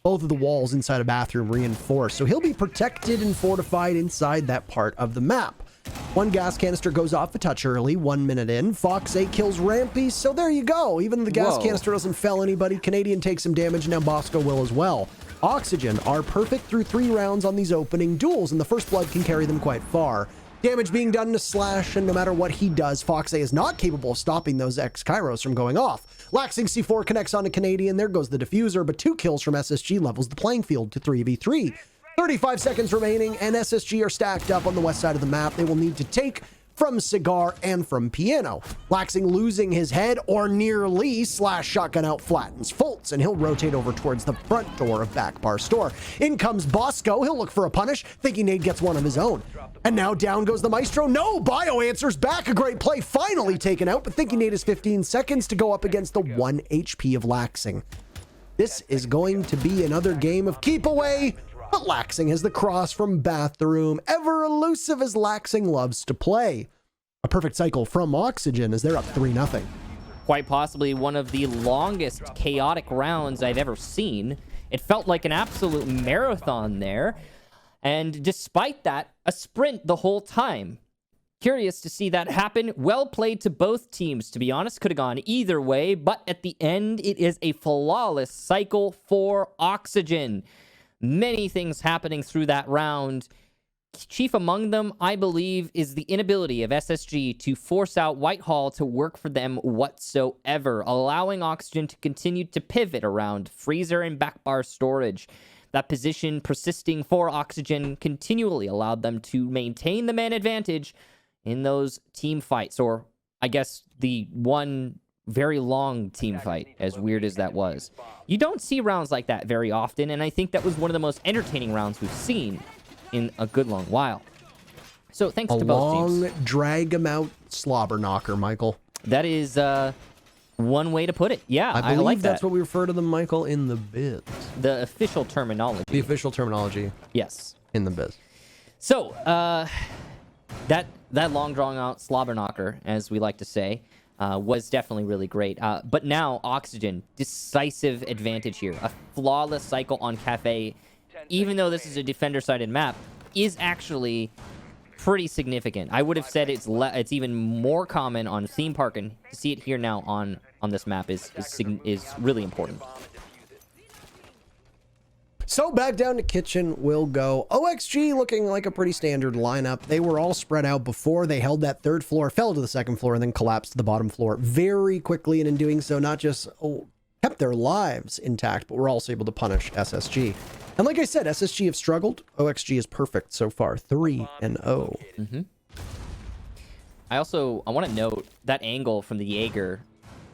Both of the walls inside a bathroom reinforced, so he'll be protected and fortified inside that part of the map. One gas canister goes off a touch early, 1 minute in. Fox 8 kills Rampy, so there you go. Even the gas canister doesn't fell anybody. Canadian takes some damage, now Bosco will as well. Oxygen are perfect through 3 rounds on these opening duels, and the first blood can carry them quite far. Damage being done to Slash, and no matter what he does, Fox A is not capable of stopping those X-Kairos from going off. Laxing C4 connects on a Canadian, there goes the diffuser, but 2 kills from SSG levels the playing field to 3v3. 35 seconds remaining, and SSG are stacked up on the west side of the map. They will need to take from Cigar and from Piano. Laxing losing his head, or nearly. Slash shotgun out flattens Fultz, and he'll rotate over towards the front door of Back Bar Store. In comes Bosco. He'll look for a punish, thinking Nate gets one of his own. And now down goes the Maestro. No, Bio answers back. A great play, finally taken out, but thinking Nate has 15 seconds to go up against the 1 HP of Laxing. This is going to be another game of keep away, but Laxing has the cross from Bathroom, ever elusive as Laxing loves to play. A perfect cycle from Oxygen as they're up 3-0. Quite possibly one of the longest chaotic rounds I've ever seen. It felt like an absolute marathon there. And despite that, a sprint the whole time. Curious to see that happen. Well played to both teams, to be honest. Could have gone either way, but at the end, it is a flawless cycle for Oxygen. Many things happening through that round. Chief among them, I believe, is the inability of SSG to force out Whitehall to work for them whatsoever, allowing Oxygen to continue to pivot around Freezer and Backbar storage. That position persisting for Oxygen continually allowed them to maintain the man advantage in those team fights, or I guess the one very long team fight, as weird as that was. You don't see rounds like that very often, and I think that was one of the most entertaining rounds we've seen in a good long while. So thanks to both teams. A long drag him out slobber knocker, Michael. That is one way to put it. Yeah, I believe like that's that. what we refer to them, Michael, in the biz. The official terminology. The official terminology. Yes. In the biz. So, that long drawn out slobber knocker, as we like to say, was definitely really great. But now, Oxygen, decisive advantage here. A flawless cycle on Cafe, even though this is a defender-sided map, is actually pretty significant. I would have said it's even more common on Theme Park, and to see it here now on this map is really important. So back down to kitchen we'll go. OXG looking like a pretty standard lineup. They were all spread out before. They held that third floor, fell to the second floor, and then collapsed to the bottom floor very quickly. And in doing so, not just kept their lives intact, but were also able to punish SSG. And like I said, SSG have struggled. OXG is perfect so far, 3-0. Mm-hmm. I want to note that angle from the Jaeger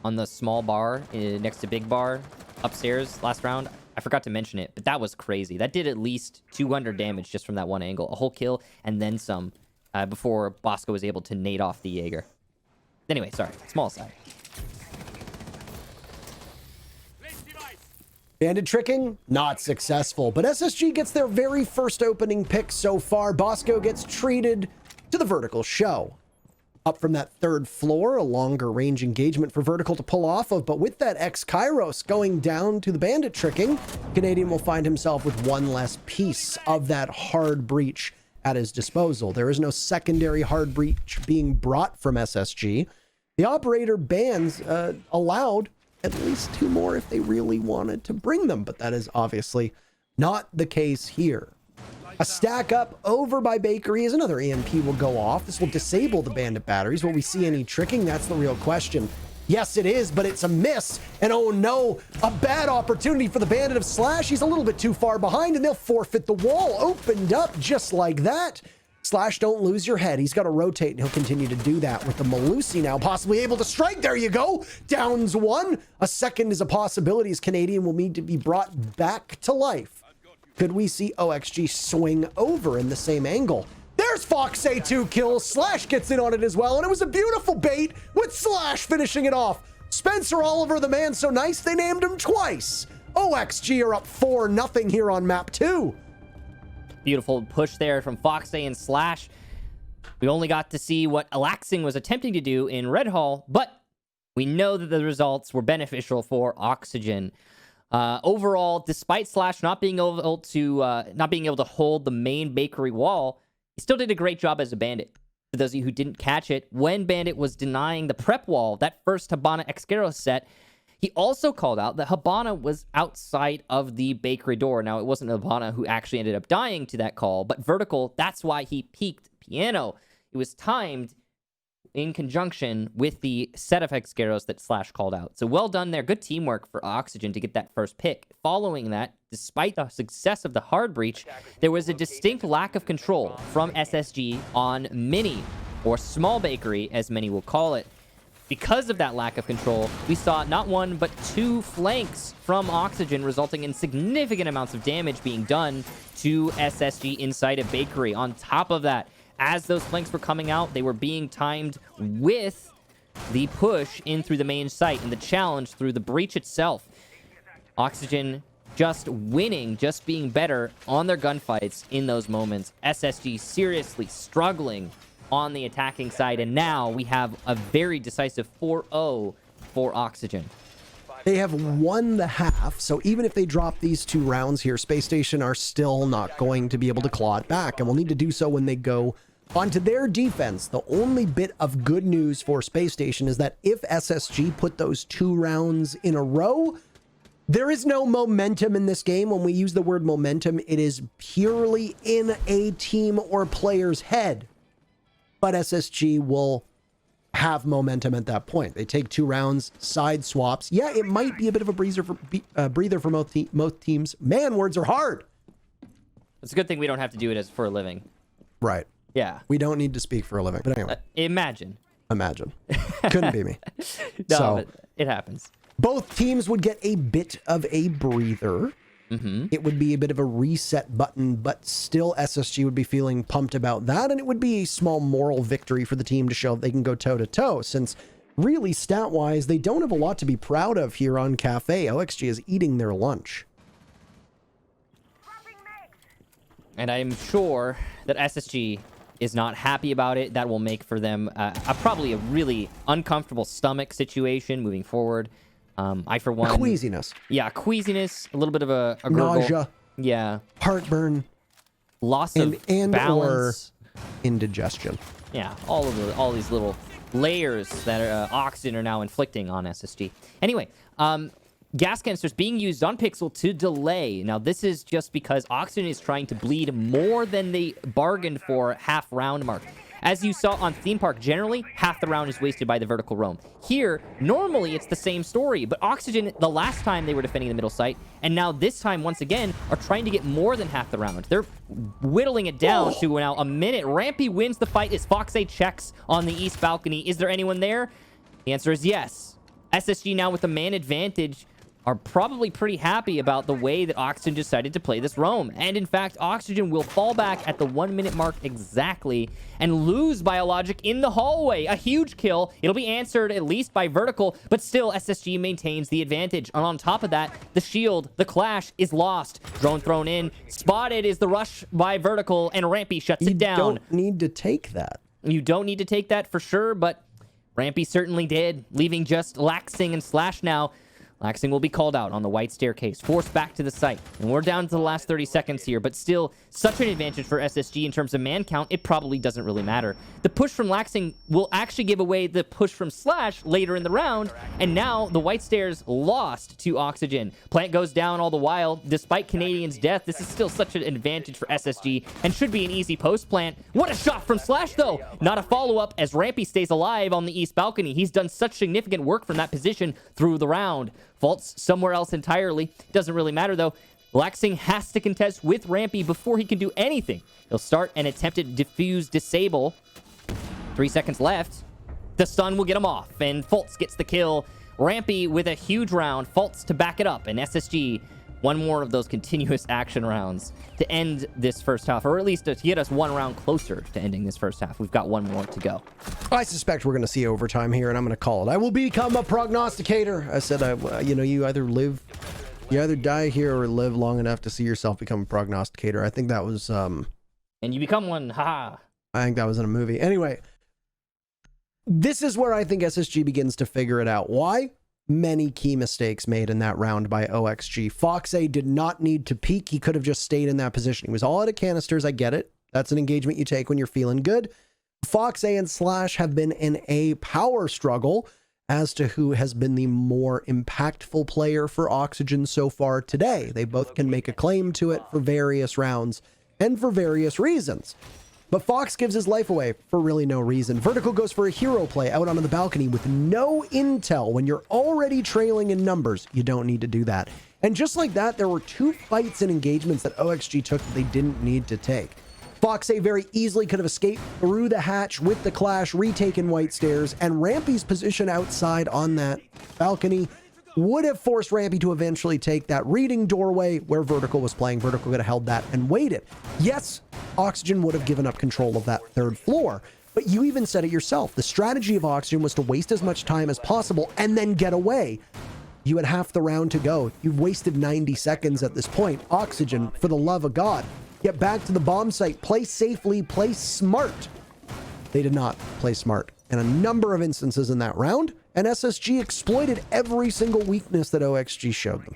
on the small bar next to big bar upstairs last round. I forgot to mention it, but that was crazy. That did at least 200 damage just from that one angle. A whole kill and then some before Bosco was able to nade off the Jaeger. Anyway, sorry. Small side. Bandit tricking, not successful, but SSG gets their very first opening pick so far. Bosco gets treated to the vertical show. Up from that third floor, a longer range engagement for vertical to pull off of, but with that X-Kairos going down to the bandit tricking, Canadian will find himself with one less piece of that hard breach at his disposal. There is no secondary hard breach being brought from SSG. The operator bans allowed at least 2 more if they really wanted to bring them, but that is obviously not the case here. A stack up over by Bakery as another EMP will go off. This will disable the bandit batteries. Will we see any tricking? That's the real question. Yes, it is, but it's a miss. And oh no, a bad opportunity for the bandit of Slash. He's a little bit too far behind and they'll forfeit the wall. Opened up just like that. Slash, don't lose your head. He's got to rotate and he'll continue to do that with the Malusi now possibly able to strike. There you go. Downs 1. A second is a possibility as Canadian will need to be brought back to life. Could we see OXG swing over in the same angle? There's Fox A2 kills. Slash gets in on it as well. And it was a beautiful bait with Slash finishing it off. Spencer Oliver, the man so nice, they named him twice. OXG are up 4-0 here on map 2. Beautiful push there from Fox A and Slash. We only got to see what Alaxing was attempting to do in Red Hall, but we know that the results were beneficial for Oxygen. Overall, despite Slash not being able to hold the main bakery wall, he still did a great job as a bandit. For those of you who didn't catch it, when Bandit was denying the prep wall, that first Habana Excaros set, he also called out that Habana was outside of the bakery door. Now, it wasn't Habana who actually ended up dying to that call, but Vertical, that's why he peaked Piano. It was timed in conjunction with the set of Excaros that Slash called out. So well done there. Good teamwork for Oxygen to get that first pick. Following that, despite the success of the hard breach, there was a distinct lack of control from SSG on Mini, or Small Bakery, as many will call it. Because of that lack of control, we saw not 1, but 2 flanks from Oxygen, resulting in significant amounts of damage being done to SSG inside a bakery. On top of that, as those flanks were coming out, they were being timed with the push in through the main site and the challenge through the breach itself. Oxygen just winning, just being better on their gunfights in those moments. SSG seriously struggling on the attacking side, and now we have a very decisive 4-0 for Oxygen. They have won the half, so even if they drop these 2 rounds here, Space Station are still not going to be able to claw it back, and will need to do so when they go onto their defense. The only bit of good news for Space Station is that if SSG put those 2 rounds in a row, there is no momentum in this game. When we use the word momentum, it is purely in a team or player's head. But SSG will have momentum at that point. They take 2 rounds, side swaps. Yeah, it might be a bit of a breather for most teams. Man, words are hard. It's a good thing we don't have to do it as for a living. Right. Yeah. We don't need to speak for a living. But anyway. Imagine. Couldn't be me. No, so, but it happens. Both teams would get a bit of a breather. It would be a bit of a reset button, but still SSG would be feeling pumped about that, and it would be a small moral victory for the team to show they can go toe-to-toe, since really, stat-wise, they don't have a lot to be proud of here on Cafe. OXG is eating their lunch. And I'm sure that SSG is not happy about it. That will make for them probably a really uncomfortable stomach situation moving forward. I, for one... Queasiness. Yeah, queasiness, a little bit of a gurgle. Nausea. Yeah. Heartburn. Loss of and balance. Or indigestion. Yeah, all these little layers that Oxygen are now inflicting on SSG. Anyway, gas canisters being used on Pixel to delay. Now, this is just because Oxygen is trying to bleed more than they bargained for half round mark. As you saw on Theme Park, generally, half the round is wasted by the vertical roam. Here, normally, it's the same story, but Oxygen, the last time they were defending the middle site, and now this time, once again, are trying to get more than half the round. They're whittling it down to now a minute. Rampy wins the fight as Foxay checks on the east balcony. Is there anyone there? The answer is yes. SSG now with the man advantage are probably pretty happy about the way that Oxygen decided to play this roam. And in fact, Oxygen will fall back at the 1 minute mark exactly and lose Biologic in the hallway. A huge kill. It'll be answered at least by Vertical, but still SSG maintains the advantage. And on top of that, the shield, the clash is lost. Drone thrown in. Spotted is the rush by Vertical, and Rampy shuts it down. You don't need to take that. You don't need to take that for sure, but Rampy certainly did, leaving just Laxing and Slash now. Laxing will be called out on the white staircase, forced back to the site. And we're down to the last 30 seconds here, but still such an advantage for SSG in terms of man count, it probably doesn't really matter. The push from Laxing will actually give away the push from Slash later in the round, and now the white stairs lost to Oxygen. Plant goes down all the while. Despite Canadian's death, this is still such an advantage for SSG and should be an easy post plant. What a shot from Slash, though! Not a follow-up as Rampy stays alive on the east balcony. He's done such significant work from that position through the round. Faults somewhere else entirely. Doesn't really matter, though. Laxing has to contest with Rampy before he can do anything. He'll start an attempted defuse disable. 3 seconds left. The stun will get him off, and Fultz gets the kill. Rampy with a huge round. Fultz to back it up, and SSG one more of those continuous action rounds to end this first half, or at least to get us one round closer to ending this first half. We've got one more to go. I suspect we're going to see overtime here, and I'm going to call it. I will become a prognosticator. I said, you either die here or live long enough to see yourself become a prognosticator. I think that was... And you become one, haha. I think that was in a movie. Anyway, this is where I think SSG begins to figure it out. Why? Many key mistakes made in that round by OXG. Foxay did not need to peek. He could have just stayed in that position. He was all out of canisters. I get it. That's an engagement you take when you're feeling good. Foxay and Slash have been in a power struggle as to who has been the more impactful player for Oxygen so far today. They both can make a claim to it for various rounds and for various reasons. But Fox gives his life away for really no reason. Vertical goes for a hero play out onto the balcony with no intel. When you're already trailing in numbers, you don't need to do that. And just like that, there were 2 fights and engagements that OXG took that they didn't need to take. Foxay very easily could have escaped through the hatch with the clash, retaken white stairs, and Rampy's position outside on that balcony would have forced Rampy to eventually take that reading doorway where Vertical was playing. Vertical could have held that and waited. Yes, Oxygen would have given up control of that 3rd floor, but you even said it yourself. The strategy of Oxygen was to waste as much time as possible and then get away. You had half the round to go. You've wasted 90 seconds at this point. Oxygen, for the love of God, get back to the bomb site. Play safely, play smart. They did not play smart in a number of instances in that round, and SSG exploited every single weakness that OXG showed them.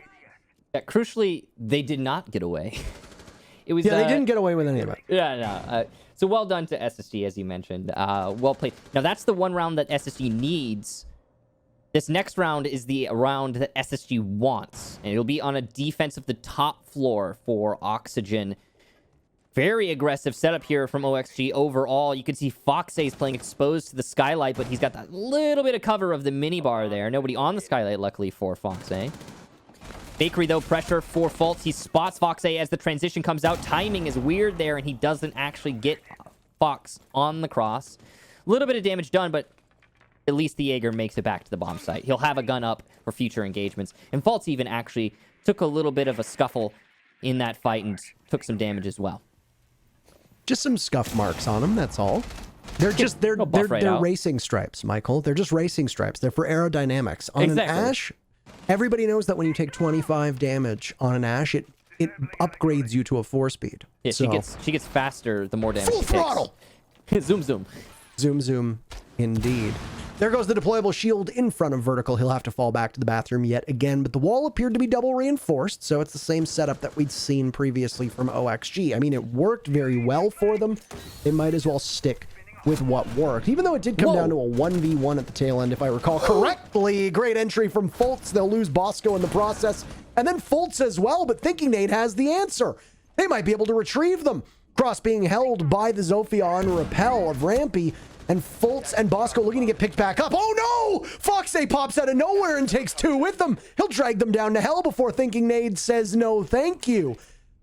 Yeah, crucially, they did not get away. It was, they didn't get away with any of it. Yeah, no. So well done to SSG, as you mentioned. Well played. Now, that's the one round that SSG needs. This next round is the round that SSG wants, and it'll be on a defense of the top floor for Oxygen. Very aggressive setup here from OXG overall. You can see Foxay's playing exposed to the skylight, but he's got that little bit of cover of the minibar there. Nobody on the skylight, luckily, for Foxay. Bakery, though, pressure for Fultz. He spots Foxay as the transition comes out. Timing is weird there, and he doesn't actually get Fox on the cross. A little bit of damage done, but at least the Jaeger makes it back to the bomb site. He'll have a gun up for future engagements. And Fultz even actually took a little bit of a scuffle in that fight and took some damage as well. Just some scuff marks on them, that's all. They're just, they're racing stripes, Michael. They're just racing stripes. They're for aerodynamics. On an Ash, everybody knows that when you take 25 damage on an Ash, it upgrades you to a 4-speed. Yeah, so, she gets faster the more damage full she takes. Throttle! Zoom, zoom. Zoom, zoom, indeed. There goes the deployable shield in front of Vertical. He'll have to fall back to the bathroom yet again, but the wall appeared to be double reinforced, so it's the same setup that we'd seen previously from OXG. I mean, it worked very well for them. They might as well stick with what worked, even though it did come down to a 1v1 at the tail end, if I recall correctly. Great entry from Fultz. They'll lose Bosco in the process, and then Fultz as well, but Thinking Nate has the answer. They might be able to retrieve them. Cross being held by the Zofia on repel of Rampy, and Fultz and Bosco looking to get picked back up. Oh no! Foxay pops out of nowhere and takes two with them. He'll drag them down to hell before Thinking Nate says no thank you.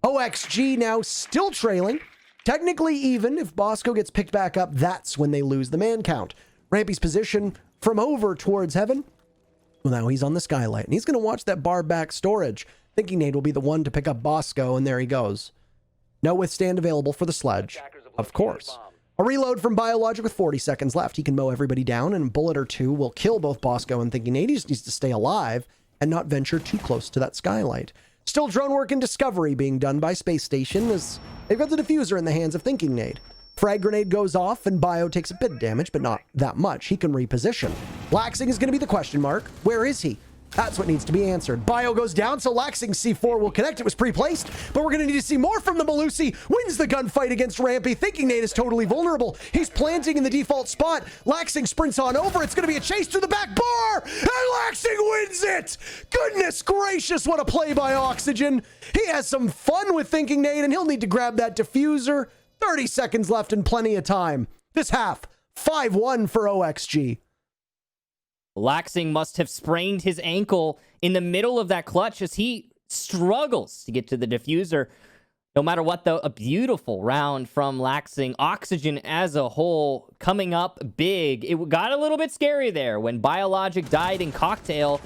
OXG now still trailing. Technically even. If Bosco gets picked back up, that's when they lose the man count. Rampy's position from over towards heaven. Well, now he's on the skylight, and he's going to watch that bar back storage. Thinking Nate will be the one to pick up Bosco, and there he goes. No withstand available for the sledge, of course. A reload from Biologic with 40 seconds left. He can mow everybody down, and a bullet or two will kill both Bosco and Thinking Nate. He just needs to stay alive and not venture too close to that skylight. Still drone work and discovery being done by Space Station as they've got the diffuser in the hands of Thinking Nate. Frag grenade goes off and Bio takes a bit of damage, but not that much. He can reposition. Laxing is going to be the question mark. Where is he? That's what needs to be answered. Bio goes down, so Laxing's C4 will connect. It was pre-placed, but we're going to need to see more from the Malusi. Wins the gunfight against Rampy. Thinking Nate is totally vulnerable. He's planting in the default spot. Laxing sprints on over. It's going to be a chase through the back bar, and Laxing wins it! Goodness gracious, what a play by Oxygen. He has some fun with Thinking Nate, and he'll need to grab that diffuser. 30 seconds left and plenty of time. This half, 5-1 for OXG. Laxing must have sprained his ankle in the middle of that clutch as he struggles to get to the diffuser. No matter what, though, a beautiful round from Laxing. Oxygen as a whole coming up big. It got a little bit scary there when Biologic died in Cocktail,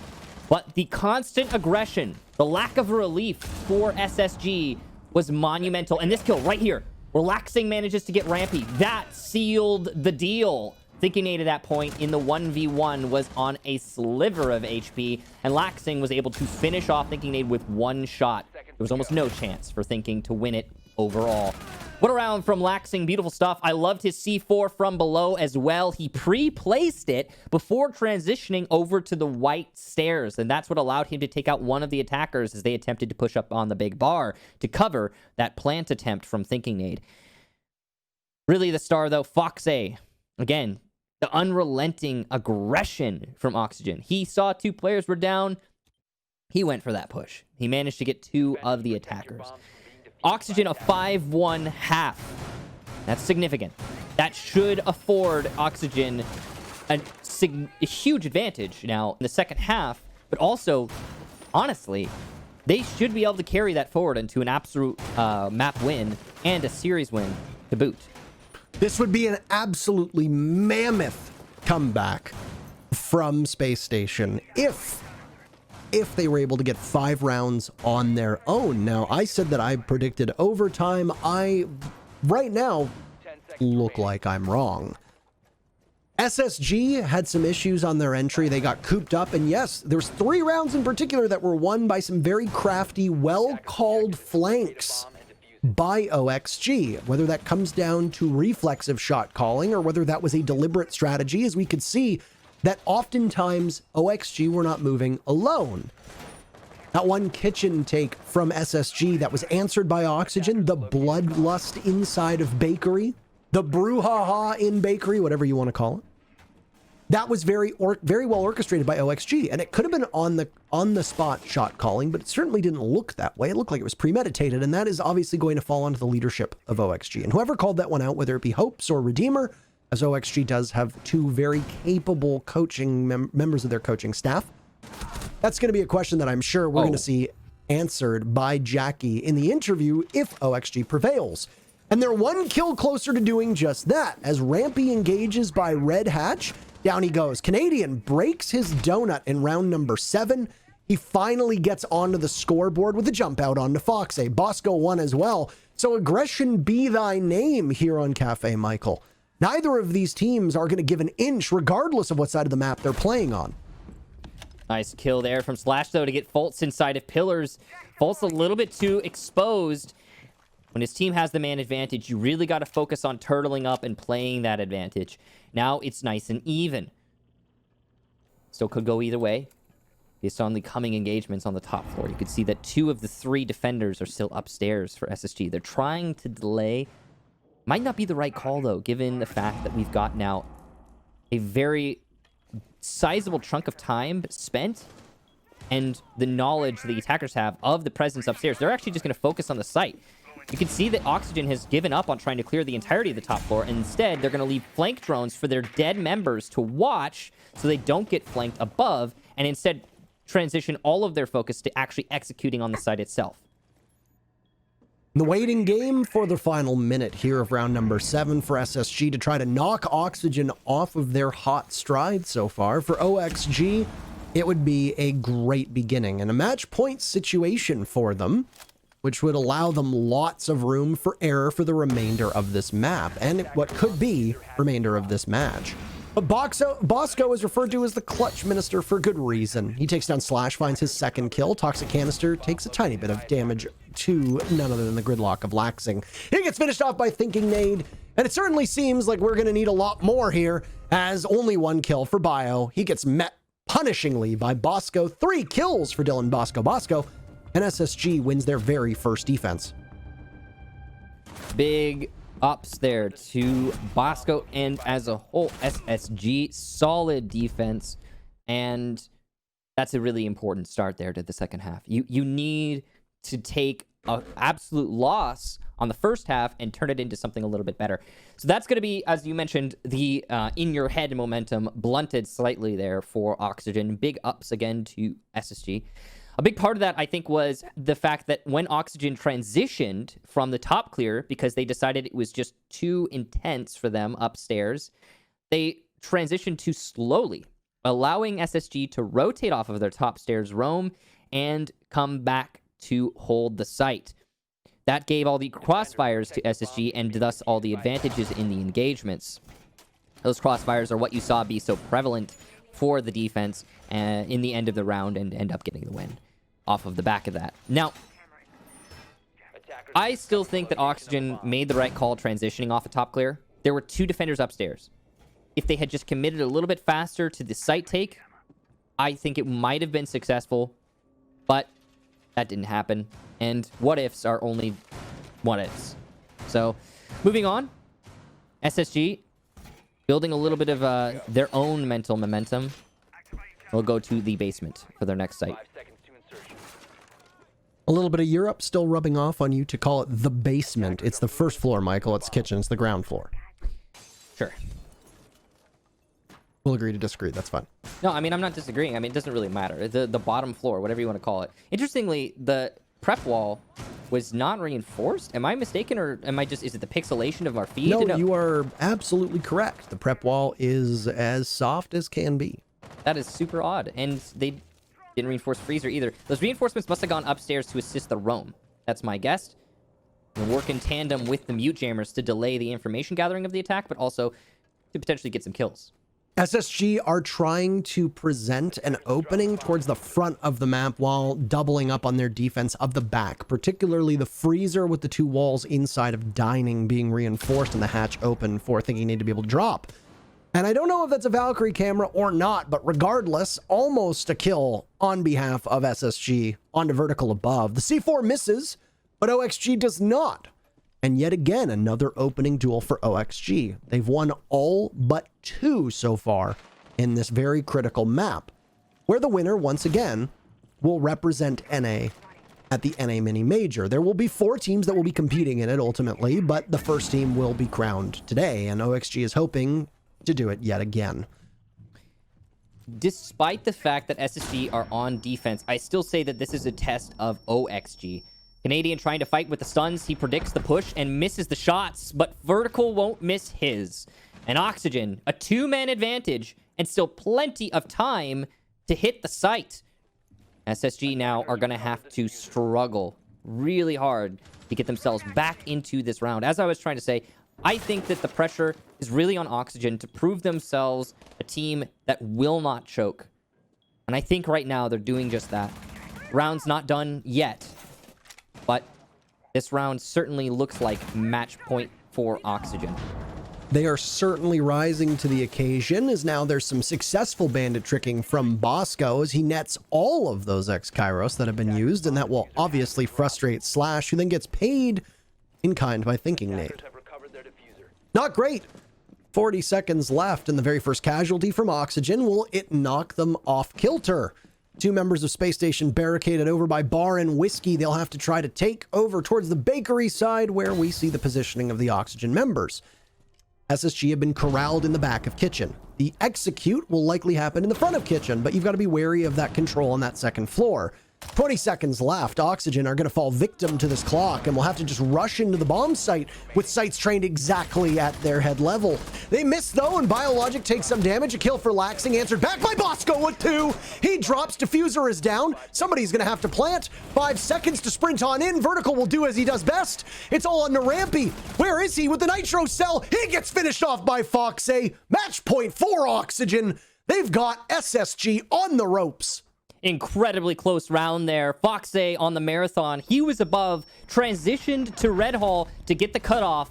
but the constant aggression, the lack of relief for SSG was monumental. And this kill right here, where Laxing manages to get Rampy, that sealed the deal. Thinking Nate at that point in the 1v1 was on a sliver of HP, and Laxing was able to finish off Thinking Nate with one shot. There was almost no chance for Thinking to win it overall. What a round from Laxing. Beautiful stuff. I loved his C4 from below as well. He pre-placed it before transitioning over to the white stairs, and that's what allowed him to take out one of the attackers as they attempted to push up on the big bar to cover that plant attempt from Thinking Nate. Really the star, though, Foxay. Again, the unrelenting aggression from Oxygen. He saw two players were down. He went for that push. He managed to get two of the attackers. Oxygen, a 5-1 half. That's significant. That should afford Oxygen a huge advantage now in the second half, but also, honestly, they should be able to carry that forward into an absolute map win and a series win to boot. This would be an absolutely mammoth comeback from Space Station if they were able to get 5 rounds on their own. Now, I said that I predicted overtime. I, right now, look like I'm wrong. SSG had some issues on their entry. They got cooped up, and yes, there's 3 rounds in particular that were won by some very crafty, well-called flanks by OXG. Whether that comes down to reflexive shot calling or whether that was a deliberate strategy, as we could see that oftentimes OXG were not moving alone. That one kitchen take from SSG that was answered by Oxygen, the bloodlust inside of Bakery, the brouhaha in Bakery, whatever you want to call it. That was very well orchestrated by OXG, and it could have been on the spot shot calling, but it certainly didn't look that way. It looked like it was premeditated, and that is obviously going to fall onto the leadership of OXG. And whoever called that one out, whether it be Hopes or Redeemer, as OXG does have 2 very capable coaching members of their coaching staff, that's going to be a question that I'm sure we're going to see answered by Jackie in the interview if OXG prevails. And they're 1 kill closer to doing just that as Rampy engages by Red Hatch. Down he goes. Canadian breaks his donut in round number 7. He finally gets onto the scoreboard with a jump out onto Foxay. Bosco won as well. So aggression be thy name here on Cafe Michael. Neither of these teams are going to give an inch regardless of what side of the map they're playing on. Nice kill there from Slash, though, to get Fultz inside of pillars. Fultz a little bit too exposed. When his team has the man advantage, you really got to focus on turtling up and playing that advantage. Now it's nice and even. Still could go either way. Based on the coming engagements on the top floor, you could see that 2 of the 3 defenders are still upstairs for SSG. They're trying to delay Might not be the right call, though, given the fact that we've got now a very sizable chunk of time spent and the knowledge the attackers have of the presence upstairs. They're actually just going to focus on the site. You can see that Oxygen has given up on trying to clear the entirety of the top floor, and instead they're going to leave flank drones for their dead members to watch so they don't get flanked above, and instead transition all of their focus to actually executing on the site itself. The waiting game for the final minute here of round number 7 for SSG to try to knock Oxygen off of their hot stride so far. For OXG, it would be a great beginning and a match point situation for them, which would allow them lots of room for error for the remainder of this map and what could be remainder of this match. But Bosco is referred to as the clutch minister for good reason. He takes down Slash, finds his second kill. Toxic Canister takes a tiny bit of damage to none other than the gridlock of Laxing. He gets finished off by Thinking Nade, and it certainly seems like we're going to need a lot more here, as only 1 kill for Bio. He gets met punishingly by Bosco. 3 kills for Dylan Bosco, and SSG wins their very first defense. Big ups there to Bosco and as a whole SSG. Solid defense, and that's a really important start there to the second half. You need to take an absolute loss on the first half and turn it into something a little bit better. So that's going to be, as you mentioned, the in your head momentum blunted slightly there for Oxygen. Big ups again to SSG. A big part of that, I think, was the fact that when Oxygen transitioned from the top clear, because they decided it was just too intense for them upstairs, they transitioned too slowly, allowing SSG to rotate off of their top stairs roam and come back to hold the site. That gave all the crossfires to SSG and thus all the advantages in the engagements. Those crossfires are what you saw be so prevalent for the defense in the end of the round and end up getting the win off of the back of that. Now, I still think that Oxygen made the right call transitioning off a top clear. There were 2 defenders upstairs. If they had just committed a little bit faster to the site take, I think it might have been successful, but that didn't happen. And what ifs are only what ifs. So, moving on, SSG building a little bit of their own mental momentum. We'll go to the basement for their next site. A little bit of Europe still rubbing off on you to call it the basement. It's the first floor, Michael. It's kitchen. It's the ground floor. Sure. We'll agree to disagree. That's fine. No, I mean, I'm not disagreeing. I mean, it doesn't really matter. The bottom floor, whatever you want to call it. Interestingly, the prep wall was not reinforced. Am I mistaken, or am I just, is it the pixelation of our feed? No, you are absolutely correct. The prep wall is as soft as can be. That is super odd. And they didn't reinforce freezer either. Those reinforcements must have gone upstairs to assist the roam. That's my guess. And work in tandem with the mute jammers to delay the information gathering of the attack, but also to potentially get some kills. SSG are trying to present an opening towards the front of the map while doubling up on their defense of the back, particularly the freezer with the 2 walls inside of dining being reinforced and the hatch open for Thinking Nade to be able to drop. And I don't know if that's a Valkyrie camera or not, but regardless, almost a kill on behalf of SSG onto vertical above. The C4 misses, but OXG does not. And yet again, another opening duel for OXG. They've won all but 2 so far in this very critical map, where the winner, once again, will represent NA at the NA Mini Major. There will be 4 teams that will be competing in it ultimately, but the first team will be crowned today, and OXG is hoping to do it yet again. Despite the fact that SSG are on defense, I still say that this is a test of OXG. Canadian trying to fight with the stuns. He predicts the push and misses the shots, but Vertical won't miss his. And Oxygen, a 2-man advantage and still plenty of time to hit the site. SSG now are going to have to struggle really hard to get themselves back into this round. As I was trying to say, I think that the pressure is really on Oxygen to prove themselves a team that will not choke. And I think right now they're doing just that. Round's not done yet, but this round certainly looks like match point for Oxygen. They are certainly rising to the occasion, as now there's some successful bandit tricking from Bosco as he nets all of those X-Kairos that have been used, and that will obviously frustrate Slash, who then gets paid in kind by Thinking Nade. Not great. 40 seconds left, and the very first casualty from Oxygen. Will it knock them off kilter? 2 members of Space Station barricaded over by Bar and Whiskey. They'll have to try to take over towards the bakery side where we see the positioning of the Oxygen members. SSG have been corralled in the back of Kitchen. The execute will likely happen in the front of Kitchen, but you've got to be wary of that control on that second floor. 20 seconds left. Oxygen are going to fall victim to this clock, and will have to just rush into the bomb site with sights trained exactly at their head level. They miss, though, and Biologic takes some damage. A kill for Laxing, answered back by Bosco with 2. He drops. Diffuser is down. Somebody's going to have to plant. 5 seconds to sprint on in. Vertical will do as he does best. It's all on Rampy. Where is he with the Nitro Cell? He gets finished off by Foxay. Match point for Oxygen. They've got SSG on the ropes. Incredibly close round there. Foxay on the marathon. He was above, transitioned to Red Hall to get the cutoff.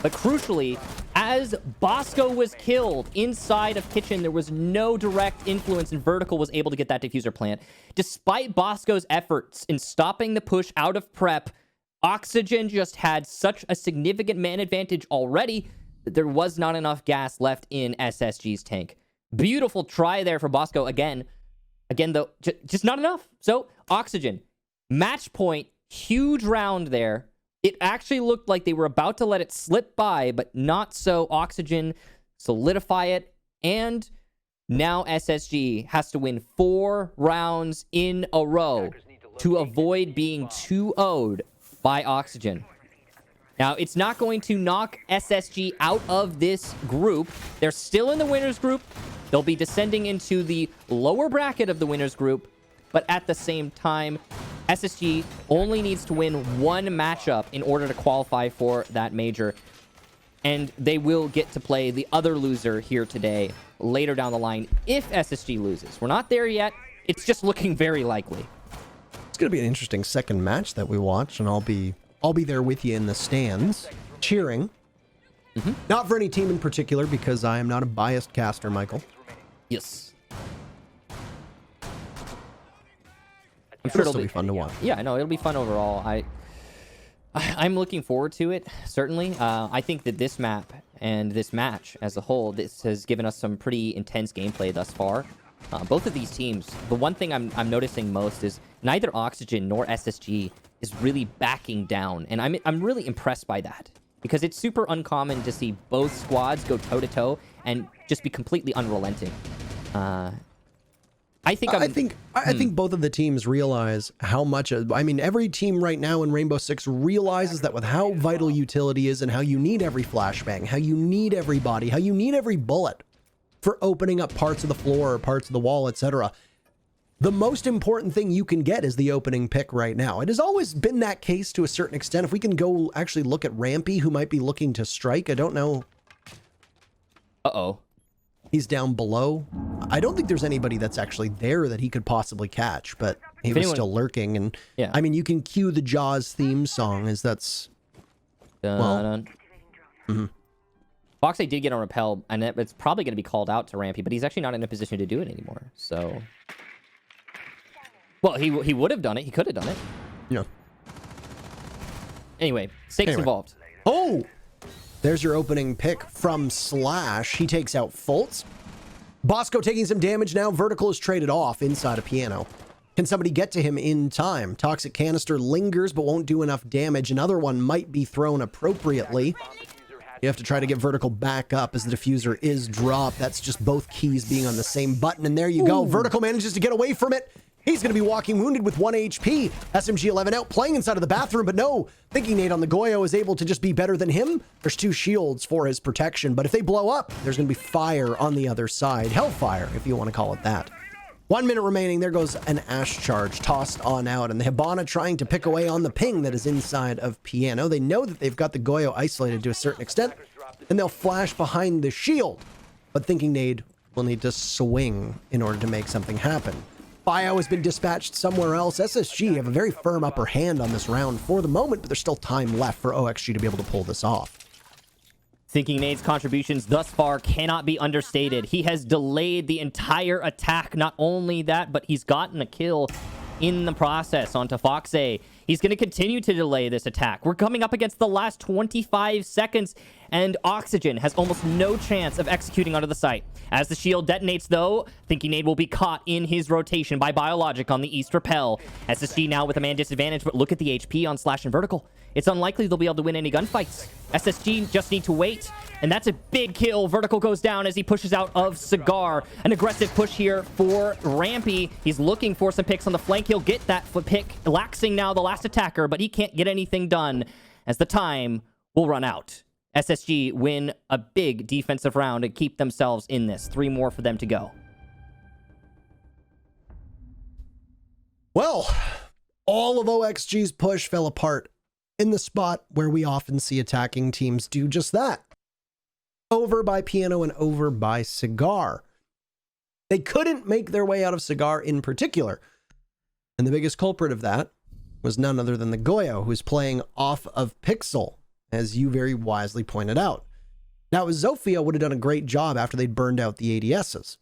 But crucially, as Bosco was killed inside of Kitchen, there was no direct influence, and Vertical was able to get that diffuser plant. Despite Bosco's efforts in stopping the push out of prep, Oxygen just had such a significant man advantage already that there was not enough gas left in SSG's tank. Beautiful try there for Bosco again. Again, though, just not enough. So, Oxygen, match point, huge round there. It actually looked like they were about to let it slip by, but not so. Oxygen solidify it, and now SSG has to win 4 rounds in a row to avoid being 2-0'd by Oxygen. Now, it's not going to knock SSG out of this group. They're still in the winners group. They'll be descending into the lower bracket of the winners group, but at the same time, SSG only needs to win 1 matchup in order to qualify for that major. And they will get to play the other loser here today, later down the line, if SSG loses. We're not there yet. It's just looking very likely. It's going to be an interesting second match that we watch, and I'll be there with you in the stands, cheering. Not for any team in particular, because I am not a biased caster, Michael. Yes. I'm sure it'll be fun to watch. Yeah, no, it'll be fun overall. I'm looking forward to it, certainly. I think that this map and this match as a whole, this has given us some pretty intense gameplay thus far. Both of these teams, the one thing I'm noticing most is neither Oxygen nor SSG is really backing down, and I'm really impressed by that, because it's super uncommon to see both squads go toe-to-toe and just be completely unrelenting. I think both of the teams realize how much. I mean, every team right now in Rainbow Six realizes that with how vital utility is, and how you need every flashbang, how you need every body, how you need every bullet for opening up parts of the floor or parts of the wall, etc. The most important thing you can get is the opening pick right now. It has always been that case to a certain extent. If we can go actually look at Rampy, who might be looking to strike, I don't know. Uh-oh. He's down below. I don't think there's anybody that's actually there that he could possibly catch, but he was still lurking. And yeah. I mean, you can cue the Jaws theme song, as that's well. Foxay did get on repel, and it's probably going to be called out to Rampy, but he's actually not in a position to do it anymore. So, well, he would have done it. He could have done it. Yeah. Anyway, stakes involved. Oh! There's your opening pick from Slash. He takes out Fultz. Bosco taking some damage now. Vertical is traded off inside a piano. Can somebody get to him in time? Toxic Canister lingers but won't do enough damage. Another one might be thrown appropriately. You have to try to get Vertical back up as the diffuser is dropped. That's just both keys being on the same button, and there you go. Vertical manages to get away from it. He's going to be walking wounded with 1 HP. SMG-11 out playing inside of the bathroom, but no. Thinking Nate on the Goyo is able to just be better than him. There's 2 shields for his protection, but if they blow up, there's going to be fire on the other side. Hellfire, if you want to call it that. 1 minute remaining. There goes an Ash charge tossed on out, and the Hibana trying to pick away on the ping that is inside of Piano. They know that they've got the Goyo isolated to a certain extent, and they'll flash behind the shield. But Thinking Nade will need to swing in order to make something happen. Bio has been dispatched somewhere else. SSG have a very firm upper hand on this round for the moment, but there's still time left for OXG to be able to pull this off. Thinking Nade's contributions thus far cannot be understated. He has delayed the entire attack. Not only that, but he's gotten a kill in the process onto Foxay. He's going to continue to delay this attack. We're coming up against the last 25 seconds, and Oxygen has almost no chance of executing onto the site. As the shield detonates, though, Thinking Nade will be caught in his rotation by Biologic on the East Repel. SSG now with a man disadvantage, but look at the HP on Slash and Vertical. It's unlikely they'll be able to win any gunfights. SSG just need to wait, and that's a big kill. Vertical goes down as he pushes out of Cigar. An aggressive push here for Rampy. He's looking for some picks on the flank. He'll get that foot pick. Laxing now the last attacker, but he can't get anything done as the time will run out. SSG win a big defensive round and keep themselves in this. 3 more for them to go. Well, all of OXG's push fell apart in the spot where we often see attacking teams do just that. Over by Piano and over by Cigar. They couldn't make their way out of Cigar in particular. And the biggest culprit of that was none other than the Goyo, who's playing off of Pixel, as you very wisely pointed out. Now, Zofia would have done a great job after they'd burned out the ADSs.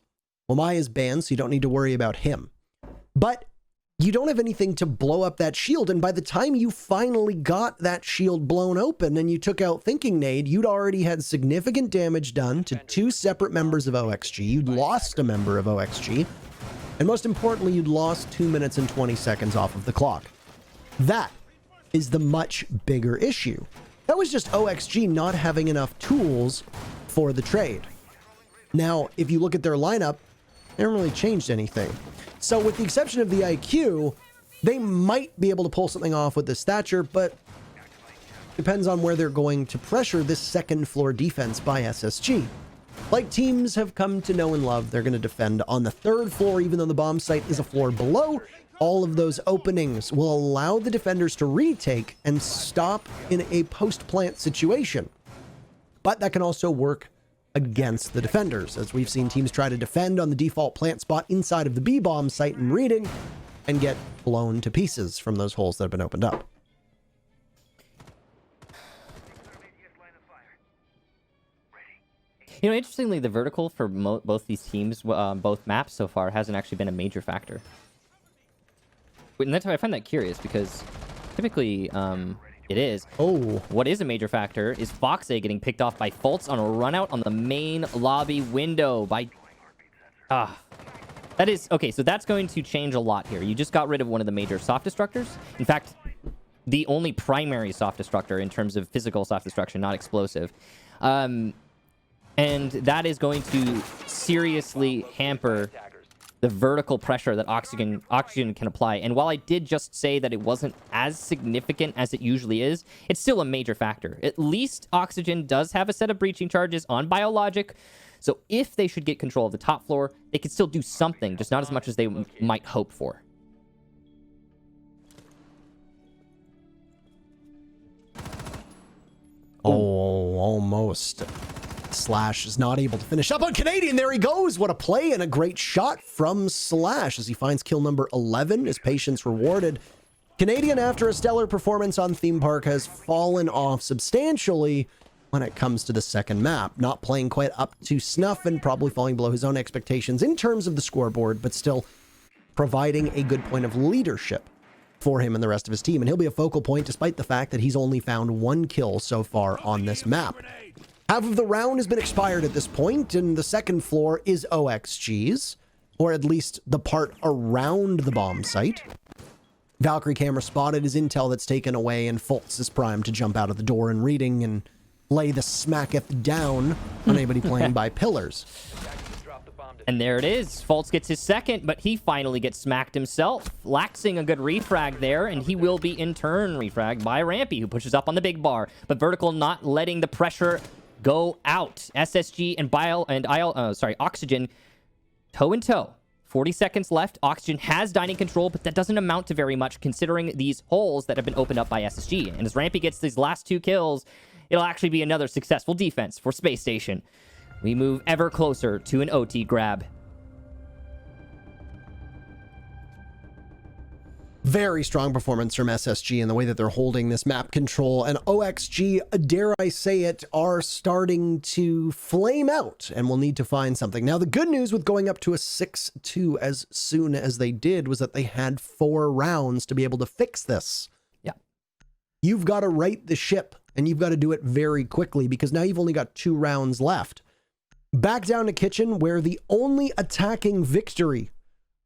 Well, Maya's banned, so you don't need to worry about him. But you don't have anything to blow up that shield, and by the time you finally got that shield blown open and you took out Thinking Nade, you'd already had significant damage done to 2 separate members of OXG. You'd lost a member of OXG, and most importantly, you'd lost 2 minutes and 20 seconds off of the clock. That is the much bigger issue. That was just OXG not having enough tools for the trade. Now, if you look at their lineup, they haven't really changed anything. So with the exception of the IQ, they might be able to pull something off with the stature, but depends on where they're going to pressure this second floor defense by SSG. Like teams have come to know and love, they're going to defend on the 3rd floor, even though the bomb site is a floor below. All of those openings will allow the defenders to retake and stop in a post-plant situation. But that can also work against the defenders, as we've seen teams try to defend on the default plant spot inside of the B-bomb site in reading and get blown to pieces from those holes that have been opened up. You know, interestingly, the vertical for both these teams, both maps so far, hasn't actually been a major factor. And that's why I find that curious, because typically it is. Oh. What is a major factor is Foxe getting picked off by Fultz on a run out on the main lobby window by... That is... Okay, so that's going to change a lot here. You just got rid of one of the major soft destructors. In fact, the only primary soft destructor in terms of physical soft destruction, not explosive. And that is going to seriously hamper the vertical pressure that Oxygen can apply. And while I did just say that it wasn't as significant as it usually is, it's still a major factor. At least Oxygen does have a set of breaching charges on Biologic, so if they should get control of the top floor, they could still do something, just not as much as they might hope for. Oh, almost. Slash is not able to finish up on Canadian. There he goes. What a play and a great shot from Slash as he finds kill number 11. His patience rewarded. Canadian, after a stellar performance on Theme Park, has fallen off substantially when it comes to the second map. Not playing quite up to snuff and probably falling below his own expectations in terms of the scoreboard, but still providing a good point of leadership for him and the rest of his team. And he'll be a focal point despite the fact that he's only found 1 kill so far on this map. Half of the round has been expired at this point, and the second floor is OXG's, or at least the part around the bomb site. Valkyrie camera spotted his intel that's taken away, and Fultz is primed to jump out of the door and reading and lay the smacketh down on anybody playing by pillars. And there it is. Fultz gets his second, but he finally gets smacked himself. Laxing a good refrag there, and he will be in turn refragged by Rampy, who pushes up on the big bar. But Vertical not letting the pressure go out. SSG and Oxygen toe in toe. 40 seconds left. Oxygen has dining control, but that doesn't amount to very much considering these holes that have been opened up by SSG. And as Rampy gets these last 2 kills, it'll actually be another successful defense for Space Station. We move ever closer to an OT grab. Very strong performance from SSG in the way that they're holding this map control, and OXG, dare I say it, are starting to flame out and will need to find something. Now, the good news with going up to a 6-2 as soon as they did was that they had 4 rounds to be able to fix this. You've got to right the ship, and you've got to do it very quickly because now you've only got 2 rounds left. Back down to kitchen, where the only attacking victory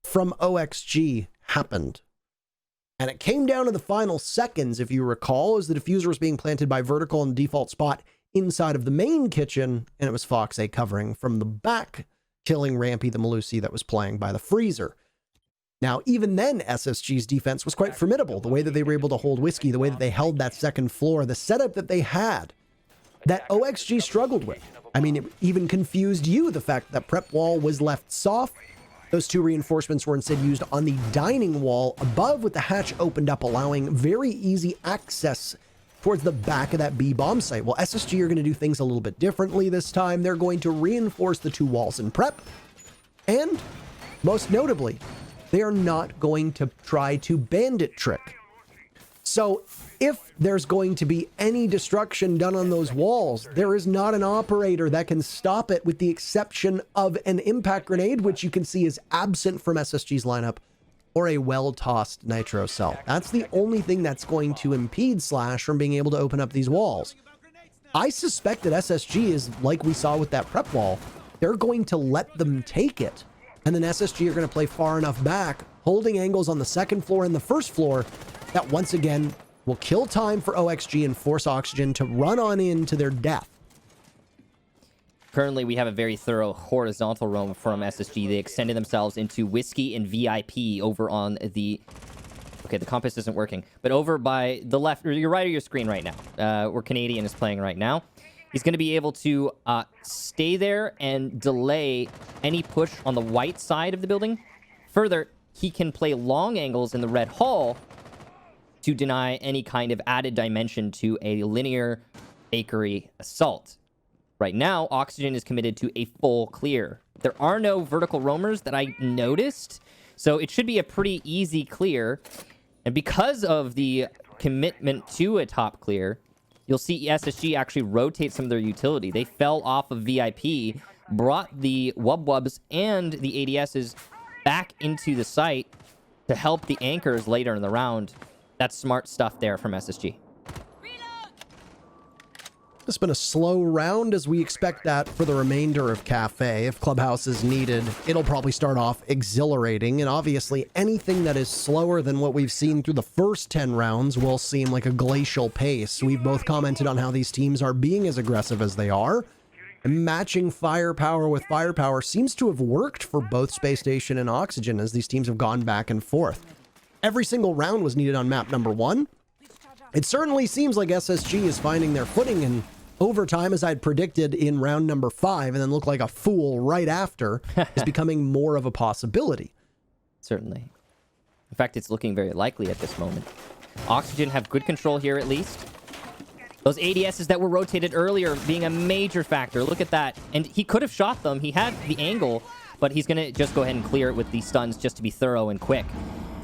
from OXG happened. And it came down to the final seconds, if you recall, as the diffuser was being planted by Vertical in the default spot inside of the main kitchen, and it was Fox A covering from the back, killing Rampy the Malusi that was playing by the freezer. Now, even then, SSG's defense was quite formidable. The way that they were able to hold Whiskey, the way that they held that second floor, the setup that they had, that OXG struggled with. I mean, it even confused you, the fact that prep wall was left soft. Those 2 reinforcements were instead used on the dining wall above with the hatch opened up, allowing very easy access towards the back of that B bomb site. Well, SSG are going to do things a little bit differently this time. They're going to reinforce the 2 walls in prep. And most notably, they are not going to try to bandit trick. So if there's going to be any destruction done on those walls, there is not an operator that can stop it, with the exception of an impact grenade, which you can see is absent from SSG's lineup, or a well-tossed nitro cell. That's the only thing that's going to impede Slash from being able to open up these walls. I suspect that SSG is like we saw with that prep wall. They're going to let them take it. And then SSG are going to play far enough back, holding angles on the second floor and the first floor, that once again will kill time for OXG and force Oxygen to run on into their death. Currently, we have a very thorough horizontal roam from SSG. They extended themselves into Whiskey and VIP over on the... Okay, the compass isn't working. But over by the left, or your right of your screen right now, where Canadian is playing right now. He's going to be able to stay there and delay any push on the white side of the building. Further, he can play long angles in the red hall to deny any kind of added dimension to a linear bakery assault. Right now, Oxygen is committed to a full clear. There are no vertical roamers that I noticed, so it should be a pretty easy clear. And because of the commitment to a top clear, you'll see SSG actually rotate some of their utility. They fell off of VIP, brought the Wubs and the ADSs back into the site to help the anchors later in the round. That's smart stuff there from SSG. It's been a slow round, as we expect that for the remainder of Cafe. If Clubhouse is needed, it'll probably start off exhilarating, and obviously anything that is slower than what we've seen through the first 10 rounds will seem like a glacial pace. We've both commented on how these teams are being as aggressive as they are, and matching firepower with firepower seems to have worked for both Space Station and Oxygen as these teams have gone back and forth. Every single round was needed on map number 1. It certainly seems like SSG is finding their footing in overtime, as I'd predicted in round number 5, and then look like a fool right after, is becoming more of a possibility. Certainly. In fact, it's looking very likely at this moment. Oxygen have good control here at least. Those ADSs that were rotated earlier being a major factor. Look at that. And he could have shot them. He had the angle, but he's going to just go ahead and clear it with the stuns just to be thorough and quick.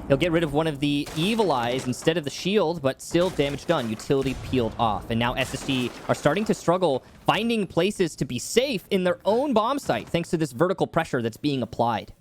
He'll get rid of one of the evil eyes instead of the shield, but still damage done. Utility peeled off. And now SSG are starting to struggle finding places to be safe in their own bomb site, thanks to this vertical pressure that's being applied.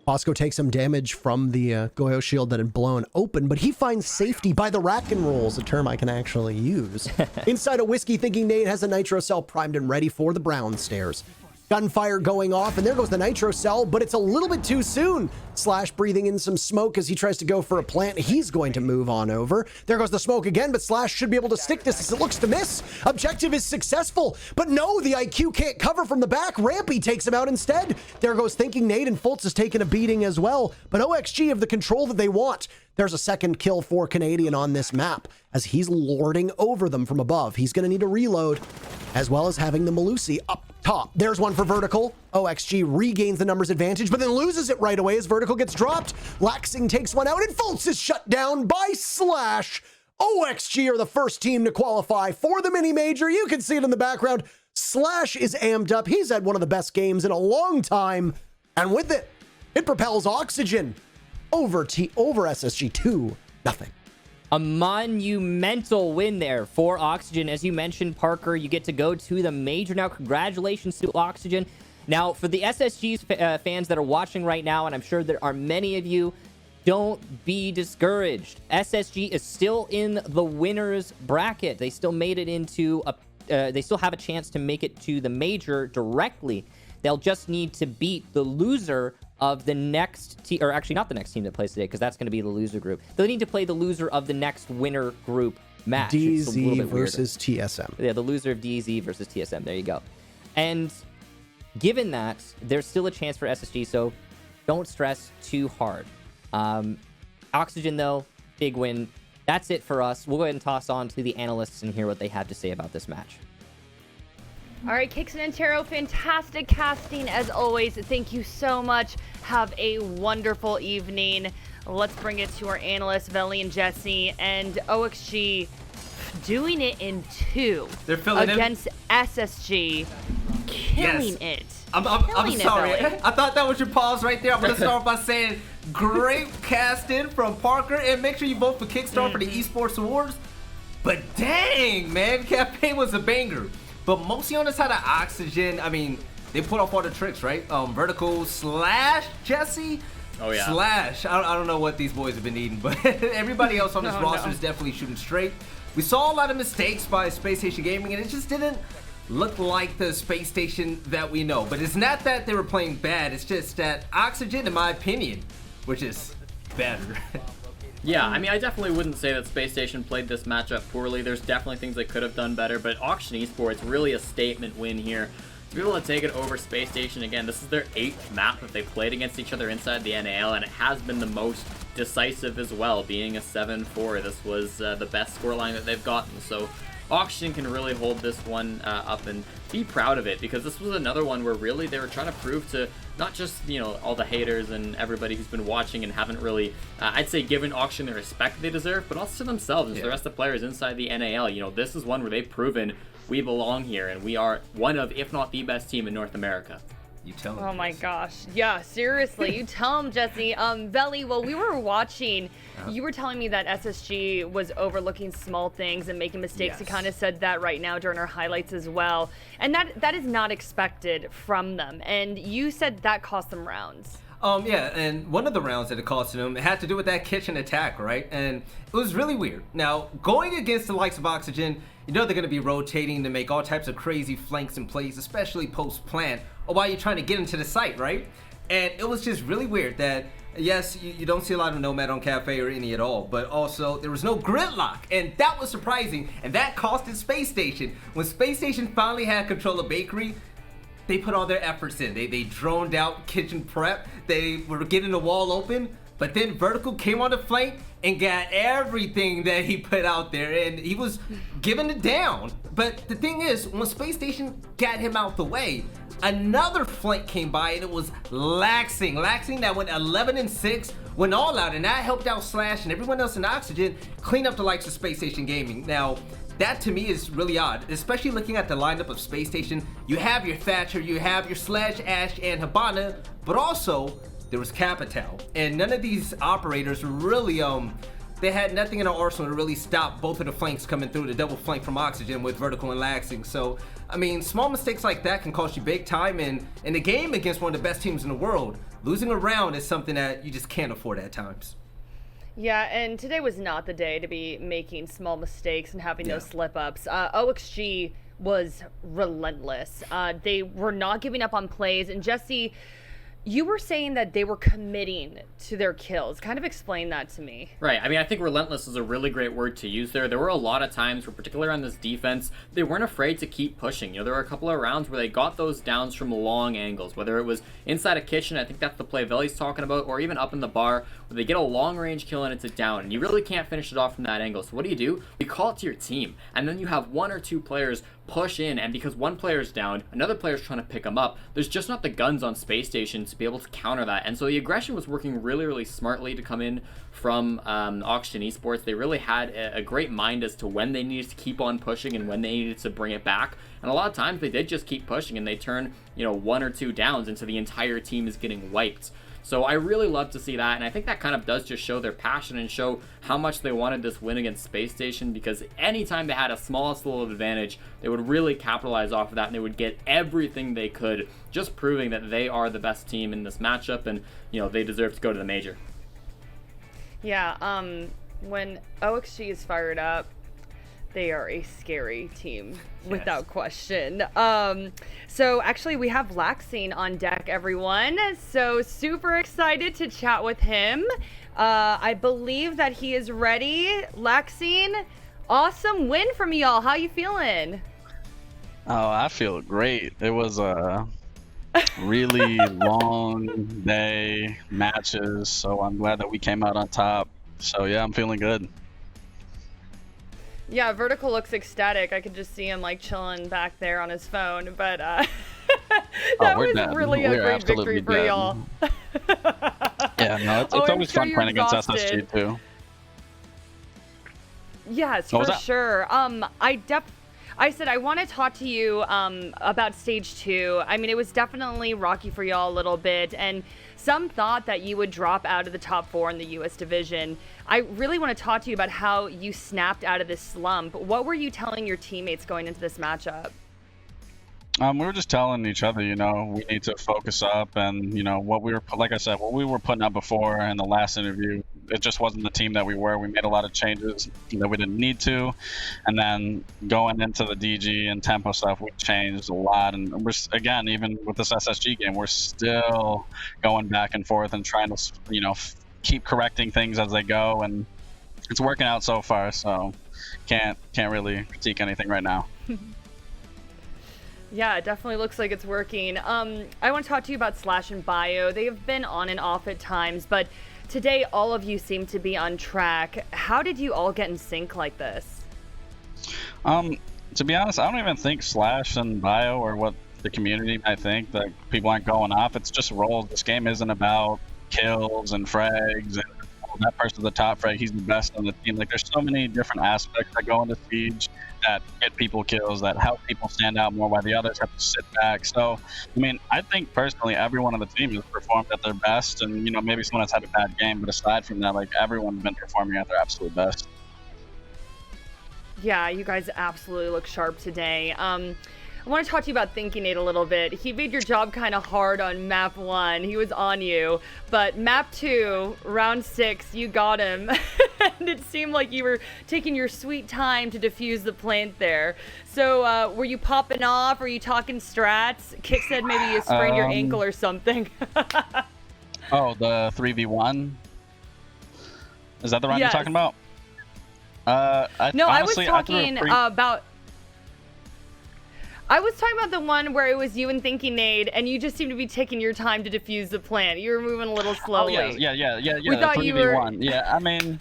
Bosco takes some damage from the Goyo shield that had blown open, but he finds safety by the rack and rolls, a term I can actually use. Inside a Whiskey, thinking Nate has a nitro cell primed and ready for the brown stairs. Gunfire going off, and there goes the nitro cell, but it's a little bit too soon. Slash breathing in some smoke as he tries to go for a plant. He's going to move on over. There goes the smoke again, but Slash should be able to stick this as it looks to miss. Objective is successful, but no, the IQ can't cover from the back. Rampy takes him out instead. There goes Thinking Nate, and Fultz is taking a beating as well, but OXG have the control that they want. There's a second kill for Canadian on this map as he's lording over them from above. He's going to need a reload, as well as having the Malusi up top. There's one for Vertical. OXG regains the numbers advantage, but then loses it right away as Vertical gets dropped. Laxing takes one out, and Fultz is shut down by Slash. OXG are the first team to qualify for the mini-major. You can see it in the background. Slash is amped up. He's had one of the best games in a long time. And with it, it propels Oxygen over SSG 2-0. A monumental win there for Oxygen. As you mentioned, Parker, you get to go to the major now. Congratulations to Oxygen. Now, for the SSG fans that are watching right now, and I'm sure there are many of you, don't be discouraged. SSG is still in the winner's bracket. They still made it into a they still have a chance to make it to the major directly. They'll just need to beat the loser of the next team, or actually not the next team that plays today, because that's going to be the loser group. They'll need to play the loser of the next winner group match. DZ versus TSM. Yeah, the loser of DZ versus TSM. There you go. And given that, there's still a chance for SSG, so don't stress too hard. Oxygen, though, big win. That's it for us. We'll go ahead and toss on to the analysts and hear what they have to say about this match. All right, Kixon and Taro, fantastic casting as always. Thank you so much. Have a wonderful evening. Let's bring it to our analysts, Veli and Jesse, and OXG doing it in 2 They're filling against SSG, killing it. I'm Killing it, sorry. Veli. I thought that was your pause right there. I'm going to start by saying great casting from Parker, and make sure you vote for Kickstarter for the Esports Awards. But dang, man, campaign was a banger. But mostly on the side of Oxygen, I mean, they put off all the tricks, right? Vertical slash Jesse. Oh, yeah. Slash. I don't know what these boys have been eating, but everybody else on this roster is definitely shooting straight. We saw a lot of mistakes by Spacestation Gaming, and it just didn't look like the Space Station that we know. But it's not that they were playing bad. It's just that Oxygen, in my opinion, which is better. Yeah, I mean, I definitely wouldn't say that Space Station played this matchup poorly. There's definitely things they could have done better, but Oxygen Esports really a statement win here. To be able to take it over Space Station again, this is their 8th map that they've played against each other inside the NAL, and it has been the most decisive as well, being a 7-4. This was the best scoreline that they've gotten, so Oxygen can really hold this one up and be proud of it, because this was another one where really they were trying to prove to not just, you know, all the haters and everybody who's been watching and haven't really, I'd say, given Oxygen the respect they deserve, but also to themselves and to the rest of the players inside the NAL. You know, this is one where they've proven we belong here, and we are one of, if not the best team in North America. You tell them. Oh my gosh. Yeah, seriously. You tell him, Jesse. Veli, while we were watching, you were telling me that SSG was overlooking small things and making mistakes. You kind of said that right now during our highlights as well. And that is not expected from them. And you said that cost them rounds. Yeah, and one of the rounds that it cost them, it had to do with that kitchen attack, right? And it was really weird. Now, going against the likes of Oxygen, you know they're going to be rotating to make all types of crazy flanks and plays, especially post-plant, or while you're trying to get into the site, right? And it was just really weird that, yes, you don't see a lot of Nomad on Cafe or any at all, but also there was no gridlock, and that was surprising, and that costed Space Station. When Space Station finally had control of Bakery, they put all their efforts in. They droned out kitchen prep. They were getting the wall open, but then Vertical came on the flank and got everything that he put out there, and he was giving it down. But the thing is, when Space Station got him out the way, another flank came by, and it was Laxing. Laxing that went 11-6, went all out, and that helped out Slash and everyone else in Oxygen clean up the likes of Space Station Gaming. Now, that to me is really odd, especially looking at the lineup of Space Station. You have your Thatcher, you have your Sledge, Ash, and Habana, but also there was Capital. And none of these operators really, they had nothing in their arsenal to really stop both of the flanks coming through, the double flank from Oxygen with Vertical and Laxing. So, I mean, small mistakes like that can cost you big time, and in a game against one of the best teams in the world, losing a round is something that you just can't afford at times. Yeah, and today was not the day to be making small mistakes and having those slip-ups. OXG was relentless. They were not giving up on plays. And Jesse, you were saying that they were committing to their kills. Kind of explain that to me. Right. I mean, I think relentless is a really great word to use there. There were a lot of times where, particularly on this defense, they weren't afraid to keep pushing. You know, there were a couple of rounds where they got those downs from long angles, whether it was inside a kitchen, I think that's the play Veli's talking about, or even up in the bar, where they get a long range kill and it's a down, and you really can't finish it off from that angle. So what do? You call it to your team, and then you have one or two players push in, and because one player's down, another player's trying to pick them up, there's just not the guns on Space Station to be able to counter that. And so the aggression was working really, really smartly to come in from Oxygen Esports. They really had a great mind as to when they needed to keep on pushing and when they needed to bring it back. And a lot of times they did just keep pushing, and they turn, you know, one or two downs into the entire team is getting wiped. So I really love to see that, and I think that kind of does just show their passion and show how much they wanted this win against Space Station, because anytime they had a smallest little advantage, they would really capitalize off of that, and they would get everything they could, just proving that they are the best team in this matchup, and, you know, they deserve to go to the major. Yeah, when OXG is fired up, they are a scary team, without question. So actually we have Laxine on deck, everyone. So super excited to chat with him. I believe that he is ready. Laxine, awesome win from y'all. How you feeling? Oh, I feel great. It was a really long day, matches, so I'm glad that we came out on top. So yeah, I'm feeling good. Yeah, Vertical looks ecstatic. I could just see him like chilling back there on his phone, but that was dead. really We're a great absolutely victory for dead. y'all. Yeah, no, it's I'm always sure fun you're playing against exhausted. SSG too. Yes, What was for that? sure. I said I want to talk to you about stage 2. I mean, it was definitely rocky for y'all a little bit, and some thought that you would drop out of the top 4 in the U.S. division. I really want to talk to you about how you snapped out of this slump. What were you telling your teammates going into this matchup? We were just telling each other, you know, we need to focus up, and you know what we were, like I said, what we were putting up before in the last interview, it just wasn't the team that we were. We made a lot of changes that we didn't need to, and then going into the DG and tempo stuff, we changed a lot. And we're again, even with this SSG game, we're still going back and forth and trying to, you know, keep correcting things as they go, and it's working out so far. So can't really critique anything right now. Yeah, it definitely looks like it's working. I want to talk to you about Slash and Bio. They have been on and off at times, but today all of you seem to be on track. How did you all get in sync like this? To be honest, I don't even think Slash and Bio or what the community might think, that people aren't going off. It's just roles. This game isn't about kills and frags and that person's the top frag, he's the best on the team. Like, there's so many different aspects that go into Siege that get people kills, that help people stand out more while the others have to sit back. So, I mean, I think personally everyone on the team has performed at their best, and, you know, maybe someone has had a bad game, but aside from that, like, everyone's been performing at their absolute best. Yeah, you guys absolutely look sharp today. I want to talk to you about Thinking Nate a little bit. He made your job kind of hard on map 1. He was on you. But map 2, round 6, you got him. And it seemed like you were taking your sweet time to defuse the plant there. So were you popping off? Were you talking strats? Kick said maybe you sprained your ankle or something. Oh, the 3v1? Is that the round you're talking about? No, honestly, I was talking about... I was talking about the one where it was you and Thinking Nade, and you just seemed to be taking your time to defuse the plant. You were moving a little slowly. Oh, yeah. We thought you were... 3v1. Yeah, I mean,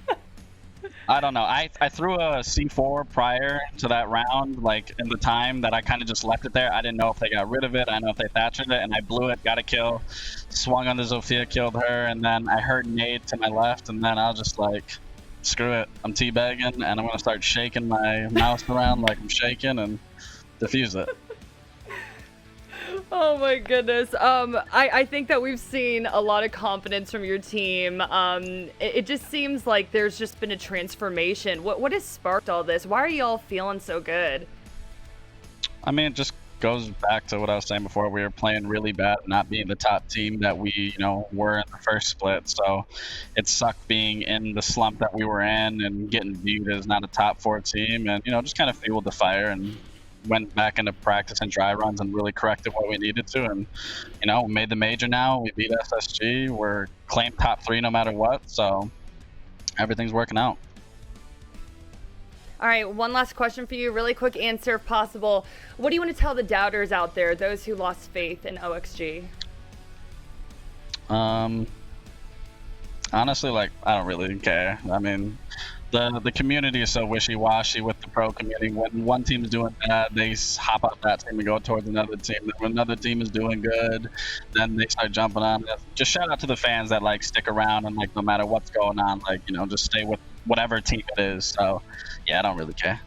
I don't know. I threw a C4 prior to that round, like, in the time that I kind of just left it there. I didn't know if they got rid of it. I didn't know if they thatched it, and I blew it, got a kill, swung on the Zofia, killed her, and then I heard Nade to my left, and then I was just like, screw it. I'm teabagging, and I'm going to start shaking my mouse around like I'm shaking, and defuse it. Oh my goodness. I think that we've seen a lot of confidence from your team. It just seems like there's just been a transformation. What has sparked all this? Why are you all feeling so good? I mean, it just goes back to what I was saying before. We were playing really bad, not being the top team that we, you know, were in the first split. So it sucked being in the slump that we were in and getting viewed as not a top 4 team, and, you know, just kind of fueled the fire and went back into practice and dry runs and really corrected what we needed to. And, you know, we made the major now. We beat SSG. We're claimed top 3 no matter what. So everything's working out. All right, one last question for you. Really quick answer if possible. What do you want to tell the doubters out there, those who lost faith in OXG? Honestly, like, I don't really care. I mean, the community is so wishy-washy with the pro community. When one team's doing bad, they hop out that team and go towards another team. Then when another team is doing good, then they start jumping on it. Just shout out to the fans that, like, stick around and, like, no matter what's going on, like, you know, just stay with whatever team it is. So, yeah, I don't really care.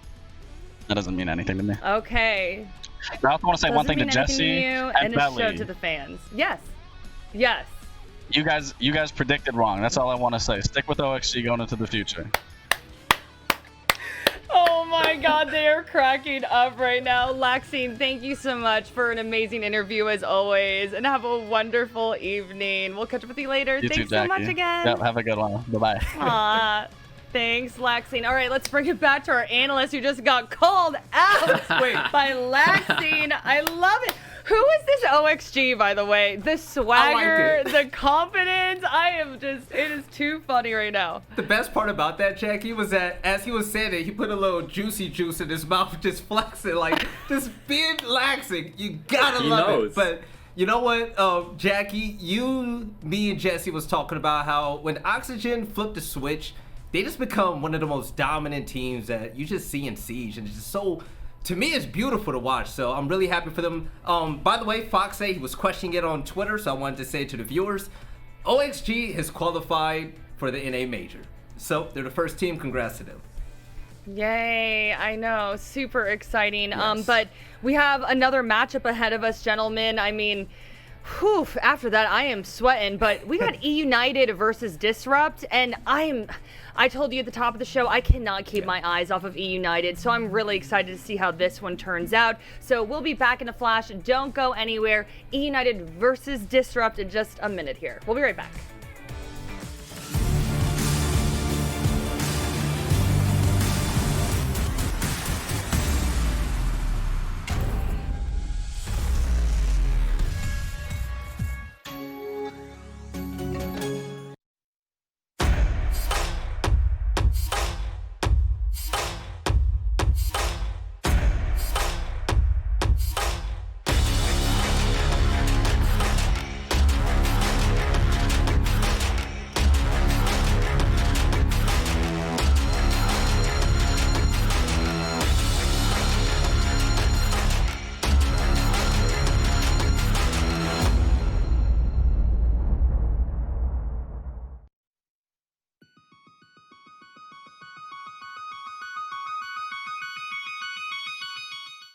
That doesn't mean anything to me. Okay. I also want to say one thing to Jesse and Belly. A show to the fans. Yes. Yes. You guys predicted wrong. That's all I want to say. Stick with OXG going into the future. Oh my my God, they are cracking up right now. Laxine, thank you so much for an amazing interview as always, and have a wonderful evening. We'll catch up with you later. You Thanks too, so much Jackie. again. Yep, have a good one. Bye-bye. Aw, thanks, Laxine. All right, let's bring it back to our analyst who just got called out by Laxine. I love it. Who is this OXG, by the way? The swagger, the confidence. It is too funny right now. The best part about that, Jackie, was that as he was saying it, he put a little juicy juice in his mouth, just flexing, like, just being laxing. You gotta love it. But you know what, Jackie, me and Jesse was talking about how when Oxygen flipped the switch, they just become one of the most dominant teams that you just see in Siege, and it's just so, to me, it's beautiful to watch. So I'm really happy for them. By the way, Fox said he was questioning it on Twitter, so I wanted to say to the viewers, OXG has qualified for the NA Major. So they're the first team. Congrats to them. Yay, I know, super exciting. Yes. But we have another matchup ahead of us, gentlemen. I mean, whew, after that, I am sweating, but we got E-United versus Disrupt, and I told you at the top of the show, I cannot keep my eyes off of E-United, so I'm really excited to see how this one turns out. So we'll be back in a flash. Don't go anywhere. E-United versus Disrupt in just a minute here. We'll be right back.